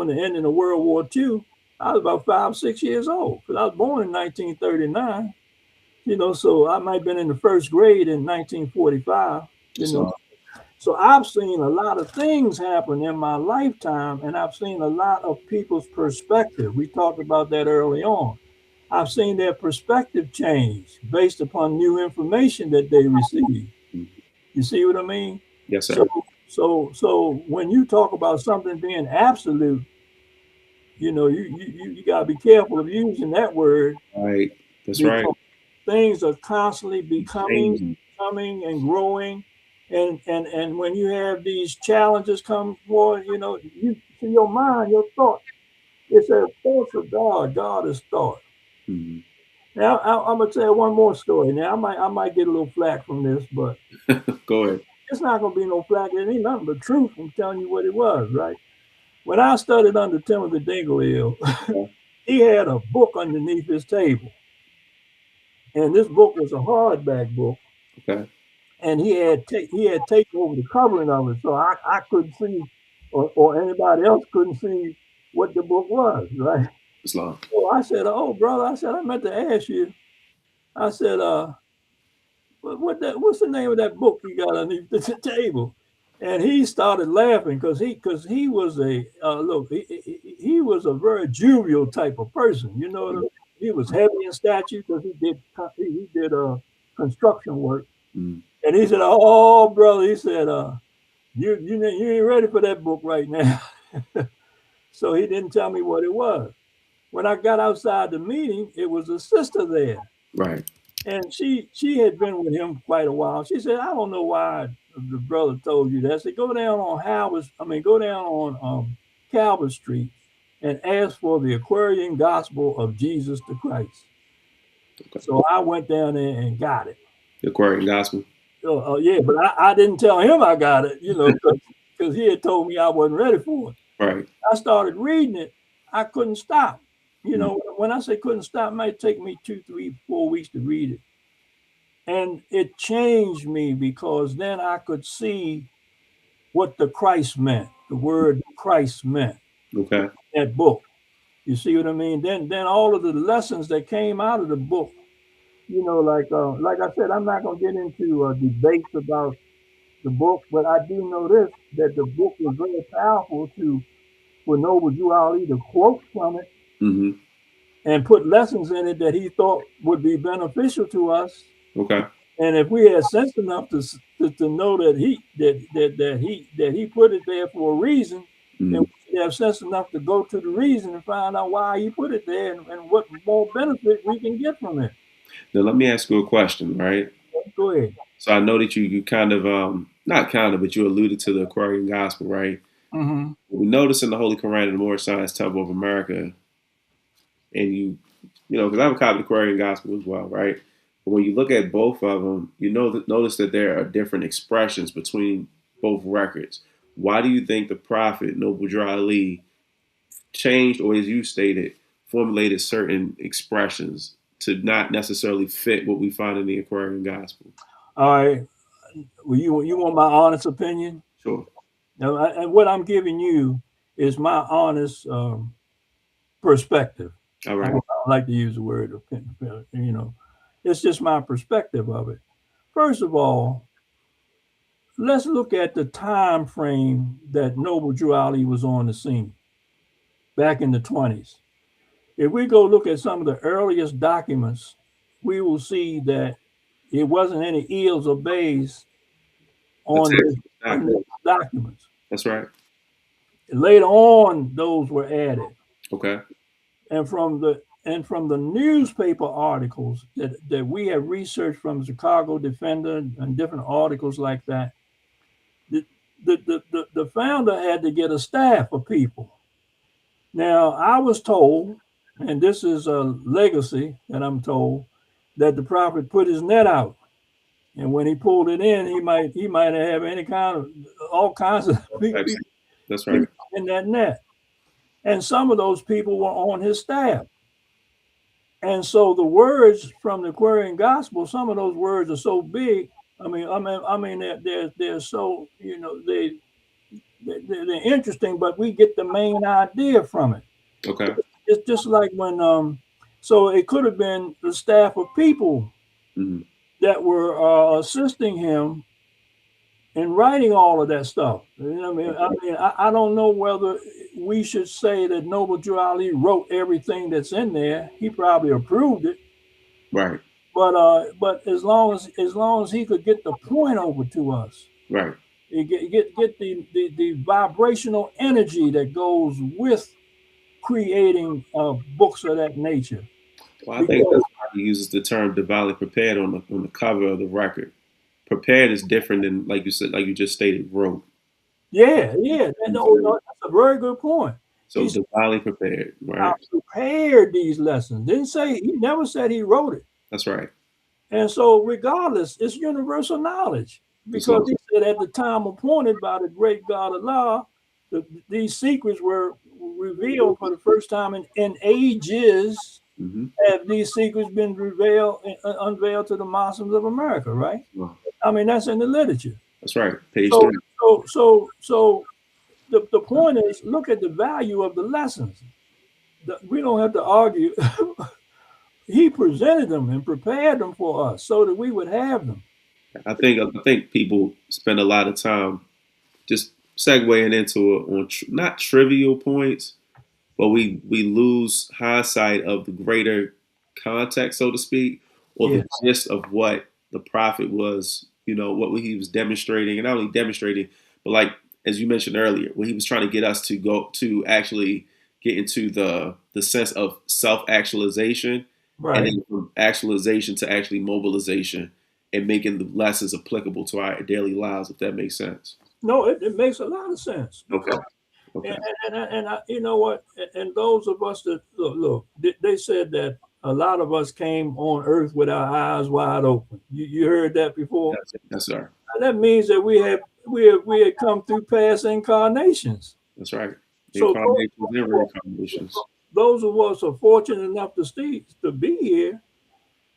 [SPEAKER 2] the ending of World War II, I was about 5, 6 years old because I was born in 1939. So I might have been in the first grade in 1945. You know,
[SPEAKER 1] so,
[SPEAKER 2] so I've seen a lot of things happen in my lifetime, and I've seen a lot of people's perspective. We talked about that early on. I've seen their perspective change based upon new information that they receive.
[SPEAKER 1] mm.
[SPEAKER 2] You see what I mean?
[SPEAKER 1] Yes,
[SPEAKER 2] So,
[SPEAKER 1] sir.
[SPEAKER 2] so when you talk about something being absolute, you got to be careful of using that word
[SPEAKER 1] Right, that's right.
[SPEAKER 2] because things are constantly becoming,
[SPEAKER 1] Changing.
[SPEAKER 2] coming, and growing. And when you have these challenges come forward, you to your mind, your thought, it says thoughts of God. God is thought.
[SPEAKER 1] Mm.
[SPEAKER 2] Now I'm gonna tell you one more story. Now I might get a little flack from this, but
[SPEAKER 1] Go ahead.
[SPEAKER 2] it's not gonna be no flack. It ain't nothing but truth. I'm telling you what it was, right? When I studied under Timothy Dingley,
[SPEAKER 1] Okay.
[SPEAKER 2] he had a book underneath his table, and this book was a hardback book,
[SPEAKER 1] Okay.
[SPEAKER 2] and he had taken over the covering of it, so I couldn't see, or anybody else couldn't see what the book was, right?
[SPEAKER 1] Islam.
[SPEAKER 2] So I said, "Oh, brother," I said, "I meant to ask you." I said, what's the name of that book you got underneath the table?" And he started laughing because he was he was a very jovial type of person. You know what I mean? He was heavy in stature because he did construction work.
[SPEAKER 1] Mm.
[SPEAKER 2] And he said, "Oh, brother," he said, you ain't ready for that book right now." So he didn't tell me what it was. When I got outside the meeting, it was a sister there,
[SPEAKER 1] Right.
[SPEAKER 2] and she had been with him quite a while. She said, "I don't know why the brother told you that." I said, "Go down on go down on Calvert Street and ask for the Aquarian Gospel of Jesus the Christ."
[SPEAKER 1] Okay.
[SPEAKER 2] So I went down there and got it.
[SPEAKER 1] The Aquarian Gospel.
[SPEAKER 2] Yeah, but I didn't tell him I got it, because he had told me I wasn't ready for it.
[SPEAKER 1] Right.
[SPEAKER 2] I started reading it. I couldn't stop.
[SPEAKER 1] Mm.
[SPEAKER 2] When I say couldn't stop, it might take me 2, 3, 4 weeks to read it. And it changed me because then I could see what the Christ meant, the word Christ meant
[SPEAKER 1] Okay.
[SPEAKER 2] in that book. You see what I mean? Then all of the lessons that came out of the book, like I said, I'm not gonna get into debates about the book, but I do know this that the book was very powerful for Noble Jew Ali to quote from it
[SPEAKER 1] Mm-hmm.
[SPEAKER 2] and put lessons in it that he thought would be beneficial to us.
[SPEAKER 1] Okay.
[SPEAKER 2] And if we had sense enough to know that he put it there for a reason, then
[SPEAKER 1] Mm.
[SPEAKER 2] we should have sense enough to go to the reason and find out why he put it there and what more benefit we can get from it.
[SPEAKER 1] Now let me ask you a question, right?
[SPEAKER 2] Go ahead.
[SPEAKER 1] So I know that you kind of not kind of, but you alluded to the Aquarian Gospel, right?
[SPEAKER 2] Mm-hmm.
[SPEAKER 1] We notice in the Holy Quran and the Moorish Science Temple of America, and because I have a copy of the Aquarian Gospel as well, right? But when you look at both of them, notice that there are different expressions between both records. Why do you think the Prophet Noble Drew Ali changed, or as you stated, formulated certain expressions to not necessarily fit what we find in the Aquarian Gospel?
[SPEAKER 2] All right. Well, you want my honest opinion?
[SPEAKER 1] Sure.
[SPEAKER 2] Now, and what I'm giving you is my honest perspective.
[SPEAKER 1] All
[SPEAKER 2] I
[SPEAKER 1] right.
[SPEAKER 2] don't like to use the word opinion. It's just my perspective of it. First of all, let's look at the time frame that Noble Drew Ali was on the scene back in the 20s. If we go look at some of the earliest documents, we will see that it wasn't any eels or bays
[SPEAKER 1] The
[SPEAKER 2] on
[SPEAKER 1] text
[SPEAKER 2] in
[SPEAKER 1] document.
[SPEAKER 2] the documents.
[SPEAKER 1] That's right.
[SPEAKER 2] Later on, those were added,
[SPEAKER 1] Okay.
[SPEAKER 2] and from the newspaper articles that we have researched from Chicago Defender and different articles like that, the the founder had to get a staff of people. Now, I was told, and this is a legacy that I'm told, that the prophet put his net out, and when he pulled it in, he might have any kind of all kinds of
[SPEAKER 1] That's that's right.
[SPEAKER 2] people in that net, and some of those people were on his staff. And so the words from the Aquarian Gospel, some of those words are so big. I mean, they're so they're interesting, but we get the main idea from it.
[SPEAKER 1] Okay.
[SPEAKER 2] It's just like when so it could have been the staff of people
[SPEAKER 1] Hmm.
[SPEAKER 2] that were assisting him in writing all of that stuff. You know what I mean? I don't know whether we should say that Noble Drew Ali wrote everything that's in there. He probably approved it,
[SPEAKER 1] Right.
[SPEAKER 2] but as long as he could get the point over to us,
[SPEAKER 1] Right.
[SPEAKER 2] get the vibrational energy that goes with creating books of that nature.
[SPEAKER 1] Well, I think
[SPEAKER 2] Because
[SPEAKER 1] that's why he uses the term divinely prepared on the cover of the record. Prepared is different than, like you said, like you just stated, wrote.
[SPEAKER 2] yeah, yeah, no, that's a very good point.
[SPEAKER 1] So
[SPEAKER 2] He said,
[SPEAKER 1] divinely prepared,
[SPEAKER 2] I
[SPEAKER 1] right?
[SPEAKER 2] prepared these lessons. Didn't say he never said he wrote it.
[SPEAKER 1] That's right.
[SPEAKER 2] And so, regardless, it's universal knowledge
[SPEAKER 1] It's
[SPEAKER 2] because
[SPEAKER 1] all
[SPEAKER 2] he said at the time appointed by the great God Allah, these secrets were revealed for the first time in ages.
[SPEAKER 1] hmm
[SPEAKER 2] Have these secrets been revealed, unveiled to the Muslims of America? Right?
[SPEAKER 1] well,
[SPEAKER 2] I mean, that's in the literature.
[SPEAKER 1] that's right. Page
[SPEAKER 2] So,
[SPEAKER 1] 3.
[SPEAKER 2] so the point is, look at the value of the lessons. We don't have to argue. He presented them and prepared them for us so that we would have them.
[SPEAKER 1] I think people spend a lot of time just segueing into it on not trivial points, but we lose hindsight of the greater context, so to speak, or
[SPEAKER 2] Yeah,
[SPEAKER 1] the gist of what the prophet was, what he was demonstrating, and not only demonstrating, but like as you mentioned earlier, what he was trying to get us to go to actually get into the sense of self actualization, and
[SPEAKER 2] right.
[SPEAKER 1] then from actualization to actually mobilization, and making the lessons applicable to our daily lives, if that makes sense.
[SPEAKER 2] No, it makes a lot of sense
[SPEAKER 1] Okay.
[SPEAKER 2] because
[SPEAKER 1] Okay.
[SPEAKER 2] you know what, and those of us that look, they said that a lot of us came on Earth with our eyes wide open. You heard that before?
[SPEAKER 1] Yes, sir.
[SPEAKER 2] And that means that we had come through past incarnations.
[SPEAKER 1] That's right.
[SPEAKER 2] So
[SPEAKER 1] Incarnations and reincarnations.
[SPEAKER 2] those of us are fortunate enough to be here.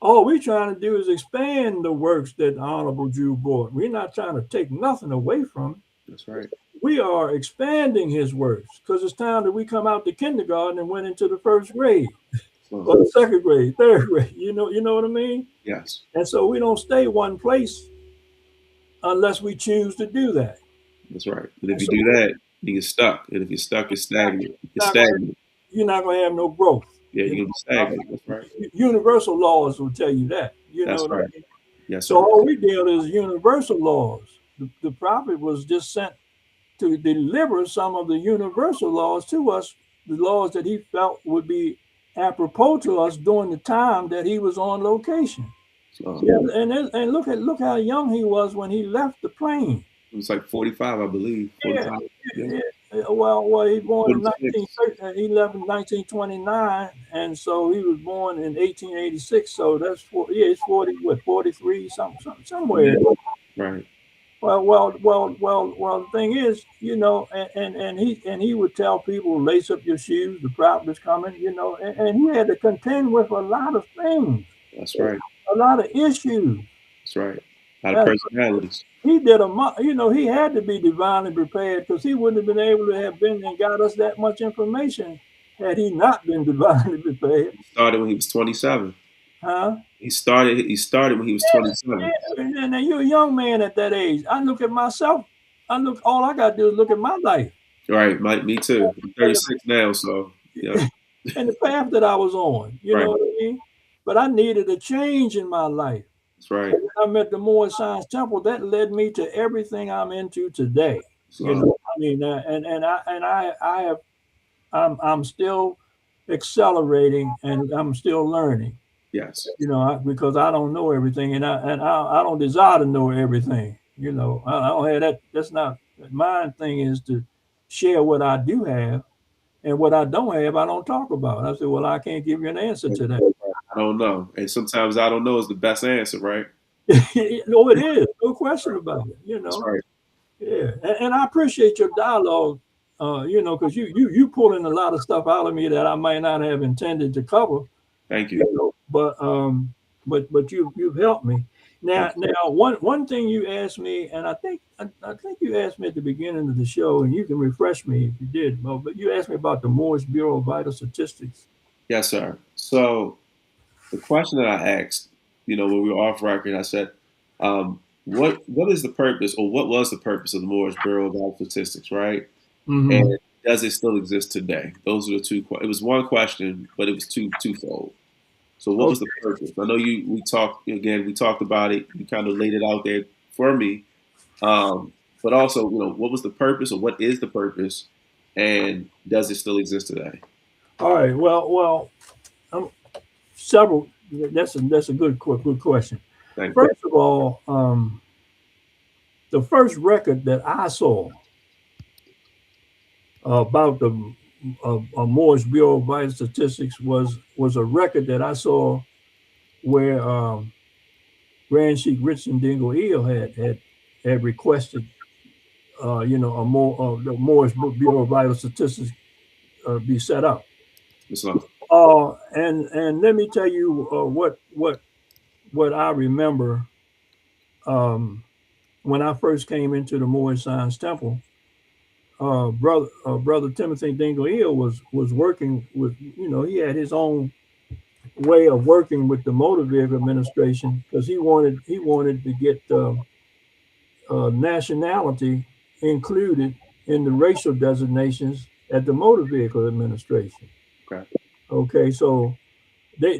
[SPEAKER 2] All we're trying to do is expand the works that the Honorable Jew brought. We're not trying to take nothing away from it.
[SPEAKER 1] That's right.
[SPEAKER 2] We are expanding his works because it's time that we come out the kindergarten and went into the first grade
[SPEAKER 1] So,
[SPEAKER 2] or the second grade, third grade. You know what I mean?
[SPEAKER 1] yes,
[SPEAKER 2] And so we don't stay one place unless we choose to do that.
[SPEAKER 1] that's right. And if
[SPEAKER 2] And
[SPEAKER 1] you
[SPEAKER 2] so
[SPEAKER 1] do that, you get stuck. And if you're stuck, you're stagnant. You're
[SPEAKER 2] not gonna,
[SPEAKER 1] stagnant.
[SPEAKER 2] you're not going to have no growth.
[SPEAKER 1] Yeah,
[SPEAKER 2] You
[SPEAKER 1] you're gonna be
[SPEAKER 2] know,
[SPEAKER 1] stagnant. That's right.
[SPEAKER 2] universal laws will tell you that. You know
[SPEAKER 1] That's
[SPEAKER 2] what I
[SPEAKER 1] right.
[SPEAKER 2] mean?
[SPEAKER 1] Yes,
[SPEAKER 2] So
[SPEAKER 1] sir.
[SPEAKER 2] all we deal is universal laws. The prophet was just sent to deliver some of the universal laws to us, the laws that he felt would be apropos to us during the time that he was on location.
[SPEAKER 1] So,
[SPEAKER 2] Yeah, and look how young he was when he left the plane.
[SPEAKER 1] it was like 45, I believe.
[SPEAKER 2] Yeah,
[SPEAKER 1] 45. Yeah.
[SPEAKER 2] yeah. Well, he born in
[SPEAKER 1] 46.
[SPEAKER 2] 1930. He left in 1929, and so he was born in 1886. So that's yeah, it's 40, what 43, somewhere.
[SPEAKER 1] Yeah. Right.
[SPEAKER 2] Well. The thing is, and he would tell people, lace up your shoes. The prophet is coming. And he had to contend with a lot of things,
[SPEAKER 1] That's right.
[SPEAKER 2] a lot of issues.
[SPEAKER 1] That's right. A lot of
[SPEAKER 2] And
[SPEAKER 1] personalities.
[SPEAKER 2] he did he had to be divinely prepared because he wouldn't have been able to have been and got us that much information had he not been divinely prepared,
[SPEAKER 1] He started when he was 27.
[SPEAKER 2] huh?
[SPEAKER 1] He started when he was 27.
[SPEAKER 2] And you're a young man at that age. I look at myself. All I got to do is look at my life.
[SPEAKER 1] Right. Me too. I'm
[SPEAKER 2] And
[SPEAKER 1] 36 now, so yeah.
[SPEAKER 2] and the path that I was on. You
[SPEAKER 1] Right.
[SPEAKER 2] know what I mean? But I needed a change in my life.
[SPEAKER 1] That's right.
[SPEAKER 2] And when I met the Moorish Science Temple, that led me to everything I'm into today. You
[SPEAKER 1] So
[SPEAKER 2] know, I mean, I have I'm still accelerating and I'm still learning.
[SPEAKER 1] yes.
[SPEAKER 2] You know, because I don't know everything, and I don't desire to know everything. You know, I don't have that. That's not my thing. Is to share what I do have, and what I don't have, I don't talk about. I said, well, I can't give you an answer to that.
[SPEAKER 1] I don't know. And sometimes I don't know is the best answer, right?
[SPEAKER 2] No, it is no question about it. You
[SPEAKER 1] That's
[SPEAKER 2] know,
[SPEAKER 1] right.
[SPEAKER 2] yeah, and I appreciate your dialogue. You know, because you pulling a lot of stuff out of me that I might not have intended to cover.
[SPEAKER 1] Thank you.
[SPEAKER 2] You know, but you've helped me.
[SPEAKER 1] Thank
[SPEAKER 2] Now one thing you asked me, and I think you asked me at the beginning of the show, and you can refresh me if you did, but you asked me about the Moorish Bureau of Vital Statistics.
[SPEAKER 1] you. Yes, sir. So the question that I asked, when we were off record, I said, what is the purpose, or what was the purpose of the Moorish Bureau of Vital Statistics, right?
[SPEAKER 2] Mm-hmm.
[SPEAKER 1] And does it still exist today? Those are the two. It was one question, but it was twofold. So, what was the
[SPEAKER 2] Okay.
[SPEAKER 1] purpose? I know you. We talked again. We talked about it. You kind of laid it out there for me. But also, what was the purpose, or what is the purpose, and does it still exist today?
[SPEAKER 2] All right. Well, several. That's a good question.
[SPEAKER 1] Thank you.
[SPEAKER 2] First of all, the first record that I saw about the Moorish Bureau of Vital Statistics was a record that I saw where Grand Sheik Richard Dingle Eel had requested, a more the Moorish Bureau of Vital Statistics be set up.
[SPEAKER 1] It's not.
[SPEAKER 2] And let me tell you what I remember when I first came into the Moorish Science Temple. Brother Timothy Dingle Eel was working with, he had his own way of working with the motor vehicle administration because he wanted to get nationality included in the racial designations at the motor vehicle administration.
[SPEAKER 1] Okay.
[SPEAKER 2] Okay, so they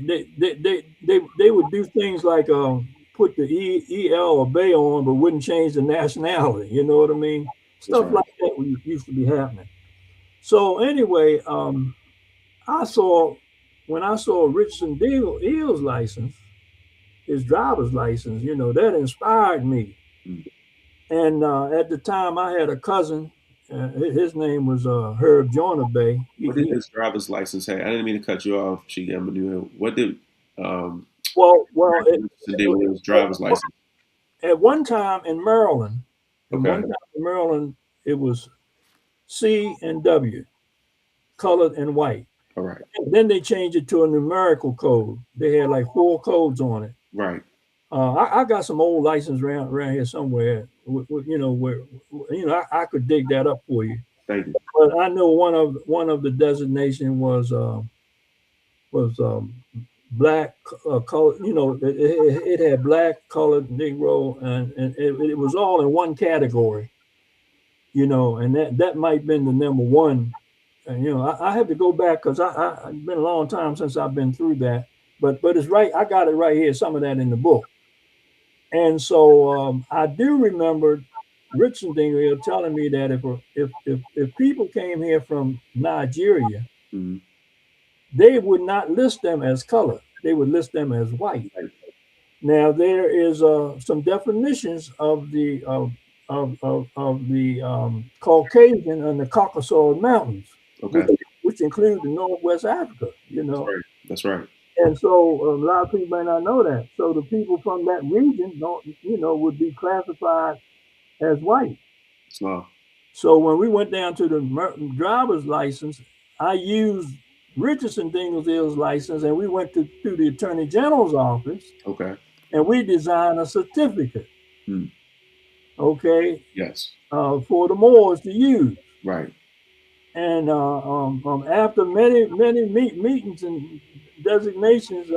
[SPEAKER 2] would do things like put the EL or Bay on, but wouldn't change the nationality. You know what I mean?
[SPEAKER 1] That's
[SPEAKER 2] Stuff
[SPEAKER 1] right.
[SPEAKER 2] like that used to be happening. So anyway, I saw when I saw Richardson Eel's license, his driver's license, that inspired me.
[SPEAKER 1] Mm.
[SPEAKER 2] And at the time, I had a cousin. His name was Herb Joyner Bay.
[SPEAKER 1] What did his driver's license have? I didn't mean to cut you off, Sheik Amenu. What did um,
[SPEAKER 2] Well,
[SPEAKER 1] Richardson driver's license?
[SPEAKER 2] at one time in Maryland,
[SPEAKER 1] Okay.
[SPEAKER 2] it was C and W, colored and white.
[SPEAKER 1] All right.
[SPEAKER 2] And then they changed it to a numerical code. They had like four codes on it.
[SPEAKER 1] Right.
[SPEAKER 2] I got some old license around here somewhere. Where I could dig that up for you.
[SPEAKER 1] Thank you.
[SPEAKER 2] But I know one of the designation was black color. It had black, colored, Negro, and it was all in one category. And that might have been the number one. And I had to go back because it's been a long time since I've been through that. But it's right. I got it right here. Some of that in the book. And so I do remember Richard Dingle telling me that if people came here from Nigeria,
[SPEAKER 1] Mm-hmm.
[SPEAKER 2] they would not list them as color. They would list them as white.
[SPEAKER 1] Right.
[SPEAKER 2] Now there is some definitions of the Caucasian and the Caucasus Mountains,
[SPEAKER 1] Okay.
[SPEAKER 2] which include the Northwest Africa.
[SPEAKER 1] That's right. That's right.
[SPEAKER 2] And so a lot of people may not know that. So the people from that region would be classified as white.
[SPEAKER 1] Islam.
[SPEAKER 2] So when we went down to the driver's license, I used Richardson Dinglesdale's license, and we went to the Attorney General's office,
[SPEAKER 1] Okay.
[SPEAKER 2] and we designed a certificate,
[SPEAKER 1] Hmm.
[SPEAKER 2] okay,
[SPEAKER 1] Yes.
[SPEAKER 2] for the Moors to use.
[SPEAKER 1] Right.
[SPEAKER 2] And after many meetings and designations,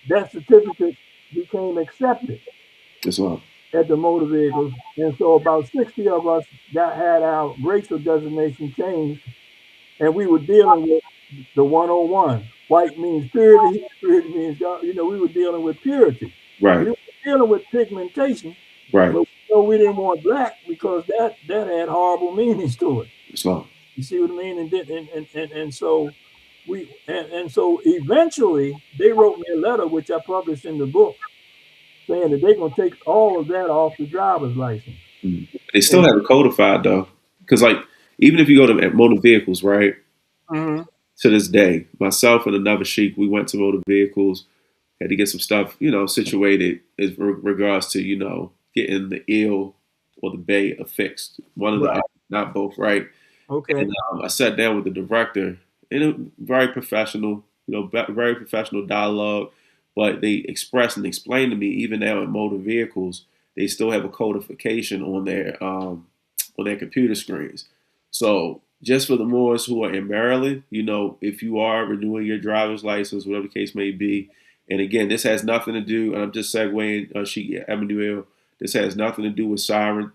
[SPEAKER 2] that certificate became accepted
[SPEAKER 1] Islam.
[SPEAKER 2] at the motor vehicles. And so about 60 of us had our racial designation changed, and we were dealing with the 101. White means purity, purity means God. You know, we were dealing with purity. We
[SPEAKER 1] Right.
[SPEAKER 2] were dealing with pigmentation,
[SPEAKER 1] Right.
[SPEAKER 2] but we didn't want black because that had horrible meanings to it.
[SPEAKER 1] Islam.
[SPEAKER 2] You see what I mean? And so and so eventually they wrote me a letter which I published in the book saying that they're gonna take all of that off the driver's license.
[SPEAKER 1] Mm. They still
[SPEAKER 2] And
[SPEAKER 1] have it codified though, because like even if you go to motor vehicles, right?
[SPEAKER 2] mhm,
[SPEAKER 1] To this day, myself and another sheik, we went to motor vehicles, had to get some stuff, situated in regards to, getting the ill or the bay affixed. One of the
[SPEAKER 2] right,
[SPEAKER 1] other, not both, right?
[SPEAKER 2] okay,
[SPEAKER 1] And I sat down with the director, and it very professional, very professional dialogue. But they expressed and explained to me, even now in motor vehicles, they still have a codification on their computer screens. So just for the Moors who are in Maryland, if you are renewing your driver's license, whatever the case may be, and again, this has nothing to do, and I'm just segueing Sheik Amenu. This has nothing to do with sovereign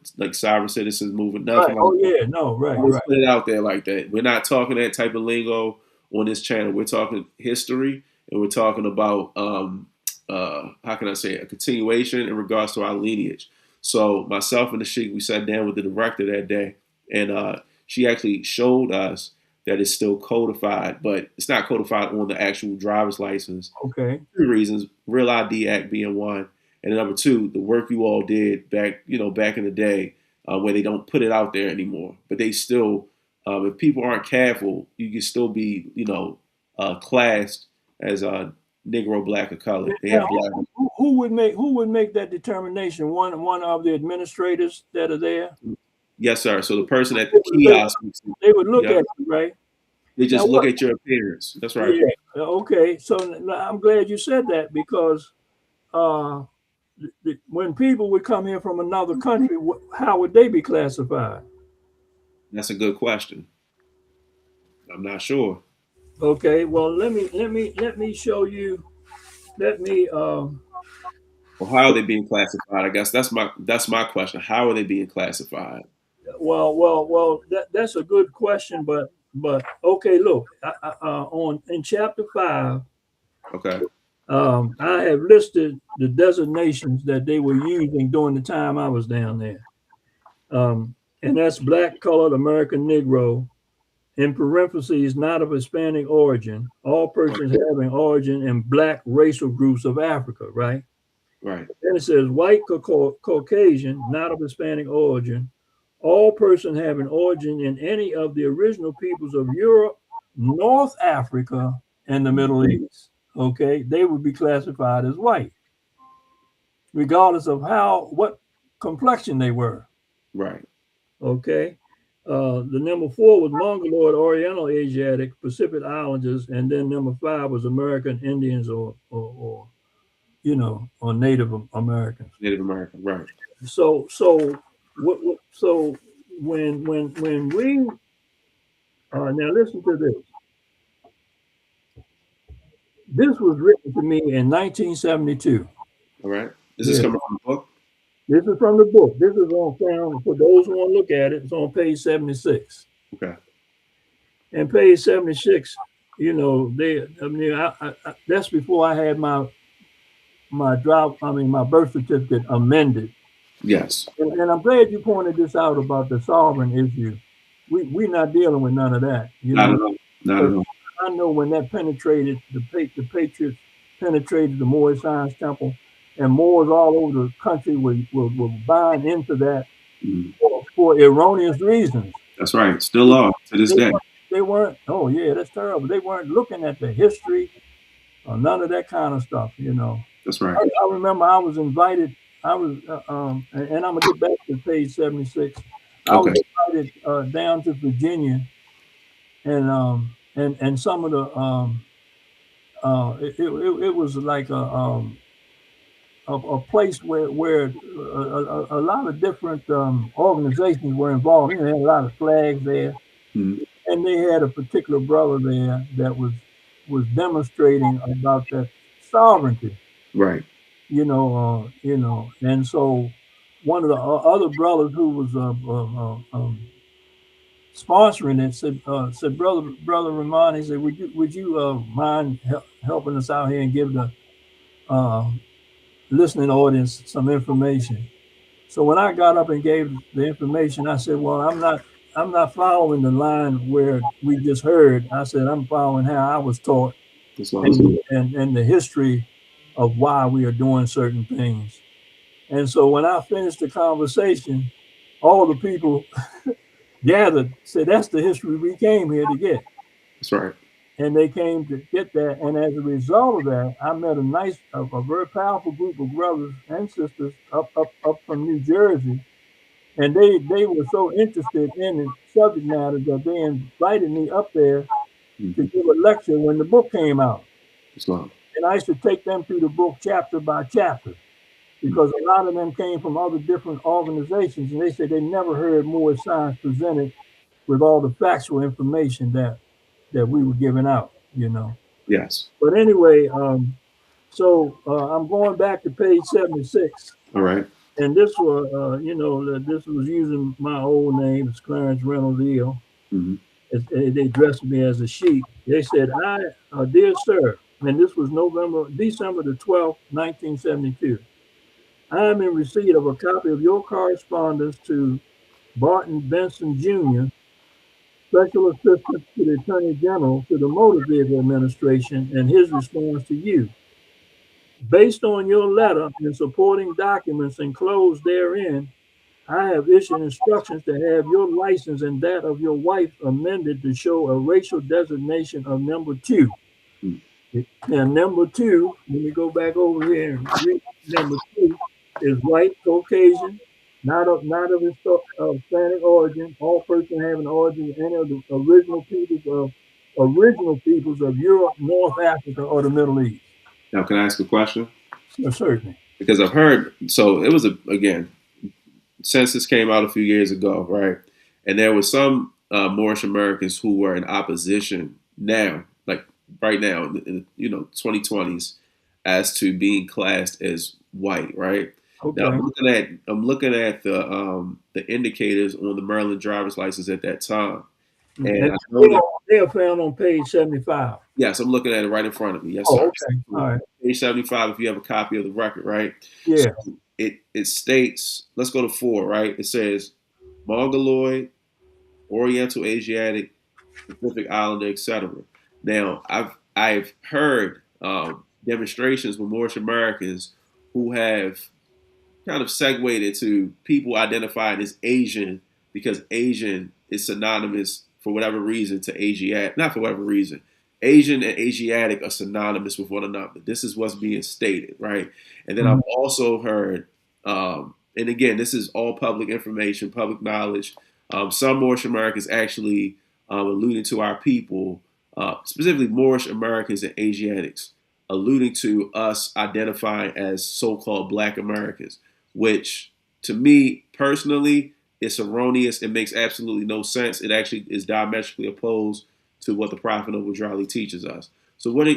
[SPEAKER 1] citizens moving,
[SPEAKER 2] right.
[SPEAKER 1] nothing like
[SPEAKER 2] Oh
[SPEAKER 1] that.
[SPEAKER 2] yeah, no, right,
[SPEAKER 1] Always
[SPEAKER 2] right.
[SPEAKER 1] put it out there like that. We're not talking that type of lingo on this channel. We're talking history, and we're talking about how can I say it? A continuation in regards to our lineage. So myself and the sheik, we sat down with the director that day, and she actually showed us that it's still codified, but it's not codified on the actual driver's license.
[SPEAKER 2] Okay.
[SPEAKER 1] Two reasons: Real ID Act being one, and number two, the work you all did back in the day, where they don't put it out there anymore. But they still, if people aren't careful, you can still be, classed as a Negro, black, or colored. They
[SPEAKER 2] Now,
[SPEAKER 1] have black.
[SPEAKER 2] who would make that determination? One of the administrators that are there.
[SPEAKER 1] Yes, sir. So the person at
[SPEAKER 2] They
[SPEAKER 1] the
[SPEAKER 2] would look,
[SPEAKER 1] kiosk,
[SPEAKER 2] they would look
[SPEAKER 1] yeah,
[SPEAKER 2] at you, right?
[SPEAKER 1] they
[SPEAKER 2] Now
[SPEAKER 1] just look
[SPEAKER 2] what?
[SPEAKER 1] at your appearance. That's right.
[SPEAKER 2] Yeah. Okay. So I'm glad you said that because uh, when people would come here from another country, how would they be classified?
[SPEAKER 1] That's a good question. I'm not sure.
[SPEAKER 2] Okay. Well, let me show you. Let me.
[SPEAKER 1] Well, how are they being classified? I guess that's my question. How are they being classified?
[SPEAKER 2] Well. That's a good question, but okay. Look, on in chapter 5,
[SPEAKER 1] Okay.
[SPEAKER 2] I have listed the designations that they were using during the time I was down there. And that's black, colored, American Negro, in parentheses, not of Hispanic origin, all persons having origin in black racial groups of Africa, right?
[SPEAKER 1] Right.
[SPEAKER 2] Then it says white Caucasian, not of Hispanic origin, all persons having origin in any of the original peoples of Europe, North Africa, and the Middle East. Okay, they would be classified as white, regardless of what complexion they were.
[SPEAKER 1] Right.
[SPEAKER 2] Okay. The number 4 was Mongoloid, Oriental, Asiatic, Pacific Islanders, and then number 5 was American Indians or Native Americans.
[SPEAKER 1] Native American. Right.
[SPEAKER 2] So when we now listen to this. This was written to me in 1972.
[SPEAKER 1] All right. Is this
[SPEAKER 2] Yeah,
[SPEAKER 1] coming from the book?
[SPEAKER 2] this is from the book. This is on found for those who want to look at it. It's on page 76.
[SPEAKER 1] Okay.
[SPEAKER 2] And page 76, that's before I had my birth certificate amended.
[SPEAKER 1] Yes.
[SPEAKER 2] And I'm glad you pointed this out about the sovereign issue. We're not dealing with none of that,
[SPEAKER 1] Not at all. Not at
[SPEAKER 2] because
[SPEAKER 1] all.
[SPEAKER 2] I know when that penetrated the Patriots penetrated the Moorish Science Temple, and Moors all over the country were buying into that
[SPEAKER 1] Mhm.
[SPEAKER 2] for erroneous reasons.
[SPEAKER 1] That's right. Still are to this
[SPEAKER 2] They
[SPEAKER 1] day.
[SPEAKER 2] they weren't. Oh yeah, that's terrible. They weren't looking at the history or none of that kind of stuff.
[SPEAKER 1] That's right.
[SPEAKER 2] I remember I was invited. I was, and I'm gonna get back to page 76. I was
[SPEAKER 1] Okay.
[SPEAKER 2] invited down to Virginia, and some of the it was like a place where a lot of different organizations were involved. They had a lot of flags there,
[SPEAKER 1] Mhm.
[SPEAKER 2] and they had a particular brother there that was demonstrating about that sovereignty.
[SPEAKER 1] Right.
[SPEAKER 2] And so one of the other brothers who was sponsoring it said brother Rommani said, would you mind helping us out here and give the uh, listening audience some information? So when I got up and gave the information, I said, well, I'm not following the line where we just heard. I said I'm following how I was taught,
[SPEAKER 1] Islam.
[SPEAKER 2] and the history of why we are doing certain things. And so when I finished the conversation, all the people gathered said, that's the history we came here to get.
[SPEAKER 1] That's right.
[SPEAKER 2] And they came to get that. And as a result of that, I met a very powerful group of brothers and sisters up from New Jersey. And they were so interested in the subject matter that they invited me up there to
[SPEAKER 1] Mm-hmm.
[SPEAKER 2] give a lecture when the book came out.
[SPEAKER 1] Islam.
[SPEAKER 2] And I used to take them through the book chapter by chapter, because a lot of them came from other different organizations, and they said they never heard Moorish science presented with all the factual information that we were giving out.
[SPEAKER 1] Yes.
[SPEAKER 2] But anyway, so I'm going back to page 76,
[SPEAKER 1] All right.
[SPEAKER 2] and this was using my old name, it's Clarence Reynolds Eel.
[SPEAKER 1] Mm-hmm.
[SPEAKER 2] They addressed me as a sheik. They said, dear sir, and this was December the 12th, 1972. I am in receipt of a copy of your correspondence to Barton Benson Jr., Special Assistant to the Attorney General to the Motor Vehicle Administration, and his response to you. Based on your letter and supporting documents enclosed therein, I have issued instructions to have your license and that of your wife amended to show a racial designation of number 2. And number 2, let me go back over here and read number 2, is white, Caucasian, not of Hispanic origin, all person having origin in any of the original peoples of Europe, North Africa, or the Middle East.
[SPEAKER 1] Now, can I ask a question?
[SPEAKER 2] So certainly.
[SPEAKER 1] Because I've heard, so it was again, census came out a few years ago, right? And there were some Moorish Americans who were in opposition now, like right now, in 2020s, as to being classed as white, right?
[SPEAKER 2] Okay.
[SPEAKER 1] Now I'm looking at the indicators on the Maryland driver's license at that time, and I know that,
[SPEAKER 2] they are found on page 75.
[SPEAKER 1] yes, I'm looking at it right in front of me. Yes,
[SPEAKER 2] Oh,
[SPEAKER 1] sir.
[SPEAKER 2] okay. All right.
[SPEAKER 1] Page 75. If you have a copy of the record, right?
[SPEAKER 2] Yeah.
[SPEAKER 1] So it states. Let's go to 4. Right. It says Mongoloid, Oriental Asiatic, Pacific Islander, etc. Now I've heard demonstrations with Moorish Americans who have kind of segued into people identifying as Asian because Asian is synonymous for whatever reason to Asiatic. Not for whatever reason. Asian and Asiatic are synonymous with one another. This is what's being stated, right? And then I've also heard, and again, this is all public information, public knowledge. Some Moorish Americans actually alluding to our people, specifically Moorish Americans and Asiatics, alluding to us identifying as so-called Black Americans, which to me personally is erroneous. It makes absolutely no sense. It actually is diametrically opposed to what the Prophet Noble Drali teaches us. So I want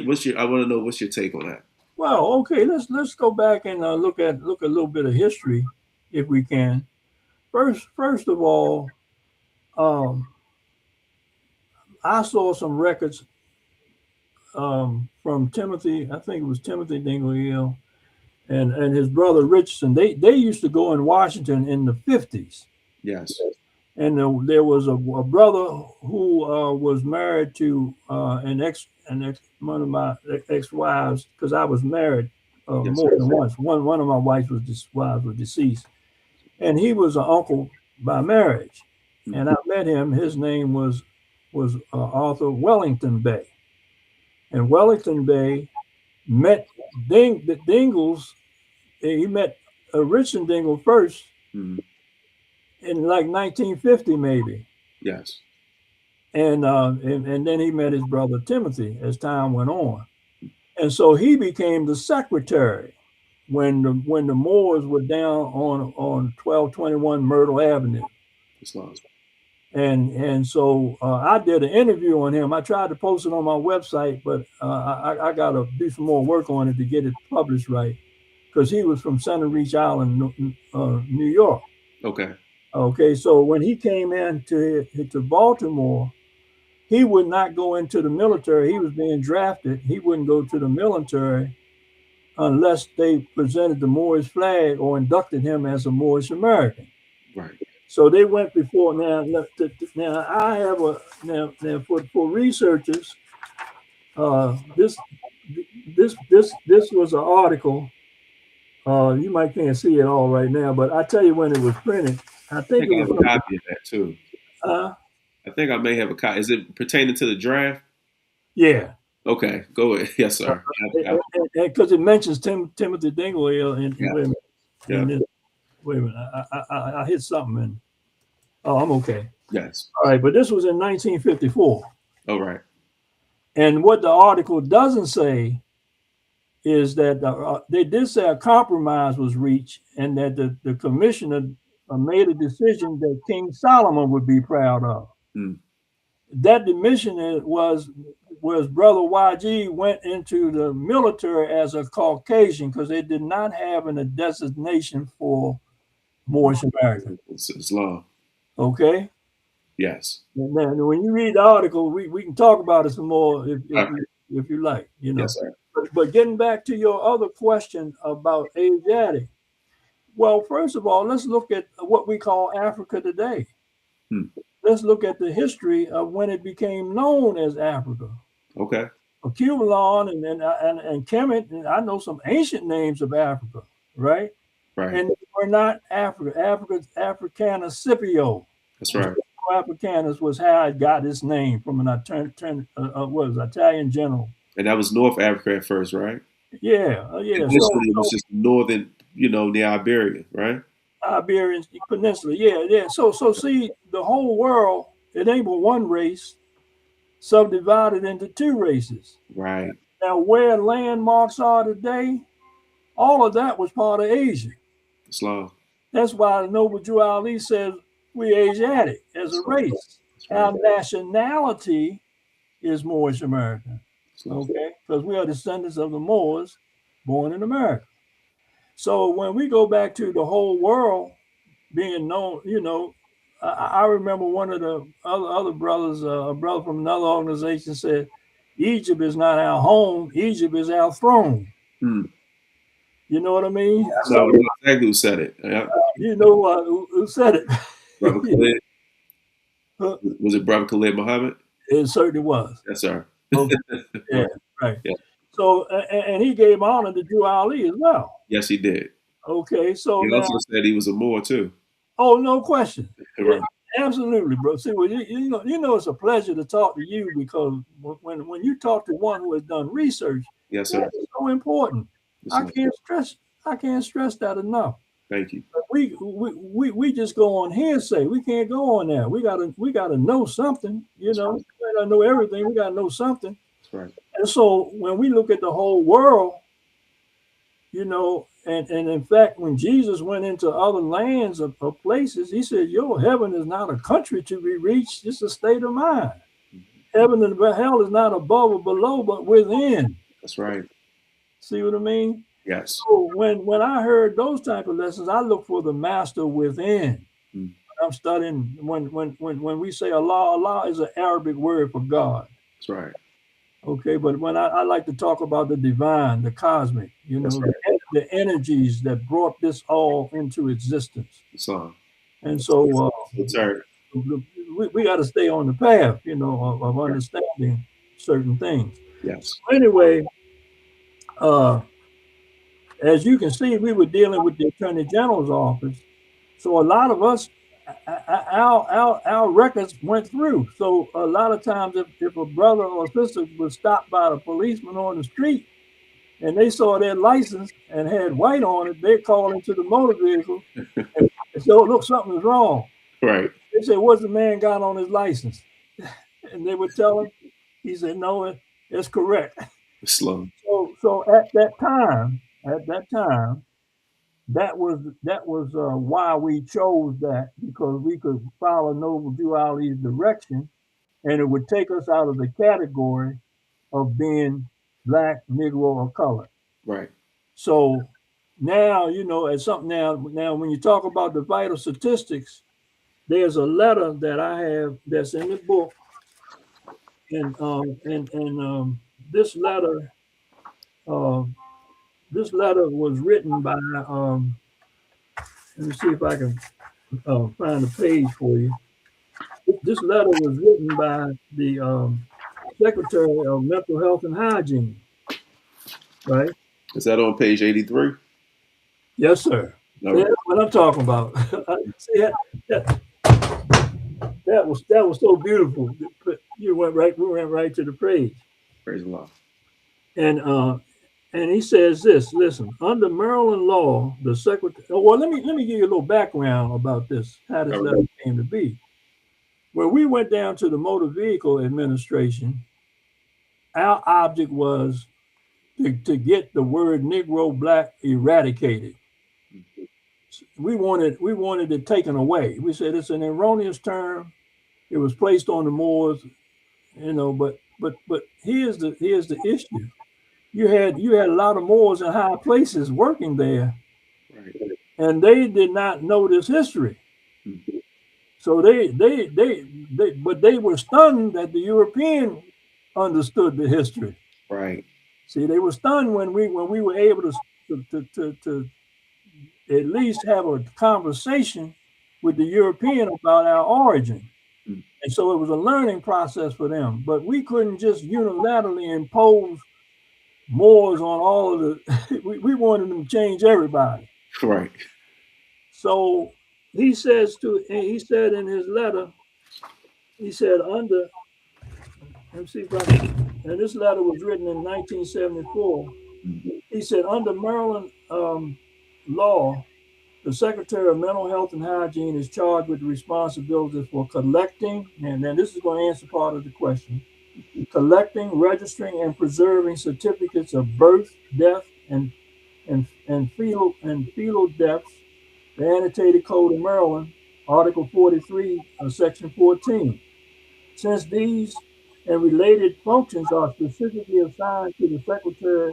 [SPEAKER 1] to know what's your take on that?
[SPEAKER 2] Well, okay, let's go back and look a little bit of history, if we can. First of all, I saw some records from Timothy. I think it was Timothy Dingle and his brother Richardson. They used to go in Washington in the 50s.
[SPEAKER 1] Yes.
[SPEAKER 2] And there was a brother who was married to one of my ex-wives, because I was married
[SPEAKER 1] Yes,
[SPEAKER 2] more
[SPEAKER 1] sir.
[SPEAKER 2] than once. One of my wives was deceased, and he was an uncle by marriage. And I met him. His name was Arthur Wellington Bay, and Wellington Bay met the Dingles. He met Richard Dingle first.
[SPEAKER 1] Mhm.
[SPEAKER 2] In like 1950, maybe.
[SPEAKER 1] Yes.
[SPEAKER 2] And then he met his brother Timothy as time went on. And so he became the secretary when the Moors were down on 1221 Myrtle Avenue.
[SPEAKER 1] Islam.
[SPEAKER 2] And so I did an interview on him. I tried to post it on my website, but I got to do some more work on it to get it published right, because he was from Center Reach Island, New York.
[SPEAKER 1] Okay.
[SPEAKER 2] Okay, so when he came to Baltimore, he would not go into the military. He was being drafted. He wouldn't go to the military unless they presented the Moorish flag or inducted him as a Moorish American.
[SPEAKER 1] Right.
[SPEAKER 2] So they went before. Now I have a now for researchers. This was an article. You might can't see it all right now, but I tell you when it was printed. I
[SPEAKER 1] I
[SPEAKER 2] think
[SPEAKER 1] think
[SPEAKER 2] it
[SPEAKER 1] I
[SPEAKER 2] was
[SPEAKER 1] have a copy of that too.
[SPEAKER 2] uh,
[SPEAKER 1] I think I may have a copy. Is it pertaining to the draft?
[SPEAKER 2] yeah,
[SPEAKER 1] Okay, go ahead. Yes, sir.
[SPEAKER 2] because it mentions Timothy Dingley in
[SPEAKER 1] Yeah,
[SPEAKER 2] wait a minute.
[SPEAKER 1] yeah,
[SPEAKER 2] In this, wait a minute, I hit something and oh, I'm okay.
[SPEAKER 1] yes.
[SPEAKER 2] All right, but this was in 1954,
[SPEAKER 1] All right.
[SPEAKER 2] and what the article doesn't say is that they did say a compromise was reached, and that the commissioner made a decision that King Solomon would be proud of.
[SPEAKER 1] Mm.
[SPEAKER 2] That admission was Brother YG went into the military as a Caucasian because they did not have a designation for Moorish American.
[SPEAKER 1] It's law.
[SPEAKER 2] Okay.
[SPEAKER 1] Yes.
[SPEAKER 2] And then when you read the article, we can talk about it some more
[SPEAKER 1] All right.
[SPEAKER 2] if you like, you know.
[SPEAKER 1] Yes, sir.
[SPEAKER 2] But getting back to your other question about Asiatic, well, first of all, let's look at what we call Africa today.
[SPEAKER 1] Hmm.
[SPEAKER 2] Let's look at the history of when it became known as Africa.
[SPEAKER 1] Okay.
[SPEAKER 2] Cubalon and Kemet, and I know some ancient names of Africa, right?
[SPEAKER 1] Right.
[SPEAKER 2] And we're not Africa. Africa's Africanus Scipio.
[SPEAKER 1] That's right.
[SPEAKER 2] Africanus was how it got its name from an Italian general.
[SPEAKER 1] And that was North Africa at first, right?
[SPEAKER 2] Yeah.
[SPEAKER 1] Initially, it was just northern, near Iberia, right?
[SPEAKER 2] Iberian Peninsula. Yeah. So see, the whole world, it ain't but one race, subdivided into two races.
[SPEAKER 1] Right.
[SPEAKER 2] Now, where landmarks are today, all of that was part of Asia.
[SPEAKER 1] Islam.
[SPEAKER 2] That's why the Noble Drew Ali says we Asiatic as a race. Our nationality is Moorish American. Okay, because we are descendants of the Moors born in America. So when we go back to the whole world being known, I remember one of the other brothers, a brother from another organization said, Egypt is not our home, Egypt is our throne.
[SPEAKER 1] Hmm.
[SPEAKER 2] You know what I mean?
[SPEAKER 1] No, I know exactly who said it. Yeah.
[SPEAKER 2] You know who said it?
[SPEAKER 1] Brother Khalid. Was it Brother Khalid Muhammad?
[SPEAKER 2] It certainly was.
[SPEAKER 1] Yes, sir.
[SPEAKER 2] Okay. Yeah, right.
[SPEAKER 1] Yeah.
[SPEAKER 2] So, and he gave honor to Drew Ali as well.
[SPEAKER 1] Yes, he did.
[SPEAKER 2] Okay, so
[SPEAKER 1] he
[SPEAKER 2] now,
[SPEAKER 1] also said he was a Moor too.
[SPEAKER 2] Oh, no question.
[SPEAKER 1] Right.
[SPEAKER 2] Yeah, absolutely, bro. See, well, you know, it's a pleasure to talk to you because when you talk to one who has done research,
[SPEAKER 1] yes, sir,
[SPEAKER 2] it's so important.
[SPEAKER 1] Yes,
[SPEAKER 2] I can't stress that enough.
[SPEAKER 1] Thank you.
[SPEAKER 2] We just go on hearsay. We can't go on there. We gotta know something. You know, we gotta know everything. We gotta know something.
[SPEAKER 1] That's right.
[SPEAKER 2] And so when we look at the whole world, you know, and in fact, when Jesus went into other lands of places, he said, "Your heaven is not a country to be reached; it's a state of mind. Heaven and hell is not above or below, but within."
[SPEAKER 1] That's right.
[SPEAKER 2] See what I mean?
[SPEAKER 1] Yes.
[SPEAKER 2] So when I heard those type of lessons, I look for the master within.
[SPEAKER 1] Mm.
[SPEAKER 2] I'm studying when we say Allah, Allah is an Arabic word for God.
[SPEAKER 1] That's right.
[SPEAKER 2] Okay, but when I like to talk about the divine, the cosmic, you know,
[SPEAKER 1] right.
[SPEAKER 2] the energies that brought this all into existence.
[SPEAKER 1] Islam.
[SPEAKER 2] And so we got to stay on the path, you know, of understanding certain things.
[SPEAKER 1] Yes.
[SPEAKER 2] So anyway, as you can see, we were dealing with the Attorney General's office. So a lot of us, our records went through. So a lot of times if a brother or sister was stopped by the policeman on the street and they saw their license and had white on it, they called into the motor vehicle and said, "Oh, look, something's wrong."
[SPEAKER 1] Right.
[SPEAKER 2] They said, "What's the man got on his license?" And they would tell him. He said, "No, it's correct."
[SPEAKER 1] Slow.
[SPEAKER 2] So at that time, that was why we chose that, because we could follow Noble Drew Ali's direction, and it would take us out of the category of being black, Negro, or colored.
[SPEAKER 1] Right.
[SPEAKER 2] So now, you know, as something now when you talk about the vital statistics, there's a letter that I have that's in the book, and this letter, uh, this letter was written by. Let me see if I can find a page for you. This letter was written by the Secretary of Mental Health and Hygiene, right?
[SPEAKER 1] Is that on page 83?
[SPEAKER 2] Yes, sir.
[SPEAKER 1] All
[SPEAKER 2] See,
[SPEAKER 1] right.
[SPEAKER 2] that's what I'm talking about. See, that, that was so beautiful. You went right. We went right to the page,
[SPEAKER 1] Praise the Lord.
[SPEAKER 2] and uh, and he says this. Listen, under Maryland law, the secretary. Well, let me give you a little background about this. How this
[SPEAKER 1] All
[SPEAKER 2] letter
[SPEAKER 1] right.
[SPEAKER 2] came to be. When we went down to the Motor Vehicle Administration, our object was to get the word Negro black eradicated. We wanted it taken away. We said it's an erroneous term. It was placed on the Moors, but here's the issue. You had a lot of Moors in high places working there,
[SPEAKER 1] Right.
[SPEAKER 2] and they did not know this history.
[SPEAKER 1] Mm.
[SPEAKER 2] So they were stunned that the European understood the history.
[SPEAKER 1] Right.
[SPEAKER 2] See, they were stunned when we were able to at least have a conversation with the European about our origin.
[SPEAKER 1] Mm.
[SPEAKER 2] And so it was a learning process for them. But we couldn't just unilaterally impose Moors on all of the, we wanted them to change everybody.
[SPEAKER 1] Right.
[SPEAKER 2] So he said in his letter, he said under, let me see if I can, and this letter was written in 1974. He said under Maryland law, the Secretary of Mental Health and Hygiene is charged with the responsibility for collecting, and then this is going to answer part of the question, collecting, registering, and preserving certificates of birth, death, and fetal deaths, the Annotated Code of Maryland, Article 43, Section 14. Since these and related functions are specifically assigned to the Secretary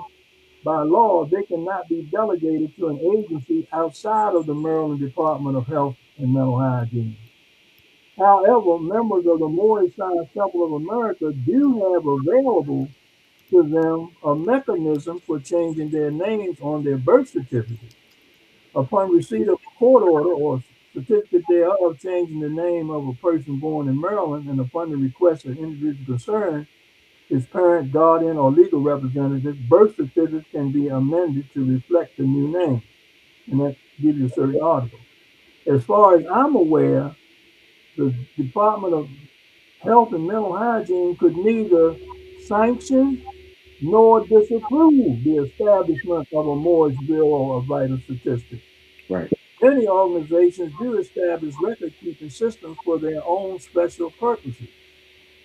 [SPEAKER 2] by law, they cannot be delegated to an agency outside of the Maryland Department of Health and Mental Hygiene. However, members of the Moorish Sense Channel of America do have available to them a mechanism for changing their names on their birth certificate. Upon receipt of a court order or certificate thereof changing the name of a person born in Maryland, and upon the request of the individual concerned, his parent, guardian, or legal representative, birth certificates can be amended to reflect the new name. And that gives you a certain article. As far as I'm aware, the Department of Health and Mental Hygiene could neither sanction nor disapprove the establishment of a Moorish Bureau of Vital Statistics.
[SPEAKER 1] Right.
[SPEAKER 2] Many organizations do establish record keeping systems for their own special purposes,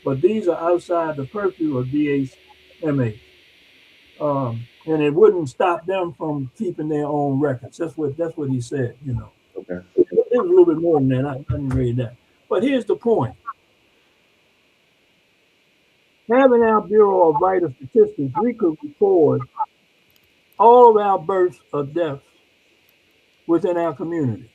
[SPEAKER 2] but these are outside the purview of DHMH. And it wouldn't stop them from keeping their own records. That's what he said.
[SPEAKER 1] Okay.
[SPEAKER 2] It was a little bit more than that. I didn't read that. But here's the point: having our Bureau of Vital Statistics, we could record all of our births or deaths within our community.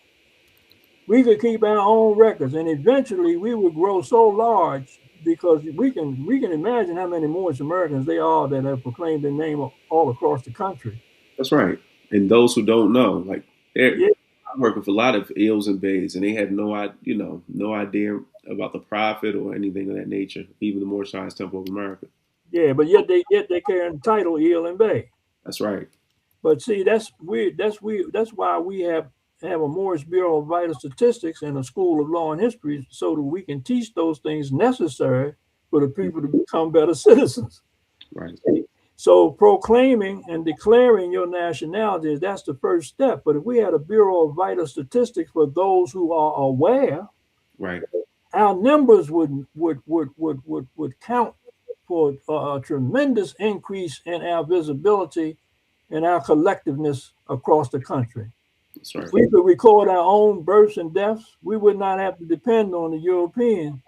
[SPEAKER 2] We could keep our own records, and eventually we would grow so large because we can imagine how many Moorish Americans they are that have proclaimed their name all across the country.
[SPEAKER 1] That's right. And those who don't know, like,
[SPEAKER 2] Yeah,
[SPEAKER 1] I'm working for a lot of ills and bays, and they had no idea about the prophet or anything of that nature. Even the Moorish Science Temple of America.
[SPEAKER 2] yeah, but yet they carry the title Eel and Bay.
[SPEAKER 1] That's right.
[SPEAKER 2] But see, that's weird. That's why we have a Moorish Bureau of Vital Statistics and a School of Law and History, so that we can teach those things necessary for the people to become better citizens.
[SPEAKER 1] Right.
[SPEAKER 2] So proclaiming and declaring your nationality, that's the first step. But if we had a Bureau of Vital Statistics for those who are aware,
[SPEAKER 1] Right.
[SPEAKER 2] our numbers would count for a tremendous increase in our visibility and our collectiveness across the country.
[SPEAKER 1] That's
[SPEAKER 2] If
[SPEAKER 1] right.
[SPEAKER 2] we could record our own births and deaths, we would not have to depend on the European.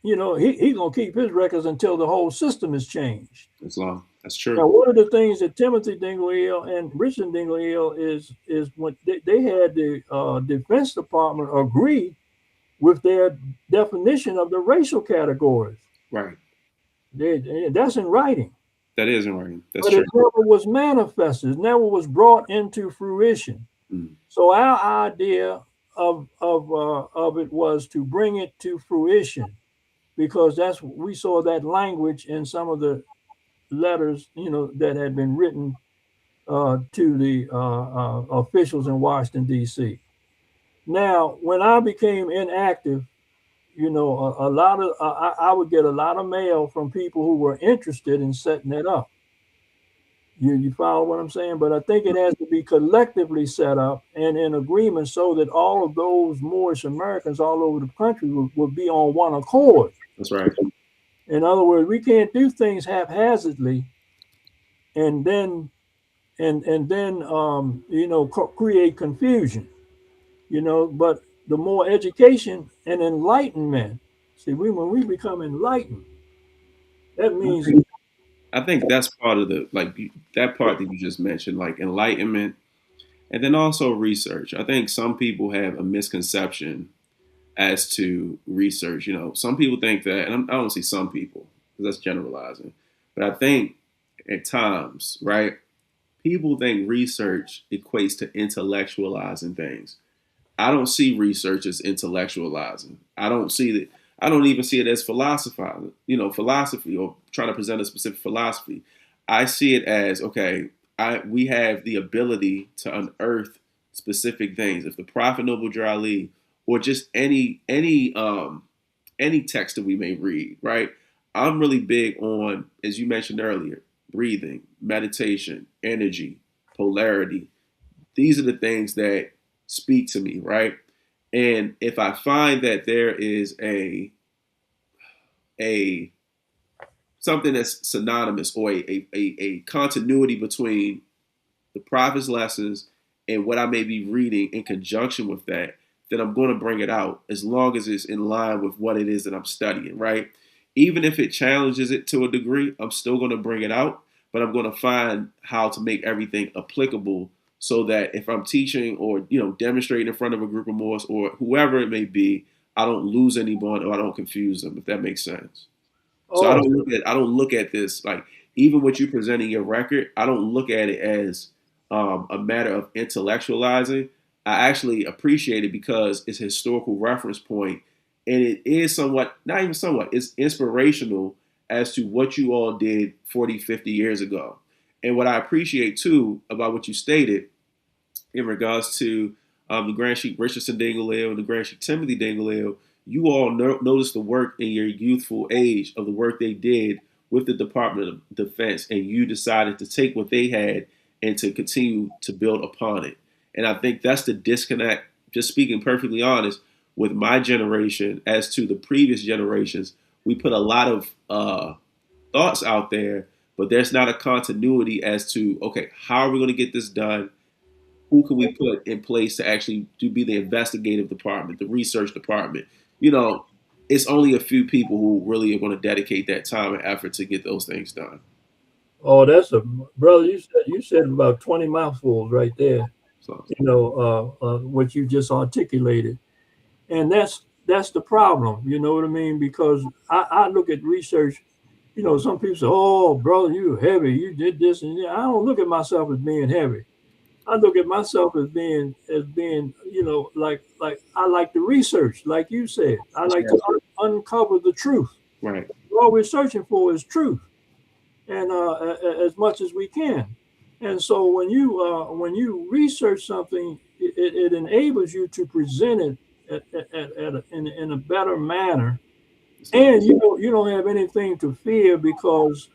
[SPEAKER 2] He's gonna keep his records until the whole system is changed.
[SPEAKER 1] That's long. That's
[SPEAKER 2] Now,
[SPEAKER 1] true.
[SPEAKER 2] one of the things that Timothy Dingley and Richard Dingley is when they had the Defense Department agree with their definition of the racial categories.
[SPEAKER 1] Right.
[SPEAKER 2] That's in writing.
[SPEAKER 1] That is in writing. That's
[SPEAKER 2] But it
[SPEAKER 1] true.
[SPEAKER 2] never was manifested, it never was brought into fruition.
[SPEAKER 1] Mm.
[SPEAKER 2] So our idea of it was to bring it to fruition, because that's we saw that language in some of the letters, that had been written to the officials in Washington D.C. Now, when I became inactive, a lot of I would get a lot of mail from people who were interested in setting it up. You follow what I'm saying? But I think it has to be collectively set up and in agreement, so that all of those Moorish Americans all over the country will be on one accord.
[SPEAKER 1] That's right.
[SPEAKER 2] In other words, we can't do things haphazardly and then create confusion. But the more education and enlightenment. See, when we become enlightened, that means,
[SPEAKER 1] I think that's part of the that part that you just mentioned, like enlightenment, and then also research. I think some people have a misconception as to research. Some people think that, and I don't see some people because that's generalizing, but I think at times, right, people think research equates to intellectualizing things. I don't see research as intellectualizing. I don't see that. I don't even see it as philosophizing, philosophy or trying to present a specific philosophy. I see it as, okay, we have the ability to unearth specific things. If the Prophet Noble Drew Ali, or just any text that we may read, right? I'm really big on, as you mentioned earlier, breathing, meditation, energy, polarity. These are the things that speak to me, right? And if I find that there is a something that's synonymous, or a continuity between the prophet's lessons and what I may be reading in conjunction with that, then I'm going to bring it out, as long as it's in line with what it is that I'm studying, right? Even if it challenges it to a degree, I'm still going to bring it out, but I'm going to find how to make everything applicable, so that if I'm teaching or demonstrating in front of a group of Moors or whoever it may be, I don't lose anyone or I don't confuse them, if that makes sense. So
[SPEAKER 2] oh,
[SPEAKER 1] I don't look at this like, even what you present in your record, I don't look at it as a matter of intellectualizing. I actually appreciate it because it's a historical reference point, and it is somewhat, not even somewhat, it's inspirational as to what you all did 40, 50 years ago. And what I appreciate too about what you stated in regards to the Grand Sheik Richardson Dingleo and the Grand Sheik Timothy Dingleo, you all noticed the work in your youthful age of the work they did with the Department of Defense, and you decided to take what they had and to continue to build upon it. And I think that's the disconnect, just speaking perfectly honest, with my generation as to the previous generations. We put a lot of thoughts out there, but there's not a continuity as to, okay, how are we going to get this done? Who can we put in place to actually be the investigative department, the research department? You know, it's only a few people who really are going to dedicate that time and effort to get those things done.
[SPEAKER 2] that's a brother. You said about 20 mouthfuls right there.
[SPEAKER 1] So,
[SPEAKER 2] What you just articulated, and that's the problem. You know what I mean? Because I look at research. Some people say, "Oh, brother, you heavy. You did this and that." I don't look at myself as being heavy. I look at myself as being, like I like to research, like you said. I
[SPEAKER 1] that's
[SPEAKER 2] like
[SPEAKER 1] right.
[SPEAKER 2] to uncover the truth.
[SPEAKER 1] Right.
[SPEAKER 2] All we're searching for is truth, and as much as we can. And so when you research something, it enables you to present it in a better manner, and you don't have anything to fear, because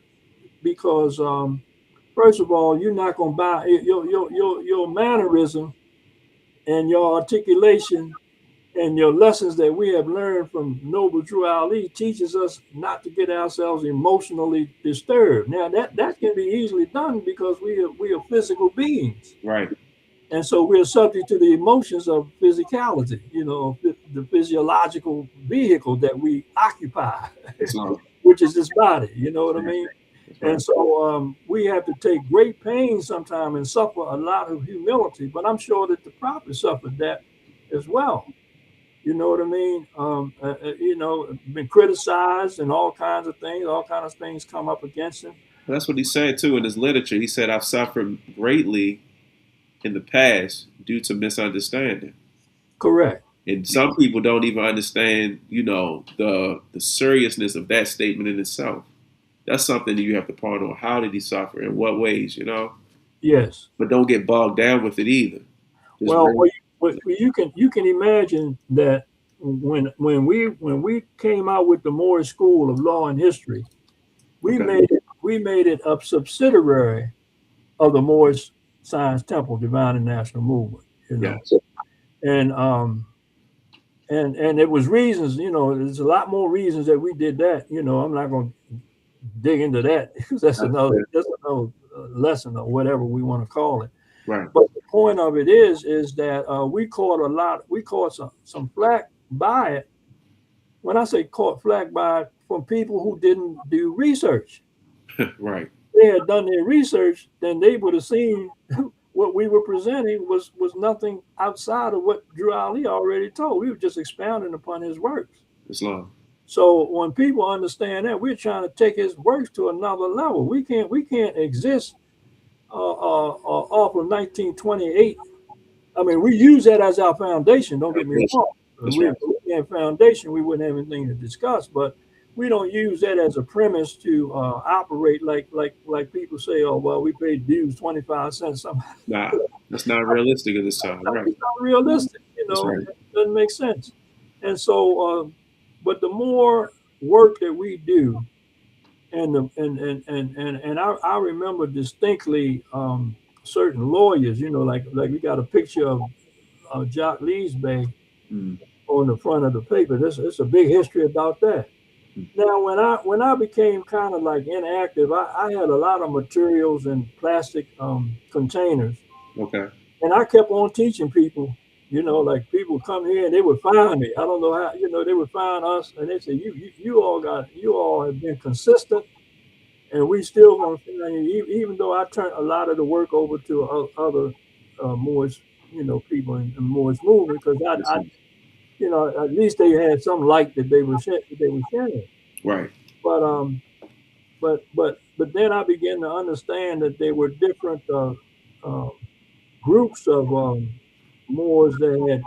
[SPEAKER 2] first of all, you're not going to buy your mannerism and your articulation and your lessons that we have learned from Noble Drew Ali teaches us not to get ourselves emotionally disturbed. Now that can be easily done because we are physical beings,
[SPEAKER 1] Right.
[SPEAKER 2] and so we're subject to the emotions of physicality. The physiological vehicle that we occupy,
[SPEAKER 1] So,
[SPEAKER 2] which is this body. You know what I
[SPEAKER 1] right.
[SPEAKER 2] mean?
[SPEAKER 1] That's
[SPEAKER 2] And
[SPEAKER 1] right.
[SPEAKER 2] so we have to take great pain sometimes and suffer a lot of humility. But I'm sure that the prophet suffered that as well. You know what I mean? Been criticized and all kinds of things. All kinds of things come up against him.
[SPEAKER 1] That's what he said too in his literature. He said, "I've suffered greatly in the past due to misunderstanding."
[SPEAKER 2] Correct.
[SPEAKER 1] And some people don't even understand, the seriousness of that statement in itself. That's something that you have to ponder on. How did he suffer? In what ways?
[SPEAKER 2] Yes.
[SPEAKER 1] But don't get bogged down with it either. Just
[SPEAKER 2] Well,
[SPEAKER 1] bring,
[SPEAKER 2] you can imagine that when we came out with the Moorish School of Law and History,
[SPEAKER 1] okay.
[SPEAKER 2] we made it a subsidiary of the Moorish Science Temple Divine and National Movement.
[SPEAKER 1] Yes.
[SPEAKER 2] And and it was reasons. There's a lot more reasons that we did that. I'm not going to dig into that because that's another lesson or whatever we want to call it.
[SPEAKER 1] Right.
[SPEAKER 2] But the point of it is that we caught some flack by it. When I say caught flack by it, from people who didn't do research.
[SPEAKER 1] Right.
[SPEAKER 2] If they had done their research, then they would have seen what we were presenting was nothing outside of what Drew Ali already told. We were just expounding upon his works.
[SPEAKER 1] Islam.
[SPEAKER 2] So when people understand that, we're trying to take his works to another level. We can't exist off of 1928. I mean, we use that as our foundation. Don't get me wrong.
[SPEAKER 1] That's
[SPEAKER 2] We
[SPEAKER 1] right.
[SPEAKER 2] had foundation, we wouldn't have anything to discuss. But we don't use that as a premise to operate like people say. Oh well, we paid dues 25 cents. Something.
[SPEAKER 1] Nah, that's not realistic at this time. Right.
[SPEAKER 2] It's not realistic.
[SPEAKER 1] That's right.
[SPEAKER 2] It doesn't make sense. And so, but the more work that we do, and I remember distinctly certain lawyers, like we got a picture of Jock Lee's Bay
[SPEAKER 1] Mm.
[SPEAKER 2] on the front of the paper. It's a big history about that.
[SPEAKER 1] Mm.
[SPEAKER 2] Now, when I became kind of like inactive, I had a lot of materials in plastic containers,
[SPEAKER 1] Okay.
[SPEAKER 2] and I kept on teaching people. Like people come here and they would find me. I don't know how. They would find us, and they say, you all have been consistent, and we still gonna find you, even though I turned a lot of the work over to other Moorish, people in the Moorish movement, because
[SPEAKER 1] Yes, sir.
[SPEAKER 2] at least they had some light that they were sharing.
[SPEAKER 1] Right.
[SPEAKER 2] But but then I began to understand that there were different uh, groups of Moors that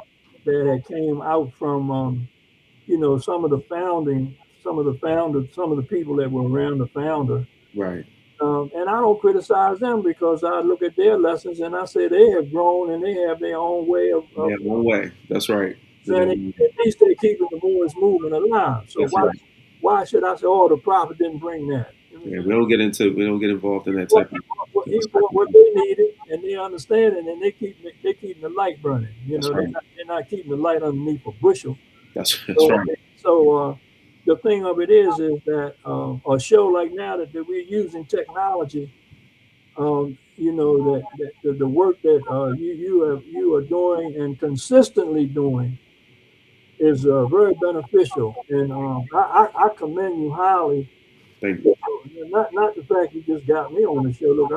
[SPEAKER 2] had came out from some of the founders, some of the people that were around the founder.
[SPEAKER 1] Right.
[SPEAKER 2] And I don't criticize them because I look at their lessons and I say they have grown and they have their own way of
[SPEAKER 1] Yeah. One way. That's right.
[SPEAKER 2] saying at least they're keeping the Moorish movement alive. So
[SPEAKER 1] That's right.
[SPEAKER 2] why should I say, oh, the prophet didn't bring that?
[SPEAKER 1] Yeah. We don't get involved in that type of.
[SPEAKER 2] He brought what they needed and they understand it and they're keeping the light burning.
[SPEAKER 1] That's right.
[SPEAKER 2] They're not keeping the light underneath a bushel.
[SPEAKER 1] That's
[SPEAKER 2] So,
[SPEAKER 1] right.
[SPEAKER 2] so the thing of it is that a show like now that we're using technology, that the work that you are doing and consistently doing is very beneficial, and I commend you highly.
[SPEAKER 1] Thank you.
[SPEAKER 2] Not the fact you just got me on the show. Look,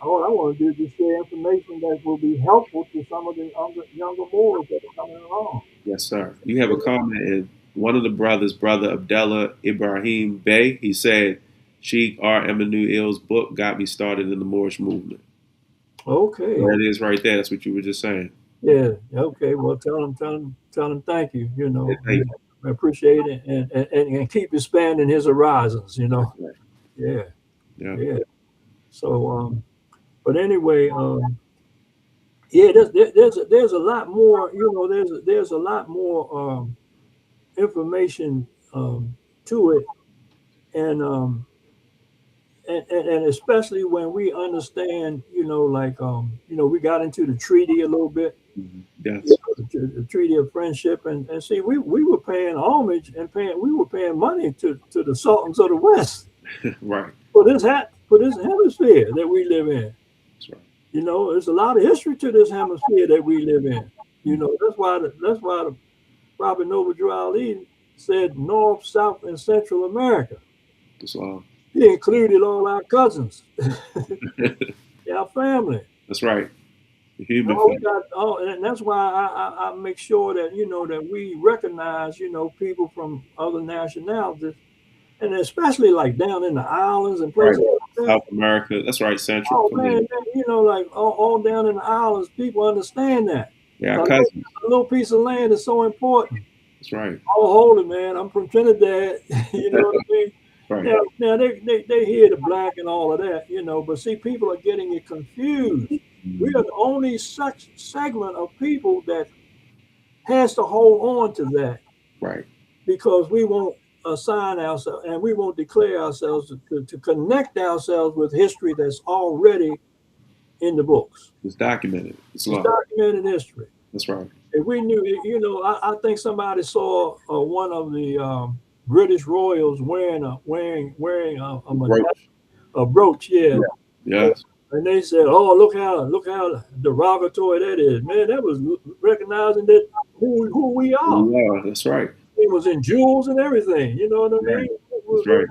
[SPEAKER 2] all I want to do is just share information that will be helpful to some of the younger Moors that are coming along.
[SPEAKER 1] Yes, sir. You have a comment in one of the brothers, brother Abdullah Ibrahim Bey. He said, Sheik R Amenu Ill's book got me started in the Moorish movement.
[SPEAKER 2] Okay.
[SPEAKER 1] There it is right there. That's what you were just saying.
[SPEAKER 2] Yeah. Okay. Well, tell him thank you.
[SPEAKER 1] Yeah, thank you.
[SPEAKER 2] I appreciate it, and keep expanding his horizons.
[SPEAKER 1] Right.
[SPEAKER 2] Yeah.
[SPEAKER 1] Yeah.
[SPEAKER 2] Yeah. So, but anyway, yeah, there's a lot more. There's a lot more information to it, and and especially when we understand, we got into the treaty a little bit,
[SPEAKER 1] Mhm. Yes.
[SPEAKER 2] the treaty of friendship, and see, we were paying homage and we were paying money to the sultans of the West
[SPEAKER 1] Right.
[SPEAKER 2] for this hemisphere that we live in.
[SPEAKER 1] That's right.
[SPEAKER 2] There's a lot of history to this hemisphere that we live in. That's why the Prophet Noble Drew Ali said North, South, and Central America.
[SPEAKER 1] Islam.
[SPEAKER 2] He included all our cousins, our family.
[SPEAKER 1] That's right. The human
[SPEAKER 2] Oh, we
[SPEAKER 1] factor.
[SPEAKER 2] got and that's why I make sure that that we recognize people from other nationalities, and especially like down in the islands and
[SPEAKER 1] Right.
[SPEAKER 2] places like that.
[SPEAKER 1] South America. That's right. Central.
[SPEAKER 2] Oh
[SPEAKER 1] Come
[SPEAKER 2] man,
[SPEAKER 1] in.
[SPEAKER 2] like all down in the islands, people understand that
[SPEAKER 1] They are
[SPEAKER 2] a little,
[SPEAKER 1] cousins.
[SPEAKER 2] a little piece of land is so important.
[SPEAKER 1] That's right.
[SPEAKER 2] Oh, hold it, man. I'm from Trinidad. You know what I mean?
[SPEAKER 1] Right.
[SPEAKER 2] Now they hear the black and all of that, but see, people are getting it confused. We are the only such segment of people that has to hold on to that
[SPEAKER 1] Right.
[SPEAKER 2] because we won't assign ourselves and we won't declare ourselves to connect ourselves with history that's already in the books.
[SPEAKER 1] It's documented. It's
[SPEAKER 2] It's
[SPEAKER 1] law.
[SPEAKER 2] documented history.
[SPEAKER 1] That's right.
[SPEAKER 2] If we knew, I think somebody saw one of the British royals wearing
[SPEAKER 1] Roach.
[SPEAKER 2] a brooch, yeah.
[SPEAKER 1] Yeah. Yes.
[SPEAKER 2] And they said, "Oh, look how derogatory that is, man. That was recognizing that who we are.
[SPEAKER 1] Yeah. That's right.
[SPEAKER 2] It was in jewels and everything. You know what I
[SPEAKER 1] Right.
[SPEAKER 2] mean?
[SPEAKER 1] That's right.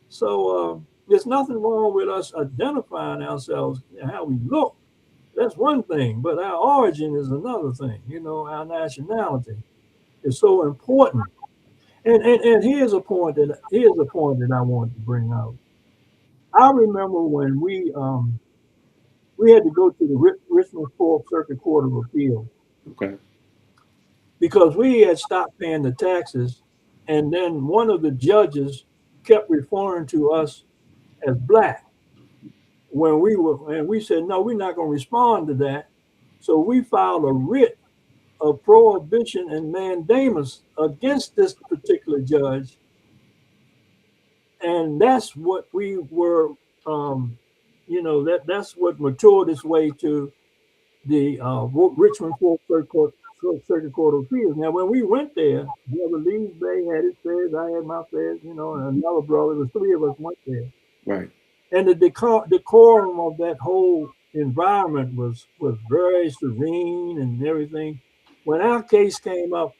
[SPEAKER 2] So there's nothing wrong with us identifying ourselves and how we look. That's one thing, but our origin is another thing. Our nationality is so important. And here's a point that I want to bring out. I remember when we had to go to the Richmond Fourth Circuit Court of Appeal
[SPEAKER 1] Okay.
[SPEAKER 2] because we had stopped paying the taxes, and then one of the judges kept referring to us as black and we said no, we're not going to respond to that. So we filed a writ of prohibition and mandamus against this particular judge, and that's what we were. Um, that's what matured its way to the Richmond Circuit Court of Appeals. Now, when we went there, Brother Lee's Bay had his feds, I had my feds, and another brother. The three of us went there,
[SPEAKER 1] Right.
[SPEAKER 2] and the decorum of that whole environment was very serene and everything. When our case came up,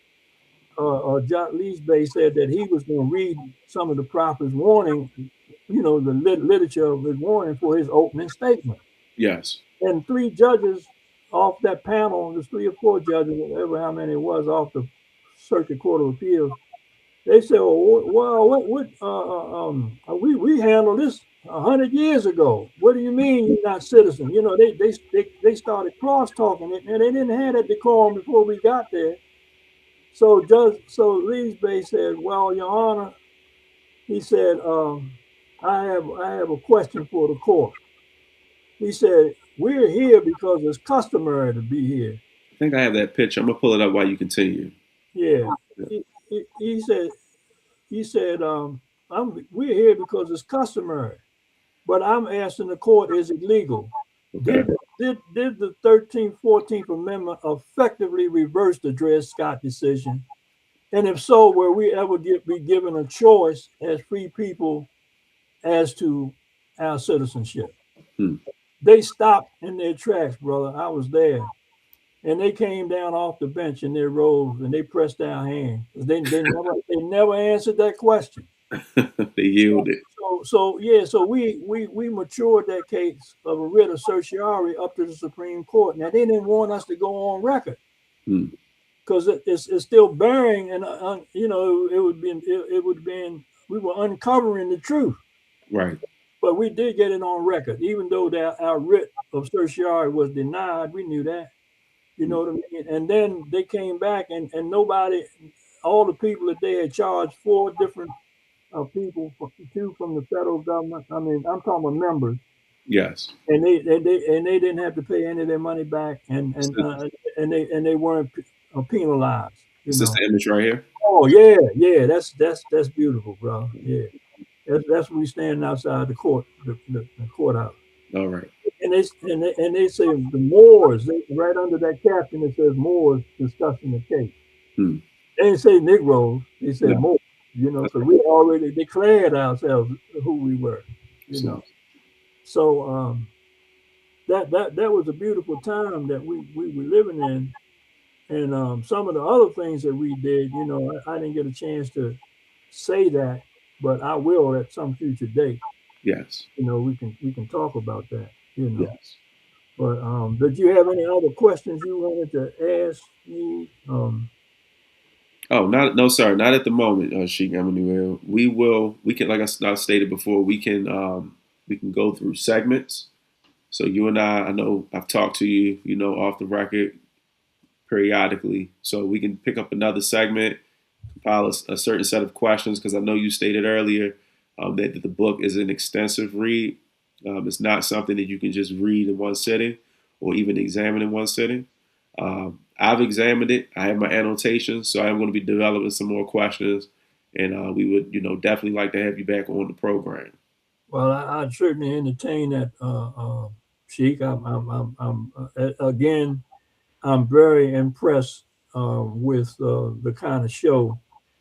[SPEAKER 2] John Lee's Bay said that he was going to read some of the prophet's warning, the literature of his warning for his opening statement.
[SPEAKER 1] Yes.
[SPEAKER 2] And three judges off that panel, there's three or four judges, whatever how many it was off the Circuit Court of Appeals, they said, "Well, we handled this 100 years ago. What do you mean you're not citizen?" They started cross talking it, and they didn't have that decorum before we got there. So Lee's Bay said, "Well, Your Honor," he said, "I have a question for the court." He said, "We're here because it's customary to be here."
[SPEAKER 1] I think I have that picture. I'm gonna pull it up while you continue.
[SPEAKER 2] Yeah.
[SPEAKER 1] Yeah.
[SPEAKER 2] He said, we're here because it's customary. But I'm asking the court, is it legal?
[SPEAKER 1] Okay.
[SPEAKER 2] Did the 13th, 14th Amendment effectively reverse the Dred Scott decision? And if so, will we ever be given a choice as free people as to our citizenship?
[SPEAKER 1] Hmm.
[SPEAKER 2] They stopped in their tracks, brother. I was there. And they came down off the bench in their robes and they pressed our hand. They never answered that question.
[SPEAKER 1] They yielded.
[SPEAKER 2] So we matured that case of a writ of certiorari up to the Supreme Court. Now they didn't want us to go on record
[SPEAKER 1] Hmm.
[SPEAKER 2] because it's still bearing, and it would have been we were uncovering the truth,
[SPEAKER 1] Right.
[SPEAKER 2] but we did get it on record, even though that our writ of certiorari was denied. We knew that. You
[SPEAKER 1] Hmm.
[SPEAKER 2] know what I mean? And then they came back, and nobody, all the people that they had charged, four different people, two from the federal government. I mean, I'm talking about members,
[SPEAKER 1] Yes.
[SPEAKER 2] and they didn't have to pay any of their money back, and
[SPEAKER 1] Is
[SPEAKER 2] and
[SPEAKER 1] this,
[SPEAKER 2] uh, and they weren't penalized.
[SPEAKER 1] is this the image right here?
[SPEAKER 2] Oh yeah, that's beautiful, bro. Yeah, that's when we standing outside the court, the courthouse.
[SPEAKER 1] All right.
[SPEAKER 2] And they say the Moors, right under that caption it says Moors discussing the case.
[SPEAKER 1] Hmm.
[SPEAKER 2] They didn't say Negroes, they said
[SPEAKER 1] Yeah.
[SPEAKER 2] Moors,
[SPEAKER 1] That's
[SPEAKER 2] because
[SPEAKER 1] right.
[SPEAKER 2] we already declared ourselves who we were, you know.
[SPEAKER 1] Excellent.
[SPEAKER 2] So that was a beautiful time that we were living in. And some of the other things that we did, I didn't get a chance to say that, but I will at some future date.
[SPEAKER 1] Yes.
[SPEAKER 2] We can talk about that.
[SPEAKER 1] Yes.
[SPEAKER 2] But did you have any other questions you wanted to ask me?
[SPEAKER 1] Oh, not no, sir, not at the moment, Sheik Emmanuel. We can, like I stated before, we can go through segments. So you and I know I've talked to you, off the record periodically. So we can pick up another segment, compile a certain set of questions, because I know you stated earlier that the book is an extensive read. It's not something that you can just read in one sitting or even examine in one sitting. I've examined it. I have my annotations, so I'm going to be developing some more questions, and we would, definitely like to have you back on the program.
[SPEAKER 2] Well, I'd certainly entertain that, Sheik. Again, I'm very impressed with the kind of show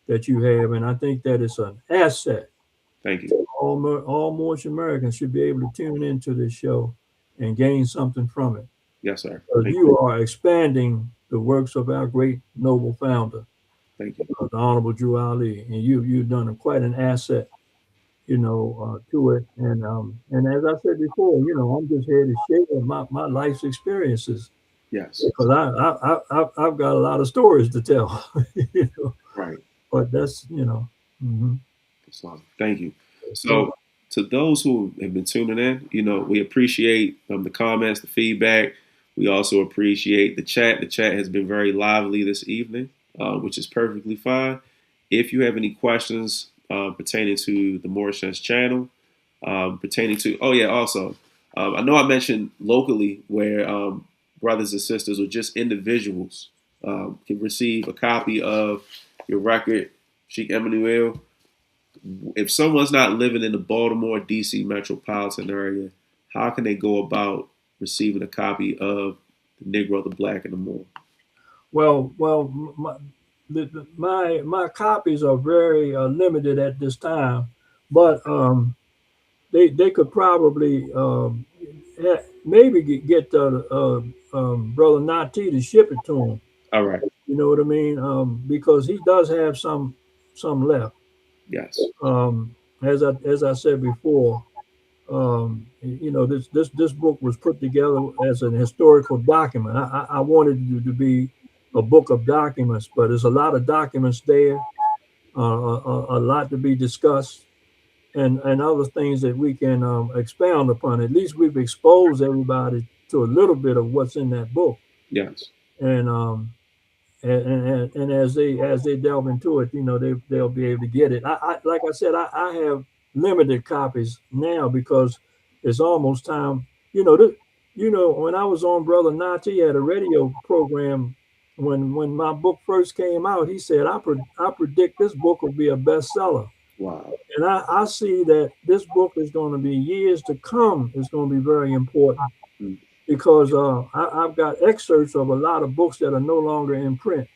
[SPEAKER 2] that you have, and I think that it's an asset.
[SPEAKER 1] Thank you.
[SPEAKER 2] All Moorish Americans should be able to tune into this show and gain something from it.
[SPEAKER 1] Yes, sir.
[SPEAKER 2] Because
[SPEAKER 1] Thank
[SPEAKER 2] you are expanding the works of our great noble founder,
[SPEAKER 1] you. Thank you.
[SPEAKER 2] the Honorable Drew Ali, and you've done quite an asset, to it. And as I said before, I'm just here to share my life's experiences
[SPEAKER 1] Yes.
[SPEAKER 2] because I've got a lot of stories to tell, you know.
[SPEAKER 1] Right.
[SPEAKER 2] But that's mhm.
[SPEAKER 1] So, thank you.
[SPEAKER 2] So
[SPEAKER 1] So, to those who have been tuning in, we appreciate the comments, the feedback. We also appreciate the chat. The chat has been very lively this evening, which is perfectly fine. If you have any questions pertaining to the Moorish Sense channel, pertaining to, oh yeah, also, I know I mentioned locally where brothers and sisters or just individuals can receive a copy of your record, Sheik Emmanuel. If someone's not living in the Baltimore, D.C. metropolitan area, how can they go about receiving a copy of the Negro, the Black, and the Moor?
[SPEAKER 2] well, my copies are very limited at this time, but they could probably maybe get brother Nati to ship it to him.
[SPEAKER 1] All right.
[SPEAKER 2] You know what I mean? Because he does have some left.
[SPEAKER 1] Yes.
[SPEAKER 2] As I said before, this book was put together as an historical document. I wanted it to be a book of documents, but there's a lot of documents there, a lot to be discussed, and other things that we can expound upon. At least we've exposed everybody to a little bit of what's in that book,
[SPEAKER 1] Yes.
[SPEAKER 2] and and as they delve into it, they'll be able to get it. Like I said, I have limited copies now because it's almost time. When I was on Brother Nati at a radio program, when my book first came out, he said I predict this book will be a bestseller.
[SPEAKER 1] Wow.
[SPEAKER 2] And I see that this book is going to be years to come. It's going to be very important
[SPEAKER 1] Mm.
[SPEAKER 2] because I've got excerpts of a lot of books that are no longer in print,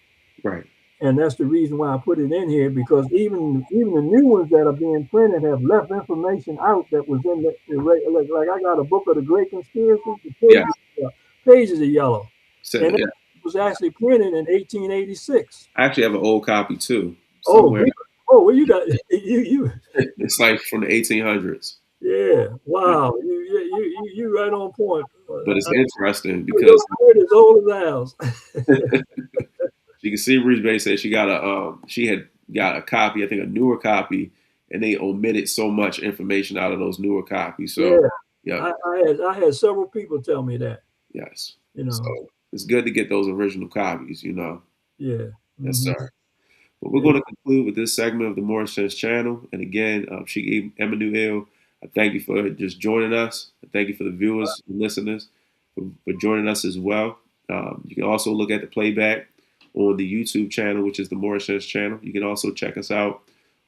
[SPEAKER 1] Right.
[SPEAKER 2] and that's the reason why I put it in here because even the new ones that are being printed have left information out that was in like I got a book of the Great Conspiracy. The
[SPEAKER 1] Yeah.
[SPEAKER 2] pages are yellow,
[SPEAKER 1] So,
[SPEAKER 2] and it
[SPEAKER 1] yeah.
[SPEAKER 2] was actually printed in 1886.
[SPEAKER 1] I actually have an old copy too,
[SPEAKER 2] Oh,
[SPEAKER 1] somewhere.
[SPEAKER 2] well, you got you.
[SPEAKER 1] It's like from the 1800s,
[SPEAKER 2] Yeah, wow, you right on point.
[SPEAKER 1] but it's interesting
[SPEAKER 2] Your
[SPEAKER 1] because
[SPEAKER 2] spirit is old as ours.
[SPEAKER 1] you can see Reese Bay said she had got a copy, I think a newer copy, and they omitted so much information out of those newer copies.
[SPEAKER 2] Yeah,
[SPEAKER 1] So, yeah,
[SPEAKER 2] I had several people tell me that.
[SPEAKER 1] yes.
[SPEAKER 2] You know,
[SPEAKER 1] So it's good to get those original copies.
[SPEAKER 2] yeah,
[SPEAKER 1] Yes,
[SPEAKER 2] hmm
[SPEAKER 1] sir. But we're
[SPEAKER 2] yeah,
[SPEAKER 1] going to conclude with this segment of the Moorish Sense channel. And again, Sheik Emmanuel, I thank you for just joining us. I thank you for the viewers and listeners for joining us as well. You can also look at the playback on the YouTube channel, which is the Moorish Sense channel. You can also check us out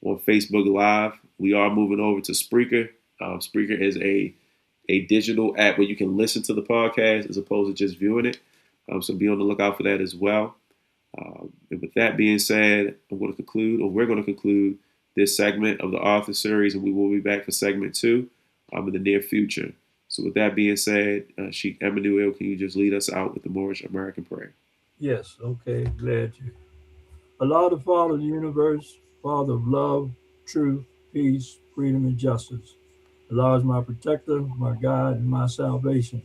[SPEAKER 1] on Facebook Live. We are moving over to Spreaker. Spreaker is a digital app where you can listen to the podcast as opposed to just viewing it. So be on the lookout for that as well. And with that being said, we're going to conclude this segment of the author series, and we will be back for segment 2 in the near future. So with that being said, Sheik Emmanuel, can you just lead us out with the Moorish American prayer?
[SPEAKER 2] yes. Okay, glad you. Allah, the Father of the universe, Father of love, truth, peace, freedom, and justice. Allah is my protector, my guide, and my salvation.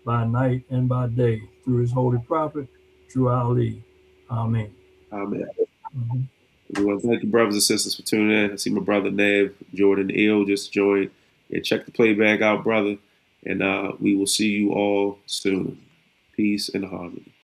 [SPEAKER 2] by night and by day, through his holy prophet, Drew Ali. Amen.
[SPEAKER 1] Amen.
[SPEAKER 2] Mhm.
[SPEAKER 1] We want to thank you, brothers and sisters, for tuning in. I see my brother Nev, Jordan Ill just joined. Yeah, check the playback out, brother. And we will see you all soon. Peace and harmony.